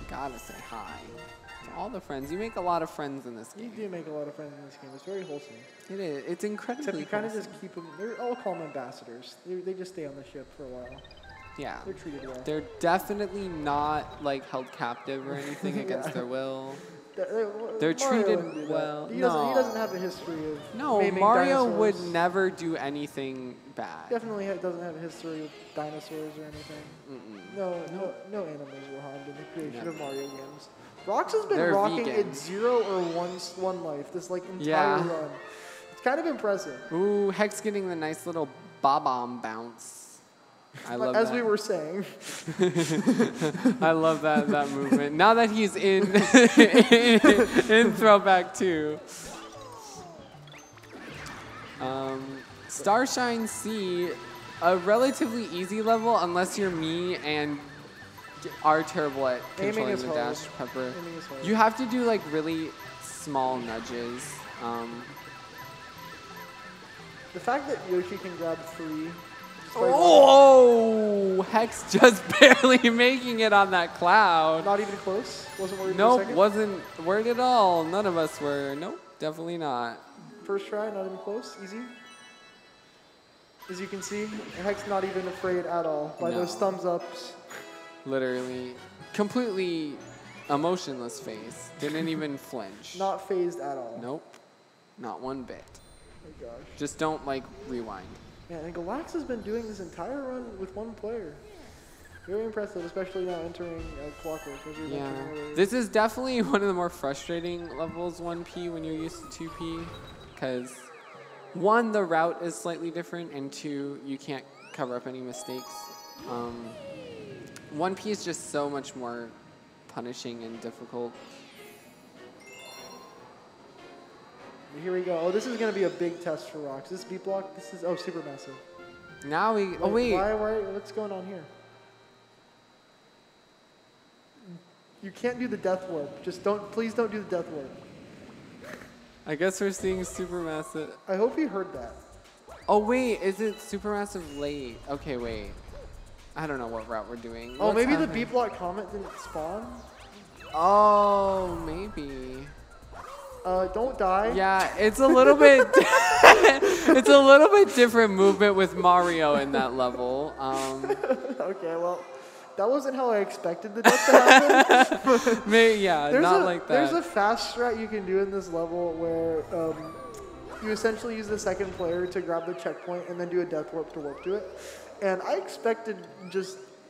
Gotta say hi to all the friends. You make a lot of friends in this You game. do make a lot of friends in this game. It's very wholesome. It is. It's incredibly Except you kind of wholesome. just keep them. I'll call them ambassadors. They just stay on the ship for a while. Yeah. They're treated well. They're definitely not like held captive or anything against their will. They're Mario treated wouldn't do that. well. He No. doesn't have a history of No, maiming Mario would dinosaurs. never do anything bad. Definitely doesn't have a history with dinosaurs or anything. No animals were harmed in the creation of Mario games. Rox has been They're rocking vegan. at 0 or 1 life this like entire Yeah. run. It's kind of impressive. Ooh, Hex getting the nice little bob-omb bounce. I love As that. we were saying. I love that movement. Now that he's in in Throwback 2. Starshine Sea, a relatively easy level unless you're me and are terrible at Aiming controlling is the hard. dash pepper. Aiming is hard. You have to do like really small nudges. The fact that Yoshi can grab 3. Oh, Hex just barely making it on that cloud. Not even close. Wasn't worried for a Nope, second. wasn't worried at all. None of us were. Nope, definitely not. First try, not even close. Easy. As you can see, Hex not even afraid at all by those No. thumbs ups. Literally, completely emotionless face. Didn't even flinch. Not phased at all. Nope, not one bit. Oh my gosh. Just don't like rewind. Man, and Galax has been doing this entire run with 1 player. Very impressive, especially now entering Clockwork, as you Yeah, mentioned earlier. this is definitely one of the more frustrating levels 1P when you're used to 2P, because 1, the route is slightly different, and 2, you can't cover up any mistakes. 1P is just so much more punishing and difficult. Here we go. Oh, this is going to be a big test for Rox. This beat block, this is, super massive. Now we, oh wait, Why, what's going on here? You can't do the death warp. Please don't do the death warp. I guess we're seeing Supermassive. I hope you heard that. Oh wait, is it Supermassive late? Okay, wait. I don't know what route we're doing. Oh, What's maybe the happening? beat block comment didn't spawn? Oh, maybe. Don't die. Yeah, it's a little bit. It's a little bit different movement with Mario in that level. Okay, well, that wasn't how I expected the death to happen. Not like that. There's a fast strat you can do in this level where you essentially use the second player to grab the checkpoint and then do a death warp to warp to it. And I expected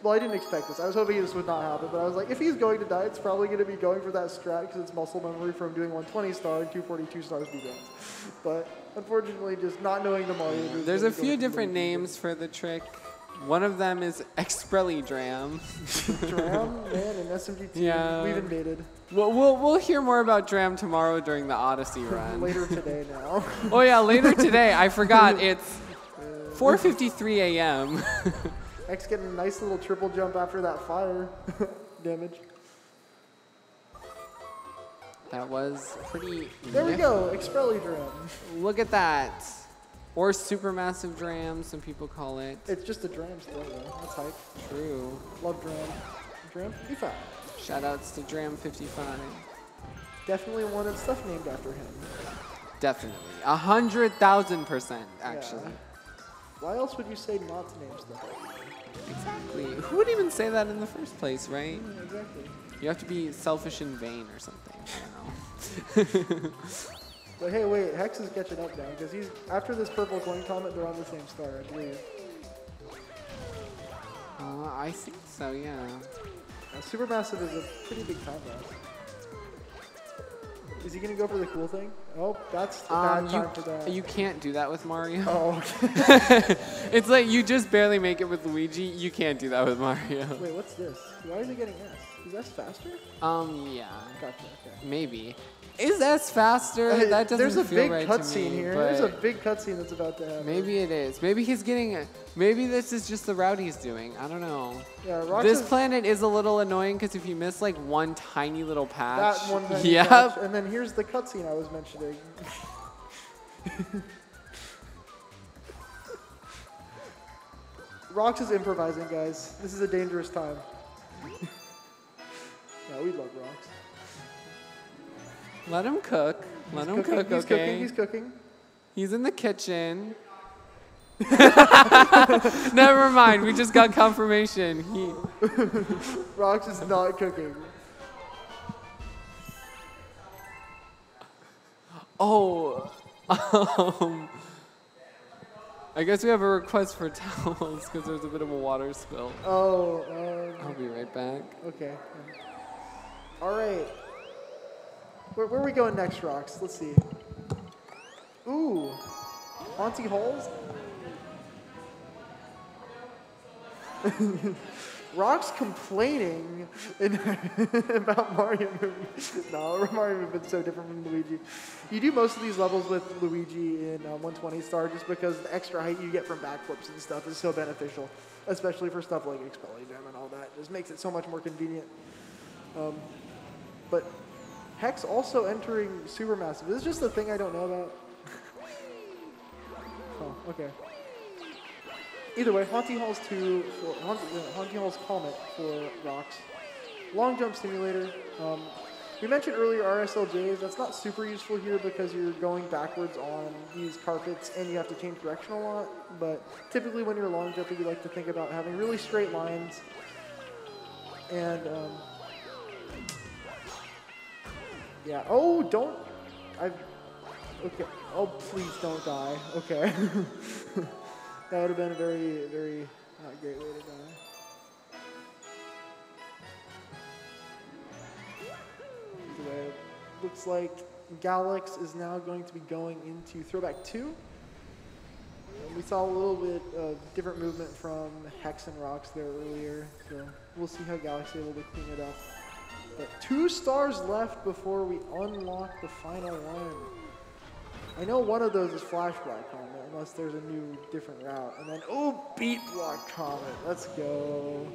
I didn't expect this. I was hoping this would not happen, but I was like, if he's going to die, it's probably going to be going for that strat because it's muscle memory from doing 120 star and 242 star speedruns. But unfortunately, just not knowing the Mario. There's a few different names for the trick. One of them is Exprelly Dram. Dram, man, and SMG2. Yeah. We've invaded. We'll hear more about Dram tomorrow during the Odyssey run. Later today now. Oh yeah, later today. I forgot. It's 4:53 a.m. X getting a nice little triple jump after that fire damage. That was pretty. There we go, Exprelly Dram. Look at that. Or Supermassive Dram, some people call it. It's just a Dram still, though. That's hype. True. Love Dram. Dram 55. Shoutouts to Dram 55. Definitely wanted stuff named after him. Definitely. 100,000%, actually. Yeah. Why else would you say not to name stuff like that? Exactly. Who would even say that in the first place, right? Yeah, exactly. You have to be selfish and vain or something. I don't know. But hey, wait, Hex is catching up now because he's after this purple coin comet, they're on the same star, I believe. I think so, yeah. Supermassive is a pretty big time loss. Is he gonna go for the cool thing? Oh, that's a bad time for that. You can't do that with Mario. Oh, okay. It's like you just barely make it with Luigi. You can't do that with Mario. Wait, what's this? Why is he getting S? Is S faster? Yeah. Gotcha, okay. Maybe. Is S faster? That doesn't There's a feel big right to cutscene me, here. but There's a big cutscene that's about to happen. maybe it is. Maybe he's getting. Maybe this is just the route he's doing. I don't know. Yeah, Rox This is- planet is a little annoying because if you miss like one tiny little patch. That one tiny Yep. patch. And then here's the cutscene I was mentioning. Rox is improvising, guys. This is a dangerous time. No, we love Rox. Let him cook. Let him cook. He's Okay. cooking. He's cooking. He's in the kitchen. Never mind. We just got confirmation. Rox is not cooking. Oh. I guess we have a request for towels because there's a bit of a water spill. Oh. I'll be right back. Okay. All right. Where are we going next, Rox? Let's see. Ooh. Monty Halls? Rox complaining about Mario movie. No, Mario movie has been so different from Luigi. You do most of these levels with Luigi in 120 star just because the extra height you get from backflips and stuff is so beneficial, especially for stuff like Exprelly Jam and all that. It just makes it so much more convenient. But Hex also entering Supermassive. This is just the thing I don't know about. Oh, okay. Either way, Haunty Halls 2, Haunty Halls Comet for Rox. Long jump simulator. We mentioned earlier RSLJs. That's not super useful here because you're going backwards on these carpets and you have to change direction a lot. But typically when you're long jumping, you like to think about having really straight lines. And, yeah. Oh, don't. Okay. Oh, please don't die. Okay. That would have been a very, very not great way to die. Anyway, looks like Galax is now going to be going into Throwback 2. We saw a little bit of different movement from Hex and Rox there earlier, so we'll see how Galax is able to clean it up. But 2 stars left before we unlock the final one. I know one of those is Flash Black Comet, unless there's a new, different route. And then, oh, Beat Block Comet. Let's go.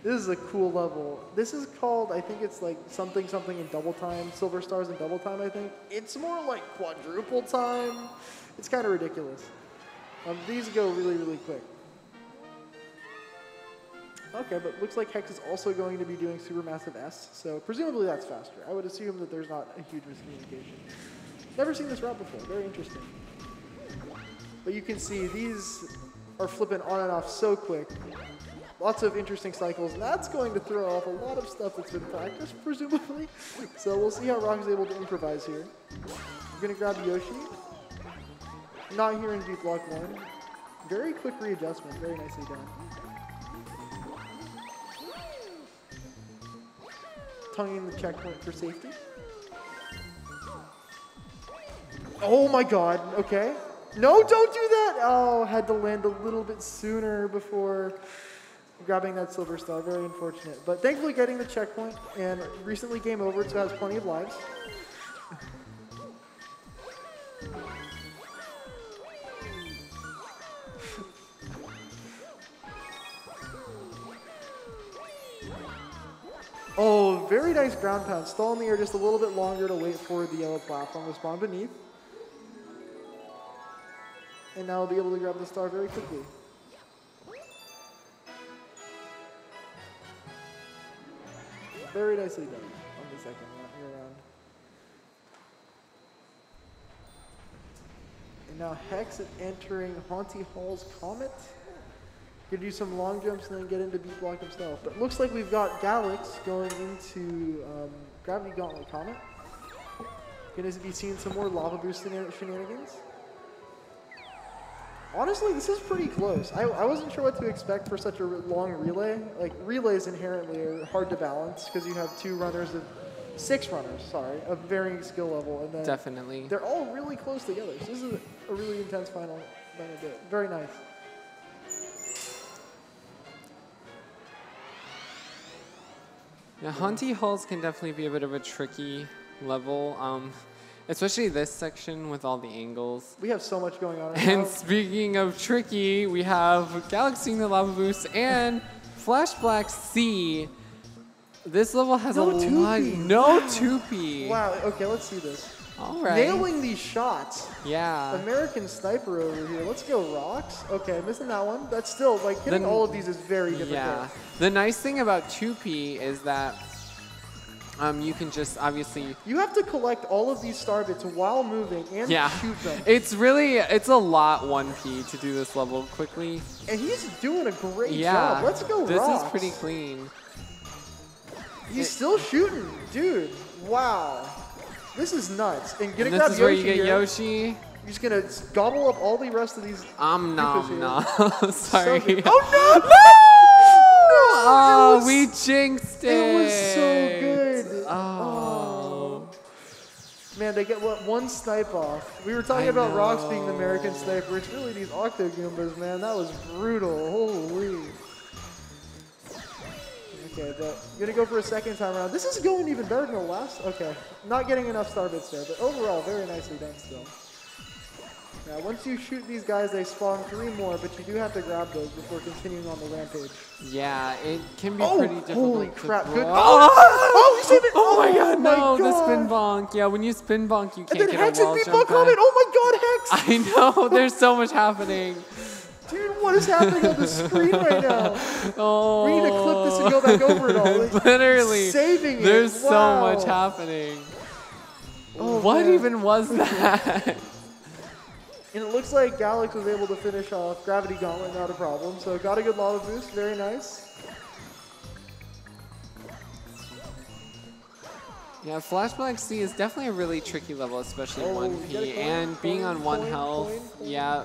This is a cool level. This is called, I think it's like something in double time. Silver Stars in double time, I think. It's more like quadruple time. It's kind of ridiculous. These go really, really quick. Okay, but looks like Hex is also going to be doing Supermassive S, so presumably that's faster. I would assume that there's not a huge miscommunication. Never seen this route before. Very interesting. But you can see these are flipping on and off so quick. Lots of interesting cycles. And that's going to throw off a lot of stuff that's been practiced, presumably. So we'll see how Rock is able to improvise here. We're going to grab Yoshi. Not here in deep block 1. Very quick readjustment. Very nicely done. Tonguing the checkpoint for safety. Oh my god. Okay. No, don't do that! Oh, had to land a little bit sooner before grabbing that silver star. Very unfortunate. But thankfully getting the checkpoint, and recently game over, so has plenty of lives. Oh, very nice ground pound. Stall in the air just a little bit longer to wait for the yellow platform to spawn beneath. And now I'll be able to grab the star very quickly. Very nicely done on the second round. And now Hex is entering Haunty Hall's Comet. Gonna do some long jumps and then get into beat block himself. But it looks like we've got Galax going into Gravity Gauntlet Comet. Gonna be seeing some more Lava Boost shenanigans. Honestly, this is pretty close. I wasn't sure what to expect for such a long relay. Like, relays inherently are hard to balance because you have 6 runners, sorry, of varying skill level. And then Definitely. they're all really close together. So this is a really intense final bit. Very nice. Yeah, Haunty Halls can definitely be a bit of a tricky level. Especially this section with all the angles. We have so much going on right And now. speaking of tricky, we have Galaxy the Lava Boost and Flash Black C. This level has No a lot. 2P. No Wow. 2P. Wow, okay, let's see this. All right. Nailing these shots. Yeah. American Sniper over here. Let's go, Rocks. Okay, missing that one. That's still, like, hitting Then- all of these is very difficult. Yeah. The nice thing about 2P is that you can just obviously. You have to collect all of these star bits while moving and Yeah. shoot them. It's a lot 1P to do this level quickly. And he's doing a great Yeah. job. Let's go, This Rocks. is pretty clean. He's still shooting. Dude, wow. This is nuts. And gonna And grab this is where Yoshi you get here. Yoshi. He's gonna gobble up all the rest of these. Nom Koopas here. nom. Sorry. So good. Oh, no! Oh, It was- we jinxed it. It was so good. Oh. Man, they get one snipe off. We were talking I about Rocks being the know. American Sniper. It's really these Octo Goombas, man. That was brutal. Holy. Okay, but gonna go for a second time around. This is going even better than the last. Okay, not getting enough star bits there, but overall, very nicely done still. Now, once you shoot these guys, they spawn 3 more, but you do have to grab those before continuing on the rampage. Yeah, it can be Oh, pretty difficult. holy to crap, block. good- Oh, you saved it! Oh my Oh god, my no, the God. spin bonk. Yeah, when you spin bonk, you And can't then get Hex a and wall Beatbox jump comment! back. Oh my god, Hex! I know, there's so much happening. Dude, what is happening on the screen right now? Oh. We need to clip this and go back over it all. Like, Literally. saving it. There's so Wow. much happening. Oh, What man. even was that? And it looks like Galax was able to finish off Gravity Gauntlet, not a problem. So got a good lava boost, very nice. Yeah, Flashback C is definitely a really tricky level, especially Oh, 1P. you gotta And being on 1 coin, health, coin. yeah,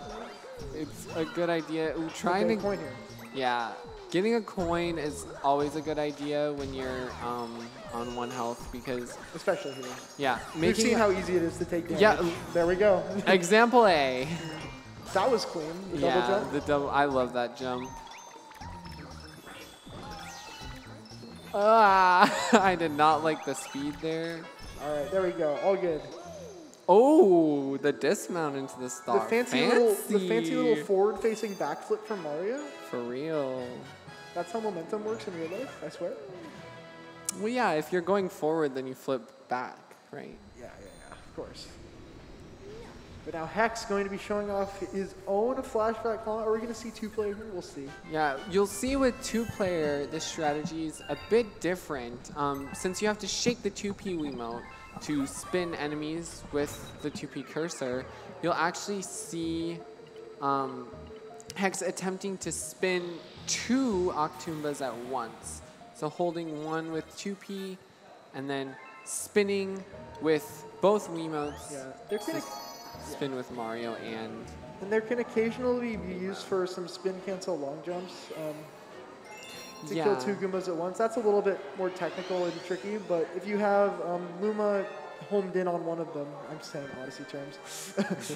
it's a good idea. Ooh, trying Okay, to, point here. yeah, getting a coin is always a good idea when you're on 1 health because, Especially here. yeah, We've making seen how easy it is to take damage. Yeah. There we go. example A. That was clean. The double Yeah, jump. the double. I love that jump. Ah, I did not like the speed there. All right, there we go. All good. Oh, the dismount into the star. The fancy little forward-facing backflip from Mario. For real. That's how momentum works in real life, I swear. Well, yeah, if you're going forward, then you flip back, right? Yeah, of course. But now Hex going to be showing off his own flashback comment. Are we going to see 2-player here? We'll see. Yeah, you'll see with 2-player, the strategy is a bit different. Since you have to shake the 2P Wiimote to spin enemies with the 2P cursor, you'll actually see Hex attempting to spin 2 Octoombas at once. So holding one with 2P and then spinning with both Wiimotes. Yeah, they're gonna, Spin with Mario and there can occasionally be used for some spin cancel long jumps to kill 2 Goombas at once. That's a little bit more technical and tricky, but if you have Luma homed in on one of them, I'm saying Odyssey terms.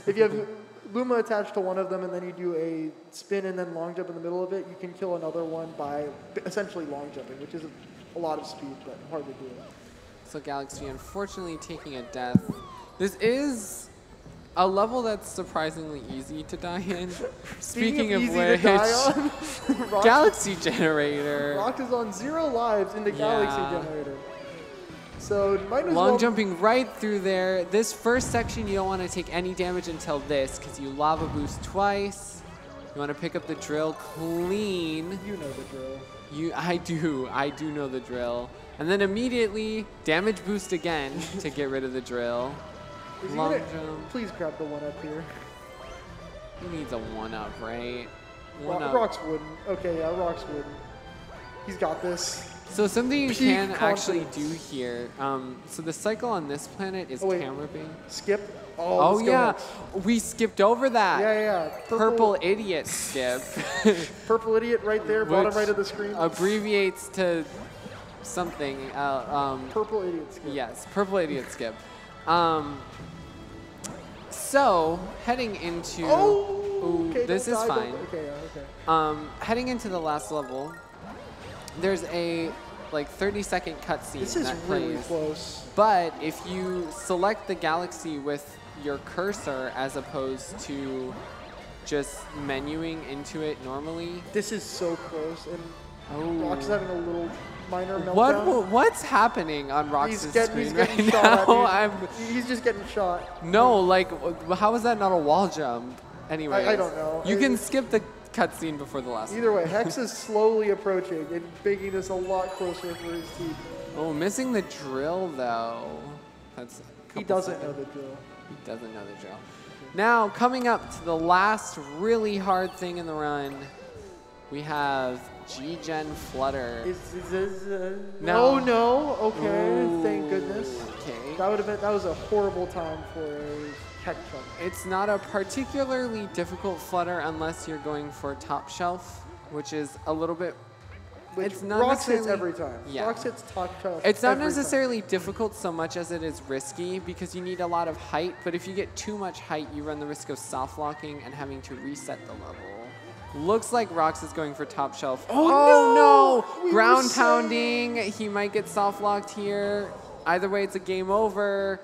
If you have Luma attached to one of them and then you do a spin and then long jump in the middle of it, you can kill another one by essentially long jumping, which is a lot of speed, but hard to do. so Galaxy unfortunately taking a death. This is a level that's surprisingly easy to die in. Speaking of easy which, to die on, Rox- Galaxy Generator. Rox is on 0 lives into Galaxy Yeah. Generator. So might as Long well jumping right through there. This first section, you don't want to take any damage until this, because you lava boost twice. You want to pick up the drill clean. You know the drill. I do know the drill. And then immediately, damage boost again to get rid of the drill. Is he Long gonna, jump. please grab the one up here. He needs a 1-up, right? Rox wouldn't. Okay, yeah, Rox wouldn't. He's got this. So something you Peak can actually confidence. do here. So the cycle on this planet is wait. camera beam. Skip. Oh let's go yeah, next. we skipped over that. Yeah. Purple idiot skip. Purple idiot right there, bottom Which right of the screen. abbreviates to something. Purple idiot skip. Yes, purple idiot skip. So heading into. Ooh, Okay, this don't is die, don't- fine. Okay, yeah, okay. Heading into the last level, there's a like 30-second cutscene This is that really plays. close. But if you select the galaxy with your cursor as opposed to just menuing into it normally. This is so close, and Oh. Rox is having a little minor meltdown. What's happening on Rox's He's screen getting right shot now? at, dude. He's just getting shot. No, like, how is that not a wall jump? Anyway, I don't know. You can skip the cutscene before the last one. Either way, Hex is slowly approaching and making this a lot closer for his team. Oh, missing the drill, though. That's a He couple doesn't know seconds. the drill. He doesn't know the drill. Now, coming up to the last really hard thing in the run, we have G-Gen Flutter. No. Oh no. Okay. Ooh, Thank goodness. Okay. That was a horrible time for a tech chunk. It's not a particularly difficult flutter unless you're going for top shelf, which is a little bit. Which It's not Rox hits necessarily- every time. Yeah. Rox hits top shelf. It's not every time. necessarily difficult so much as it is risky because you need a lot of height, but if you get too much height, you run the risk of soft locking and having to reset the level. Looks like Rox is going for top shelf. Oh, no! We were Ground saying- pounding. He might get soft locked here. Either way, it's a game over.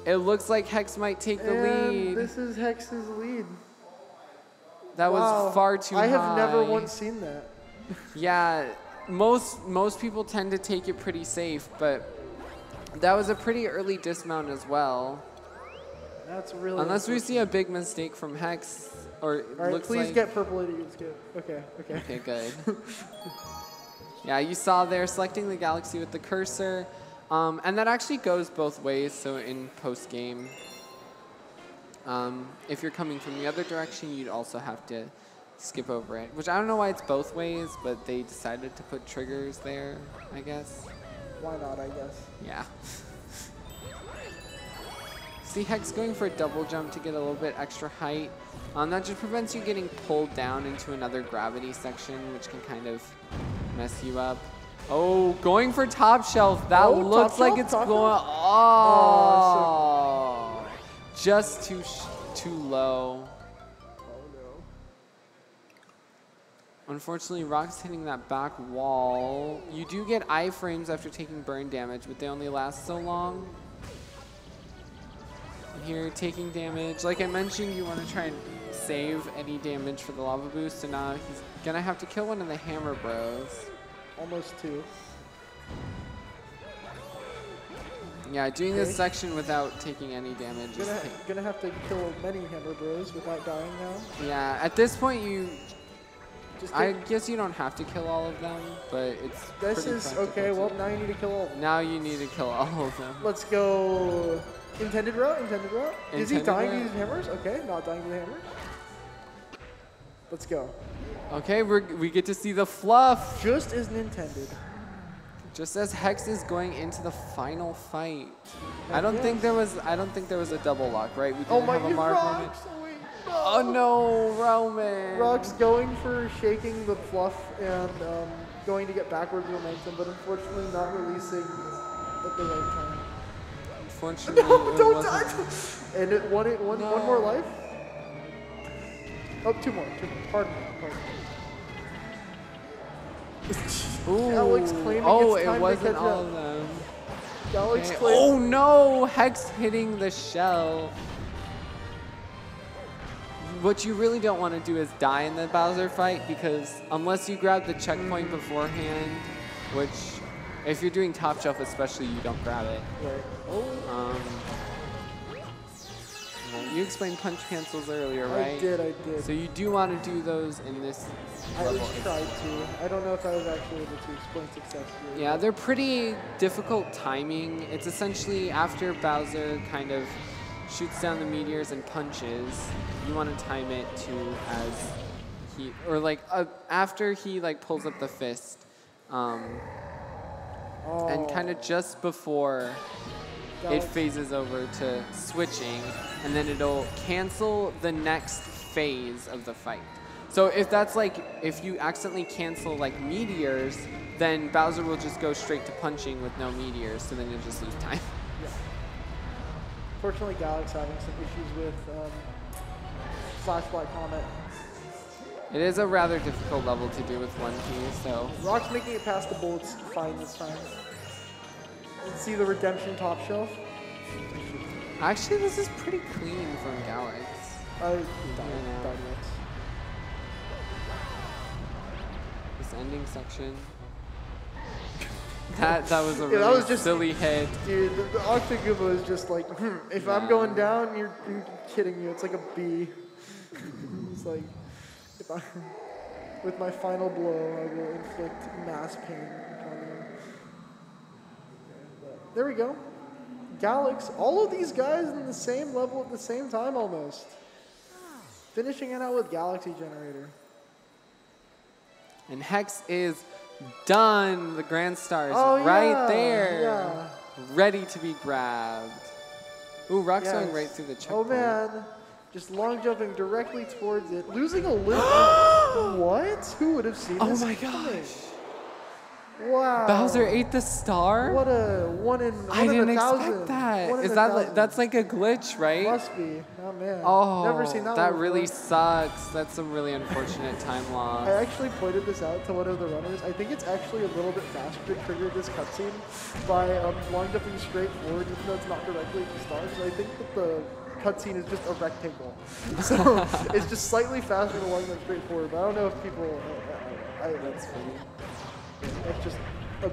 It looks like Hex might take the And lead. this is Hex's lead. That Wow. was far too high. I have never once seen that. Yeah, most people tend to take it pretty safe, but that was a pretty early dismount as well. That's really. Unless we see a big mistake from Hex, or it All right, looks please like. get purple idiots. Good. Okay. Okay, good. Yeah, you saw there selecting the galaxy with the cursor, and that actually goes both ways. So in post game, if you're coming from the other direction, you'd also have to skip over it. Which I don't know why it's both ways, but they decided to put triggers there, I guess. Why not? I guess. Yeah. See Hex going for a double jump to get a little bit extra height. That just prevents you getting pulled down into another gravity section, which can kind of mess you up. Oh, going for top shelf. That Oh, looks top like shelf, it's top going. shelf? Oh, just too low. Unfortunately, Rock's hitting that back wall. You do get iframes after taking burn damage, but they only last so long. And here, taking damage. Like I mentioned, you want to try and save any damage for the lava boost, and now he's gonna have to kill one of the Hammer Bros. Almost two. Yeah, doing this Okay. section without taking any damage is Gonna have to kill many Hammer Bros without dying now. yeah, at this point Just I take- guess you don't have to kill all of them, but it's This pretty is practical okay. to. Well, now you need to kill all of them. Now you need to kill all of them. Let's go. Intended route. Is he Intended dying to route? these hammers? Okay, not dying to the hammers. Let's go. Okay, we get to see the fluff. Just as intended. Just as Hex is going into the final fight. I don't think there was a double lock, right? We didn't have a mark on it. Rocks! Oh, wait, no. Oh no, Roman. Rocks going for shaking the fluff and going to get backwards momentum, but unfortunately not releasing at the right time. Unfortunately, No, it don't wasn't- die! And one No. more life? Oh, two more. Pardon me. Ooh. Alex claiming Oh, it's time it to wasn't catch all up. of them. Alex Okay. claiming. Oh no, Hex hitting the shell. What you really don't want to do is die in the Bowser fight, because unless you grab the checkpoint beforehand, which if you're doing top shelf especially, you don't grab it. Right. Oh, You explained punch cancels earlier, right? I did. So you do want to do those in this I level. just tried to. I don't know if I was actually able to explain successfully. Yeah, they're pretty difficult timing. It's essentially after Bowser kind of shoots down the meteors and punches, you want to time it to as he, or like after he like pulls up the fist, and kind of just before it phases over to switching, and then it'll cancel the next phase of the fight. So if that's like, if you accidentally cancel like meteors, then Bowser will just go straight to punching with no meteors, so then you'll just lose time. Yeah. Fortunately, Galax having some issues with Flash Black Comet. It is a rather difficult level to do with one key, so. Rock's making it past the bullets fine this time. Let's see the redemption top shelf. Actually, this is pretty clean from Galax. I died Yeah. next. This ending section. That was a Yeah, really that was just- silly hit. Dude, the Octagooba is just like, if I'm Yeah. going down, you're kidding me. It's like a bee. It's like, if I, with my final blow, I will inflict mass pain upon you. But there we go. Galax, all of these guys in the same level at the same time almost. Finishing it out with Galaxy Generator. And Hex is done. The Grand Star is Oh, right yeah, there. yeah. Ready to be grabbed. Ooh, Rock's Yes. going right through the Oh checkpoint. man, just long jumping directly towards it, losing a little. What? Who would have seen Oh this my coming? gosh. Wow. Bowser ate the star? What a one in I didn't a thousand. expect that. One in Is a that thousand. that's like a glitch, right? Must be. Oh man. Oh, Never seen that. that one really before. sucks. That's a really unfortunate time loss. I actually pointed this out to one of the runners. I think it's actually a little bit faster to trigger this cutscene by long jumping straight forward, even though it's not directly at the start. So I think that the cutscene is just a rectangle. So it's just slightly faster to long jump straight forward. But I don't know if people. That's funny. That's just a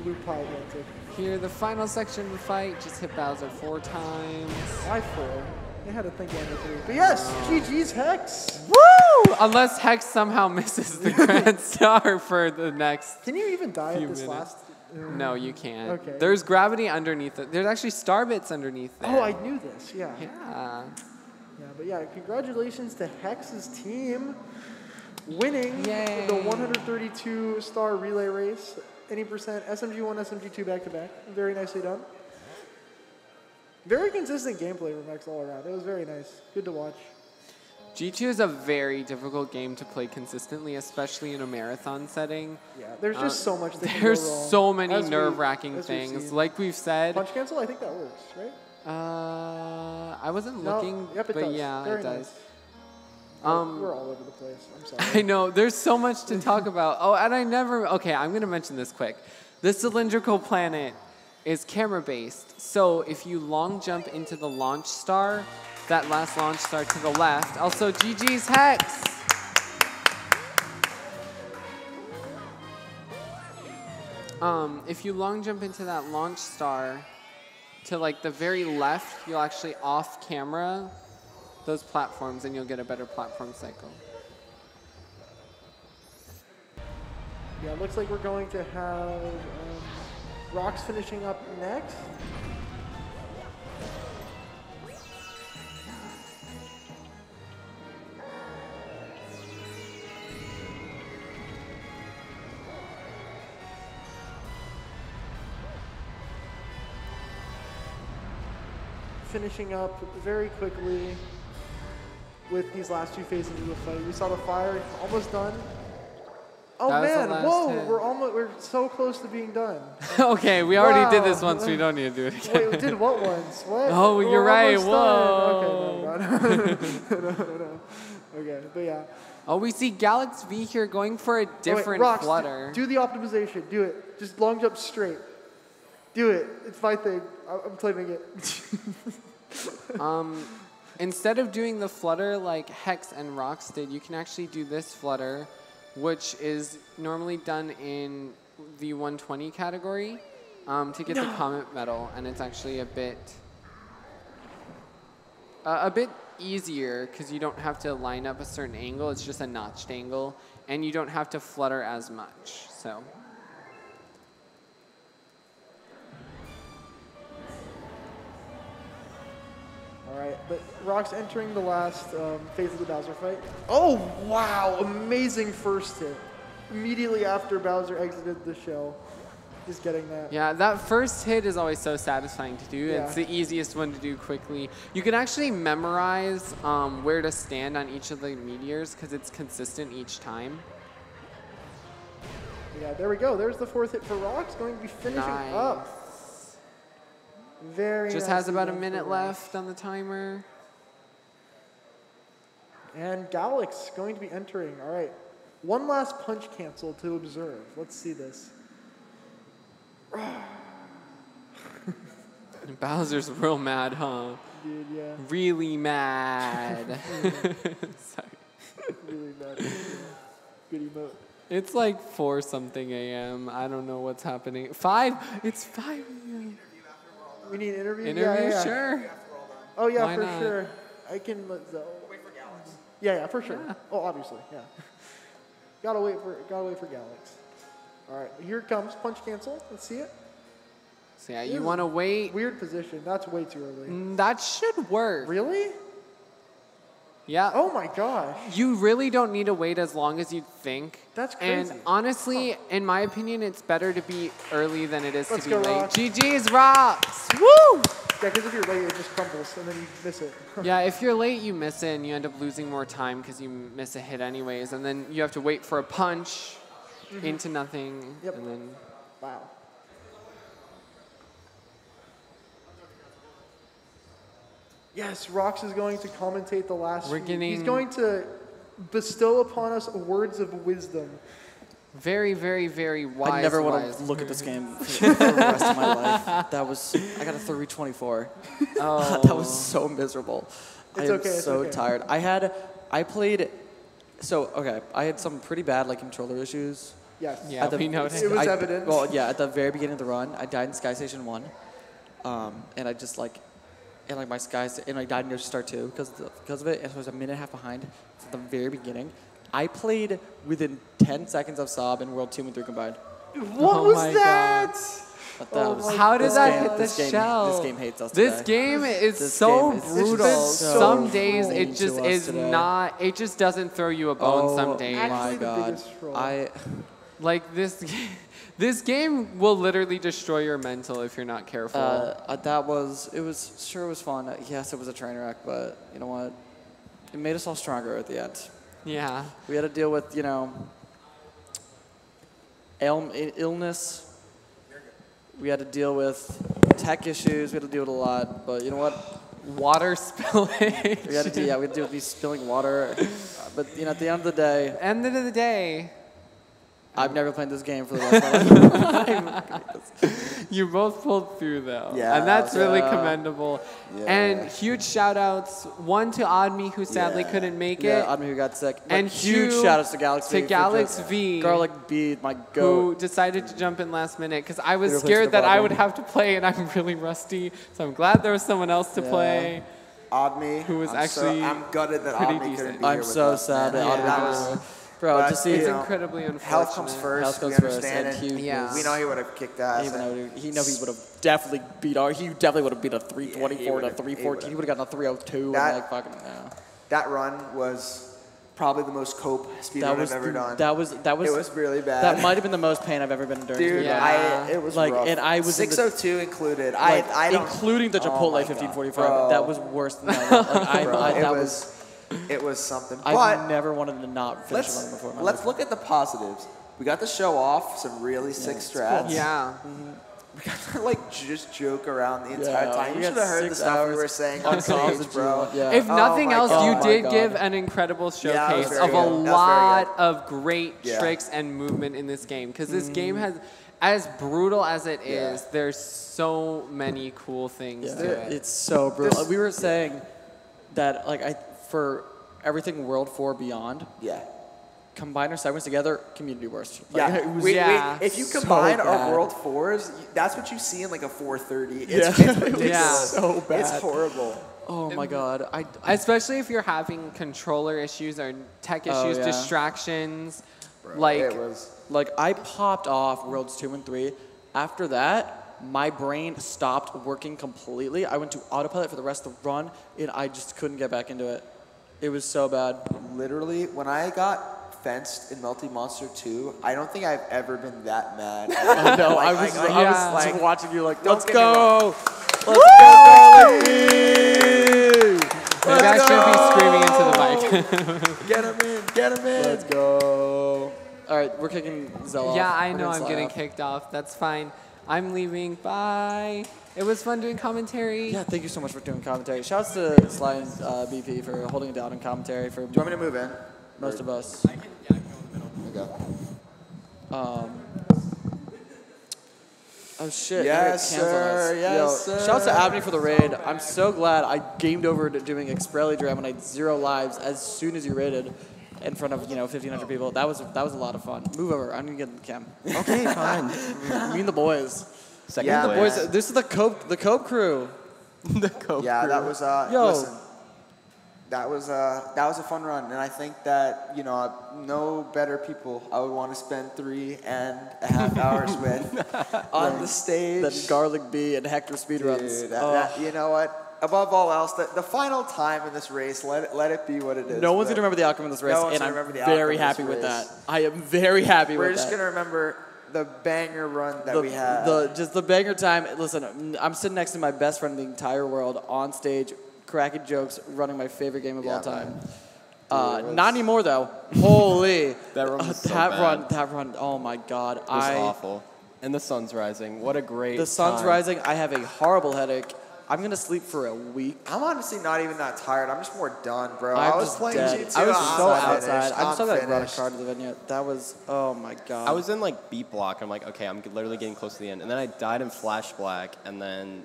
blue pie antic. Here, the final section of the fight, just hit Bowser 4 times. Why 4? They had to think one or 3. But yes, GG's Hex. Woo! Unless Hex somehow misses the Grand Star for the next. Can you even die Few at this minutes. last? No, you can't. Okay. There's gravity underneath it. There's actually star bits underneath there. Oh, I knew this. Yeah. Yeah. Yeah, but yeah, congratulations to Hex's team winning Yay. the 132 star relay race. Any percent SMG1, SMG2 back to back. Very nicely done. Very consistent gameplay from Hex all around. It was very nice. Good to watch. G2 is a very difficult game to play consistently, especially in a marathon setting. Yeah, there's just so much that can There's go wrong. so many As we- nerve-wracking as we've things. seen. Like we've said, Punch cancel, I think that works, right? I wasn't No, looking, yep, it but does. yeah, Very it does. nice. Um, We're all over the place. I'm I sorry. know, there's so much to talk about. Oh, and okay, I'm gonna mention this quick. The cylindrical planet is camera-based. So if you long jump into the launch star, that last launch star to the left, also GG's Hex. If you long jump into that launch star to like the very left, you'll actually off camera those platforms and you'll get a better platform cycle. Yeah, it looks like we're going to have Rocks finishing up next. finishing up very quickly with these last two phases of the fight. We saw the fire almost done. Oh That was the man, last whoa, hit. we're so close to being done. Okay, we already did Wow. this once. We don't need to do it again. Wait, we did what once? What? Oh, We're you're right. almost Whoa. done. Okay, no. Okay, but yeah. Oh, we see Galax V here going for a Oh, wait, different Rox, flutter. Do the optimization. Do it. Just long jump straight. Do it. It's my thing. I'm claiming it. Instead of doing the flutter like Hex and Rox did, you can actually do this flutter, which is normally done in the 120 category to get the Comet medal, and it's actually a bit easier because you don't have to line up a certain angle. It's just a notched angle, and you don't have to flutter as much. So. All right, but Rock's entering the last phase of the Bowser fight. Oh, wow. Amazing first hit. Immediately after Bowser exited the shell. Just getting that. Yeah, that first hit is always so satisfying to do. Yeah. It's the easiest one to do quickly. You can actually memorize where to stand on each of the meteors because it's consistent each time. Yeah, there we go. There's the fourth hit for Rock's going to be finishing up. Very Just nicely has about a done minute for left on the timer. And Galax going to be entering. All right. One last punch cancel to observe. Let's see this. Bowser's real mad, huh? Dude, yeah. Really mad. Sorry. Really bad. Good emote. It's like 4 something a.m. I don't know what's happening. 5? It's 5 a.m. We need an interview? Interview? Yeah. Sure. Oh, yeah, Why for not? sure. I can let Zoe. Wait for Galax. Yeah, for sure. Yeah. Oh, obviously, yeah. Gotta wait for Galax. All right, here it comes. Punch cancel. Let's see it. So yeah, you want to wait. Weird position. That's way too early. That should work. Really? Yeah. Oh my gosh. You really don't need to wait as long as you think. That's crazy. And honestly, in my opinion, it's better to be early than it is Let's to be go, late. Rox. GG's Rocks! Woo! Yeah, because if you're late, it just crumbles and then you miss it. Yeah, if you're late, you miss it and you end up losing more time because you miss a hit anyways. And then you have to wait for a punch into nothing. Yep. And then Wow. Yes, Rox is going to commentate the last. We're He's getting- going to bestow upon us words of wisdom. very, very, very wise. I never want wise. to look at this game for the rest of my life. I got a 324. Oh. That was so miserable. It's I am okay, it's so okay. tired. I had some pretty bad controller issues. Yes. Yeah, At the- we noticed. It was evident. Well, yeah, at the very beginning of the run, I died in Sky Station 1. And I just my Sky, and I died in Yoshi Star 2 because of it, and so I was a minute and a half behind from the very beginning. I played within 10 seconds of Sob and World 2 and 3 combined. What Oh was my that? But that was, How did this that game- hit the this game- shell? This game hates us This today. game is This so game is brutal. just so Some days mean it just to us is today. not. It just doesn't throw you a bone. Some Oh days, my Actually the god. biggest troll. like this. This game will literally destroy your mental if you're not careful. it was fun. Yes, it was a train wreck, but you know what? It made us all stronger at the end. Yeah. We had to deal with, illness. We had to deal with tech issues. We had to deal with a lot, but you know what? Water spillage. We had to deal with these spilling water. But at the end of the day, End of the day, I've never played this game for the rest of my life. you both pulled through though. Yeah, And that's really yeah. commendable. Yeah. And huge shout outs. One to Admi who sadly couldn't make Yeah, it. Admi who got sick. But And huge two shout outs to Galax V. to for Galax just- V. Garlic B, my Who goat. decided to jump in last minute because I was Replace scared the that I bottom. would have to play and I'm really rusty. So I'm glad there was someone else to Yeah. play. Oddme, Who was I'm actually I'm gutted that pretty Oddme couldn't decent. be I'm here with so us, sad man. that Yeah. That Admi was Bro, but, to see It's you know, incredibly unfortunate. health comes first. Health comes we first, understand and it. he Yeah. was- We know he would have kicked ass. Even and though he would have definitely beat our. He definitely would have beat a 324 to would've- 314. He would have gotten a 302. That- and fucking yeah. that run was probably the most cope speed That run was I've ever done. That was it was really bad. That might have been the most pain I've ever been during. Dude, Yeah. it was like, rough. and I was in the- 602 included. like, I don't, including the oh Chipotle my God, 1545. bro. That was worse than that. Like, Bro, that it was something. I've But never wanted to not finish a run before. in my let's life. look at the positives. We got to show off some really sick strats. Yeah. We got to like just joke around the entire Yeah, time. we You got should have heard the 6 stuff we hours were saying on on stage, college, bro. yeah. If nothing my else, God. you Oh my did God. give an incredible Yeah, that was showcase very of good. a That was very lot good. of great Yeah. tricks and movement in this game. Because this game has, as brutal as it is, there's so many cool things to it. It's so brutal. We were saying that for everything World 4 Beyond, Yeah. combine our segments together, community worst. Yeah, It was if you so combine our bad. World 4s, that's what you see in like a 430. It's, Yeah. it's ridiculous. Yeah. so bad. It's horrible. Oh my god. Especially if you're having controller issues or tech Oh, issues, yeah. distractions. It Like, was. Like I popped off Worlds 2 and 3. After that, my brain stopped working completely. I went to autopilot for the rest of the run, and I just couldn't get back into it. It was so bad. Literally, when I got fenced in Multi Monster 2, I don't think I've ever been that mad. I know. I was yeah. just watching you like, Don't let's get me go. wrong. Let's go, you guys shouldn't be screaming into the mic. Get him in, get him in. Let's go. All right, we're kicking Zell off. Yeah, I We're know gonna I'm slide getting off. kicked off. That's fine. I'm leaving. Bye. It was fun doing commentary. Yeah, thank you so much for doing commentary. Shouts to Sly and BP for holding it down in commentary for Do you want me to move in? most of us. Okay. Oh shit! Yes, I got cans on us. sir. Yes, Yo, sir. Shouts to Abney for the raid. I'm so glad I gamed over to doing Expelli Dram when I had 0 lives as soon as you raided in front of 1,500 people. That was a lot of fun. Move over. I'm gonna get in the cam. Okay, fine. Me and the boys. Second Yeah, place. Boys, this is the Cope crew. The Coke Yeah, crew. that was Yo. listen. That was a fun run, and I think that no better people I would want to spend 3.5 hours with on the stage. That Garlic Bee and Hector speedruns. Dude, that, you know what? Above all else, the final time in this race, let it be what it is. No one's but gonna remember the outcome of this race, no one's and gonna I'm remember the very outcome happy of this with that. race. I am very happy We're with just that. gonna remember the banger run that we had. Just the banger time. Listen, I'm sitting next to my best friend in the entire world on stage, cracking jokes, running my favorite game of all time. Not anymore though. Holy, That run was so that run. Oh my God, It was awful. And the sun's rising. What a great The sun's time. rising. I have a horrible headache. I'm gonna sleep for a week. I'm honestly not even that tired. I'm just more done, bro. I'm I was just playing dead. G2. I was I'm so finished. outside. I'm so glad I brought a finished. car to the venue. That was, oh my God. I was in like beat block. I'm like, okay, I'm literally getting close to the end. And then I died in Flash Black. And then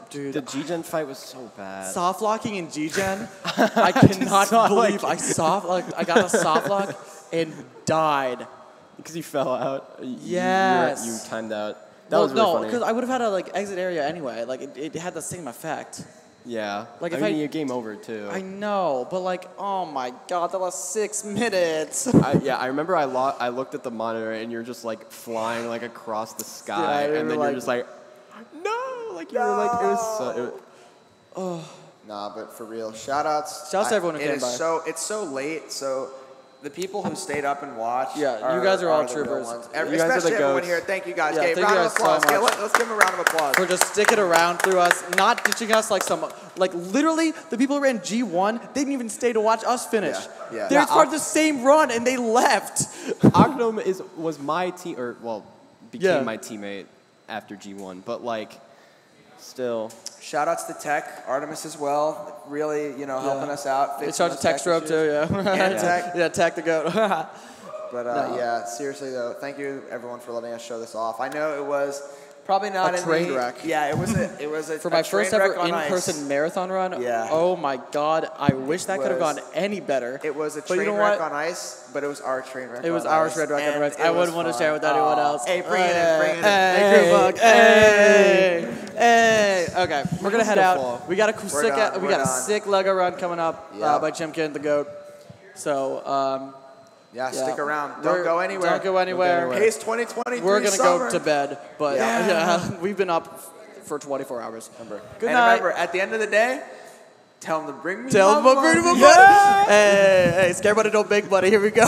dude, the G-Gen fight was so bad. soft locking in G-Gen. I cannot believe I got a soft lock and died. Because you fell out. Yes. You timed out. That was really no, funny. because I would have had a exit area anyway. Like it had the same effect. Yeah. Like, I if mean, I- you game over too. I know, but like, oh my God, that was 6 minutes. I remember I looked at the monitor and you're just like flying like across the sky, Yeah, and then like- you're just like, no, like you were like it was so. Nah, but for real, shout-outs. Shouts to everyone who came by. It's so late, so the people who stayed up and watched. Yeah, you guys are all the real troopers. ones. You guys are the Especially everyone goats. here. Thank you guys. Yeah, Okay, thank round you of guys so applause. Okay, much. let's give them a round of applause. For just sticking around through us, not ditching us like literally the people who ran G1, they didn't even stay to watch us finish. Yeah. They're Yeah, part of the same run and they left. Octonome was my team, or well, became Yeah. my teammate after G1, but like, still. Shout-outs to Tech, Artemis as well. Really, helping us out. They fixing charged those Tech Strobe issues. too, yeah. And Tech. Yeah, Tech the goat. But No. yeah, seriously though, thank you everyone for letting us show this off. I know it was probably not A in train the, wreck. Yeah, it was a For my train first ever wreck on ice. in-person marathon run, Yeah. oh my God, I wish that could have was- gone any better. It was a But you train know wreck what? on ice, but it was our train wreck. It was on our ice, train wreck on and ice. it I was wouldn't want to fun. share with anyone Aw. else. Hey, bring it in, bring it in. Hey, Hey, hey, hey. Okay, we're gonna head Beautiful. out. We got a sick, done, we we're got a done. sick Lego run coming up Yep. by Chimkin the goat. So Yeah, yeah. stick around. We're- Don't go anywhere. Don't go anywhere. Pace 2023 We're gonna summer. go to bed, but Yeah. we've been up for 24 hours. Good And night. remember, at the end of the day, Tell him to bring me Tell my him to bring me money. my money. Hey, Scared Money don't make money. Here we go.